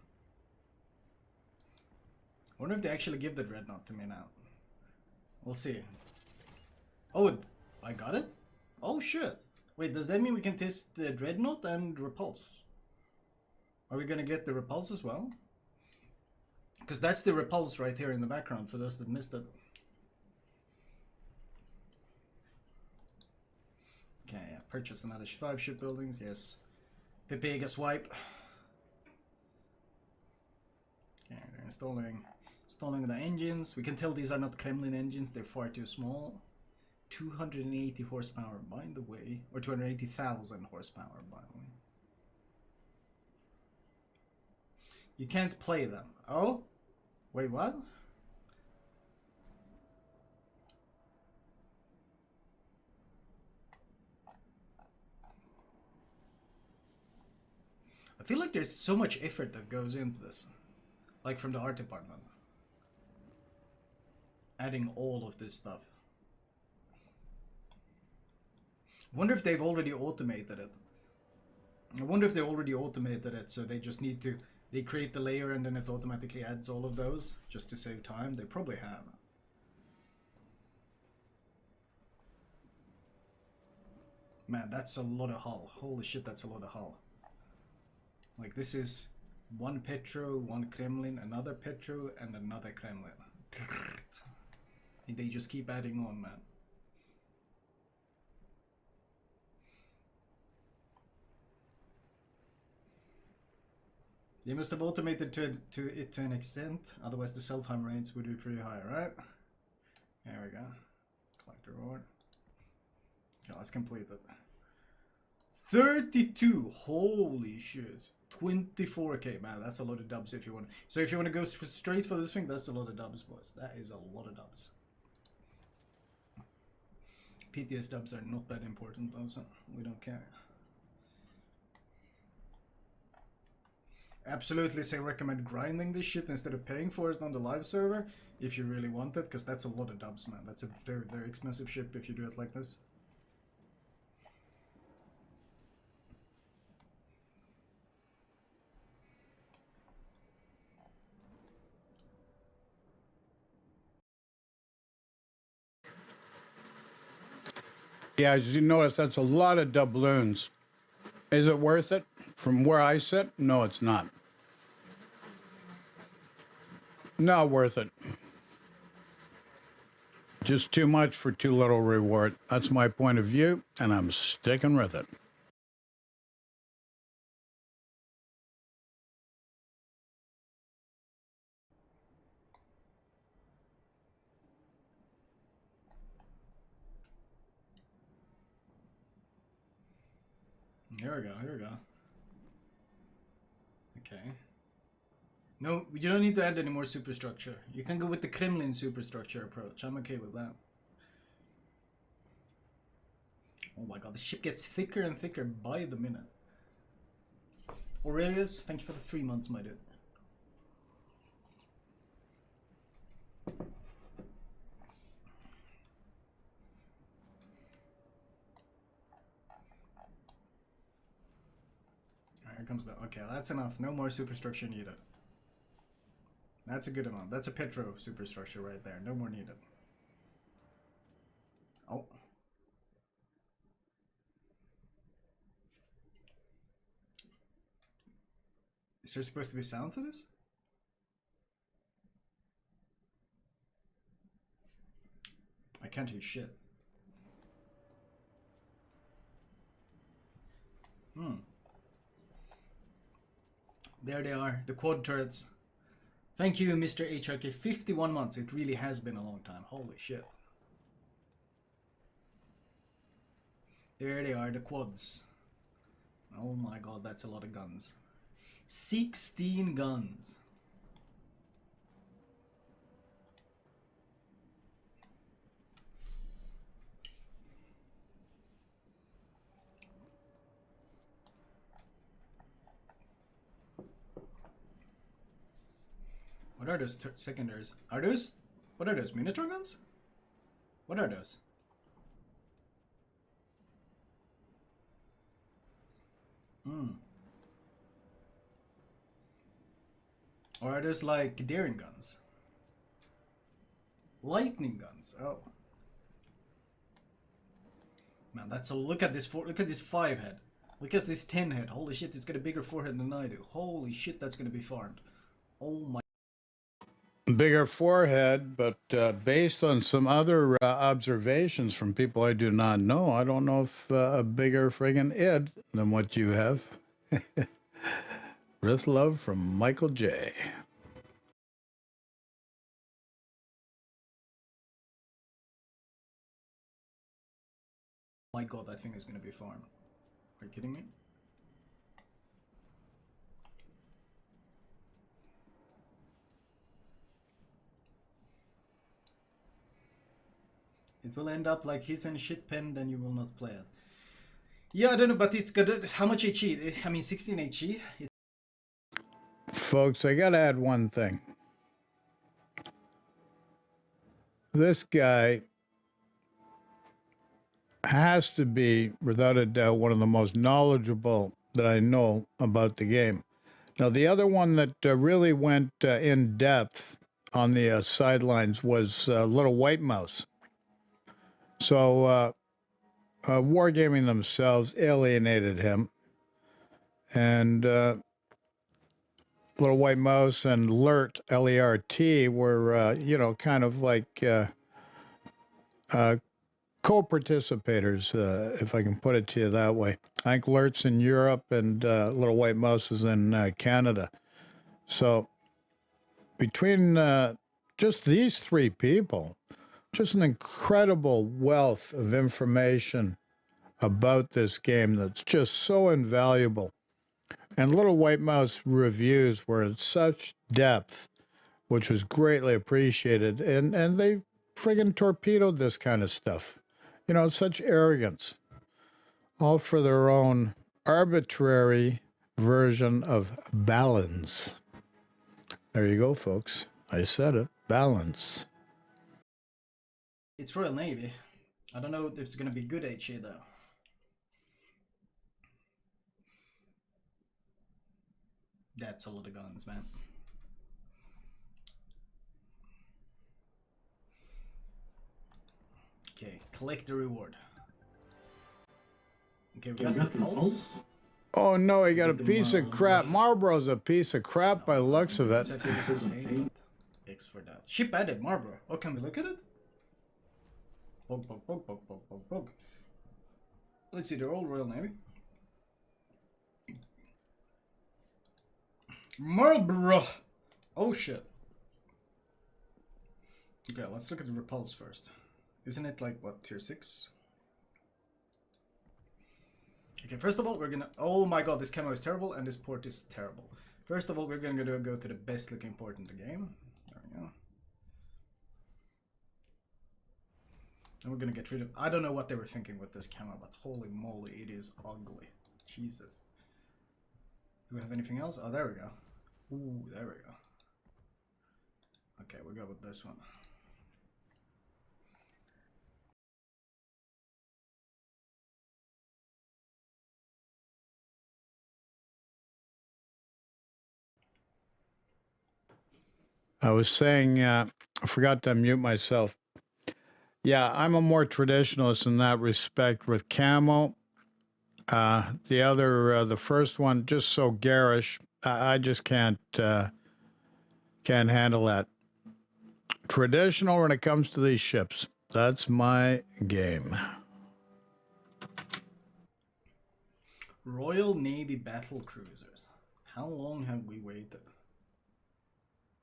I wonder if they actually give the Dreadnought to me now. We'll see. Oh, I got it? Oh shit. Wait, does that mean we can test the Dreadnought and Repulse? Are we gonna get the Repulse as well? Because that's the Repulse right here in the background for those that missed it. Okay, yeah, purchase another 5 shipbuildings, yes. Pepega swipe. Okay, they're installing the engines. We can tell these are not Kremlin engines, they're far too small. 280 horsepower, by the way. Or 280,000 horsepower, by the way. You can't play them. Oh? Wait, what? I feel like there's so much effort that goes into this. Like from the art department. Adding all of this stuff. I wonder if they've already automated it. I wonder if they already automated it, so they just need to... They create the layer and then it automatically adds all of those, just to save time. They probably have. Man, that's a lot of hull. Holy shit, that's a lot of hull. Like, this is one Petro, one Kremlin, another Petro, and another Kremlin. And they just keep adding on, man. They must have automated to it to an extent, otherwise the self-harm rates would be pretty high, right? There we go. Collect reward. Okay, let's complete it. 32! Holy shit. 24k, man, that's a lot of dubs if you want. So if you want to go straight for this thing, that's a lot of dubs, boys. That is a lot of dubs. PTS dubs are not that important though, so we don't care. Absolutely say recommend grinding this shit instead of paying for it on the live server if you really want it, because that's a lot of dubs, man. That's a very, very expensive ship if you do it like this. Yeah, as you notice, that's a lot of doubloons. Is it worth it? From where I sit, no, it's not. Not worth it. Just too much for too little reward. That's my point of view, and I'm sticking with it. Here we go, here we go. Okay. No, you don't need to add any more superstructure. You can go with the Kremlin superstructure approach. I'm okay with that. Oh my god, the ship gets thicker and thicker by the minute. Aurelius, thank you for the 3 months, my dude. Alright, here comes the... Okay, that's enough. No more superstructure needed. That's a good amount. That's a Petro superstructure right there. No more needed. Oh. Is there supposed to be sound to this? I can't hear shit. There they are, the quad turrets. Thank you, Mr. HRK. 51 months. It really has been a long time. Holy shit. There they are, the quads. Oh my god, that's a lot of guns. 16 guns. What are those secondaries? Are those... What are those? Minotaur guns? What are those? Or are those like daring guns? Lightning guns. Oh. Man, that's a... Look at this 5 head. Look at this 10 head. Holy shit, it's got a bigger forehead than I do. Holy shit, that's gonna be farmed. Oh my... Bigger forehead, but based on some other observations from people I do not know, I don't know if a bigger friggin' id than what you have. With love from Michael J. My god, that thing is gonna be farmed. Are you kidding me? It will end up like his and shit pen, then you will not play it. Yeah, I don't know, but it's good. How much HE? I mean, 16 HE? Folks, I gotta add one thing. This guy has to be, without a doubt, one of the most knowledgeable that I know about the game. Now, the other one that really went in depth on the sidelines was Little White Mouse. So, Wargaming themselves alienated him. And Little White Mouse and Lert, L-E-R-T, were, you know, kind of like co-participators, if I can put it to you that way. I think Lert's in Europe and Little White Mouse is in Canada. So between just these three people, just an incredible wealth of information about this game that's just so invaluable. And Little White Mouse reviews were in such depth, which was greatly appreciated. And they friggin' torpedoed this kind of stuff. You know, such arrogance. All for their own arbitrary version of balance. There you go, folks. I said it. Balance. It's Royal Navy. I don't know if it's gonna be good HE though. That's a lot of guns, man. Okay, collect the reward. Okay, we got the pulse. Oh no, he got a piece of crap. Marlboro's a piece of crap by the looks of it. X for that. Ship added Marlboro. Oh, can we look at it? Bug, bug, bug, bug, bug, bug, bug. Let's see, they're all Royal Navy. Marlboro! Oh shit. Okay, let's look at the repulse first. Isn't it like, what, tier 6? Okay, first of all, we're gonna... Oh my god, this camo is terrible and this port is terrible. First of all, we're gonna go to the best looking port in the game. There we go. And we're gonna get rid of... I don't know what they were thinking with this camo, but holy moly, it is ugly. Jesus. Do we have anything else? Oh, there we go. Ooh, there we go. Okay, we'll go with this one. I was saying, I forgot to unmute myself. Yeah, I'm a more traditionalist in that respect with camo. The first one, just so garish. I just can't handle that. Traditional when it comes to these ships. That's my game. Royal Navy battle cruisers. How long have we waited?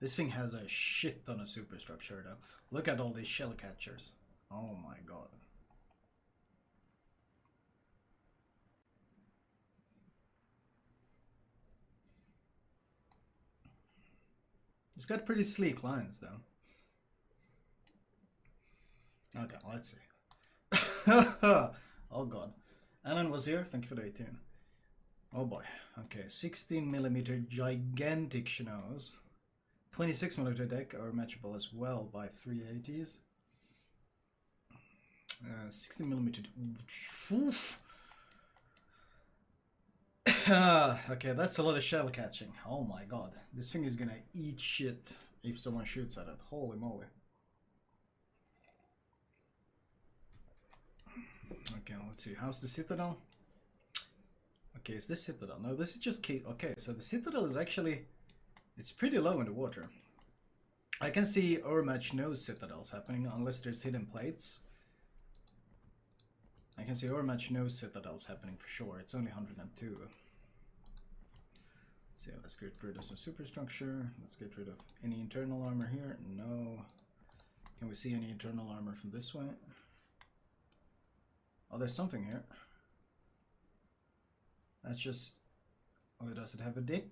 This thing has a shit ton of superstructure though. Look at all these shell catchers. Oh my god. It's got pretty sleek lines though. Okay, let's see. Oh god. Alan was here, thank you for the 18. Oh boy. Okay, 16mm gigantic schnoz. 26mm deck are matchable as well by 380s. 16mm. Okay, that's a lot of shell catching. Oh my god. This thing is gonna eat shit if someone shoots at it. Holy moly. Okay, let's see. How's the Citadel? Okay, is this Citadel? No, this is just okay, so the Citadel is actually... It's pretty low in the water. I can see overmatch no Citadels happening unless there's hidden plates. I can see overmatch no Citadels happening for sure. It's only 102. So yeah, let's get rid of some superstructure. Let's get rid of any internal armor here. No. Can we see any internal armor from this way? Oh, there's something here. That's just... Oh, does it have a deck?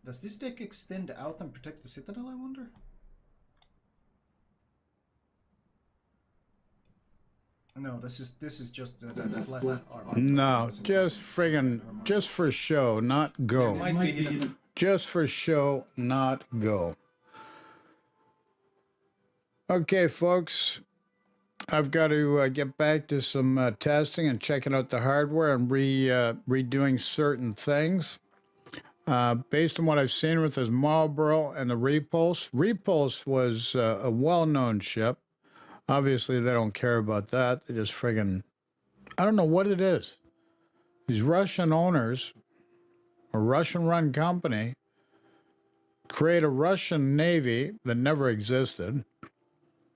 Does this deck extend out and protect the Citadel, I wonder? No, this is just the flat armor. No, just friggin', just for show, not go. Might be hidden. Just for show, not go. Okay, folks. I've got to get back to some testing and checking out the hardware and redoing certain things. Based on what I've seen with this Marlboro and the Repulse. Repulse was a well-known ship. Obviously, they don't care about that. They just friggin'... I don't know what it is. These Russian owners, a Russian-run company, create a Russian Navy that never existed.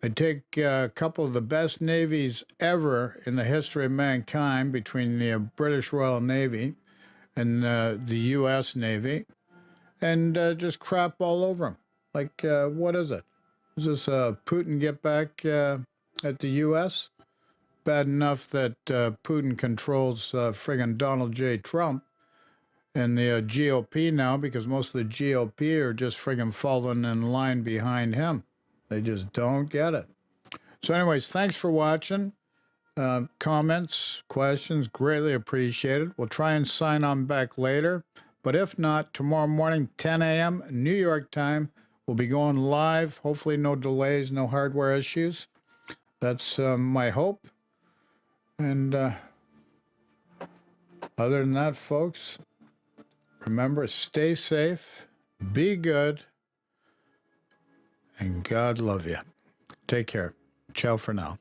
They take a couple of the best navies ever in the history of mankind between the British Royal Navy and the U.S. Navy, and just crap all over him. Like, what is it? Is this Putin get back at the U.S.? Bad enough that Putin controls friggin' Donald J. Trump and the GOP now, because most of the GOP are just friggin' falling in line behind him. They just don't get it. So anyways, thanks for watching. Comments, questions, greatly appreciated. We'll try and sign on back later. But if not, tomorrow morning, 10 a.m. New York time, we'll be going live. Hopefully no delays, no hardware issues. That's my hope. And other than that, folks, remember, stay safe, be good, and God love you. Take care. Ciao for now.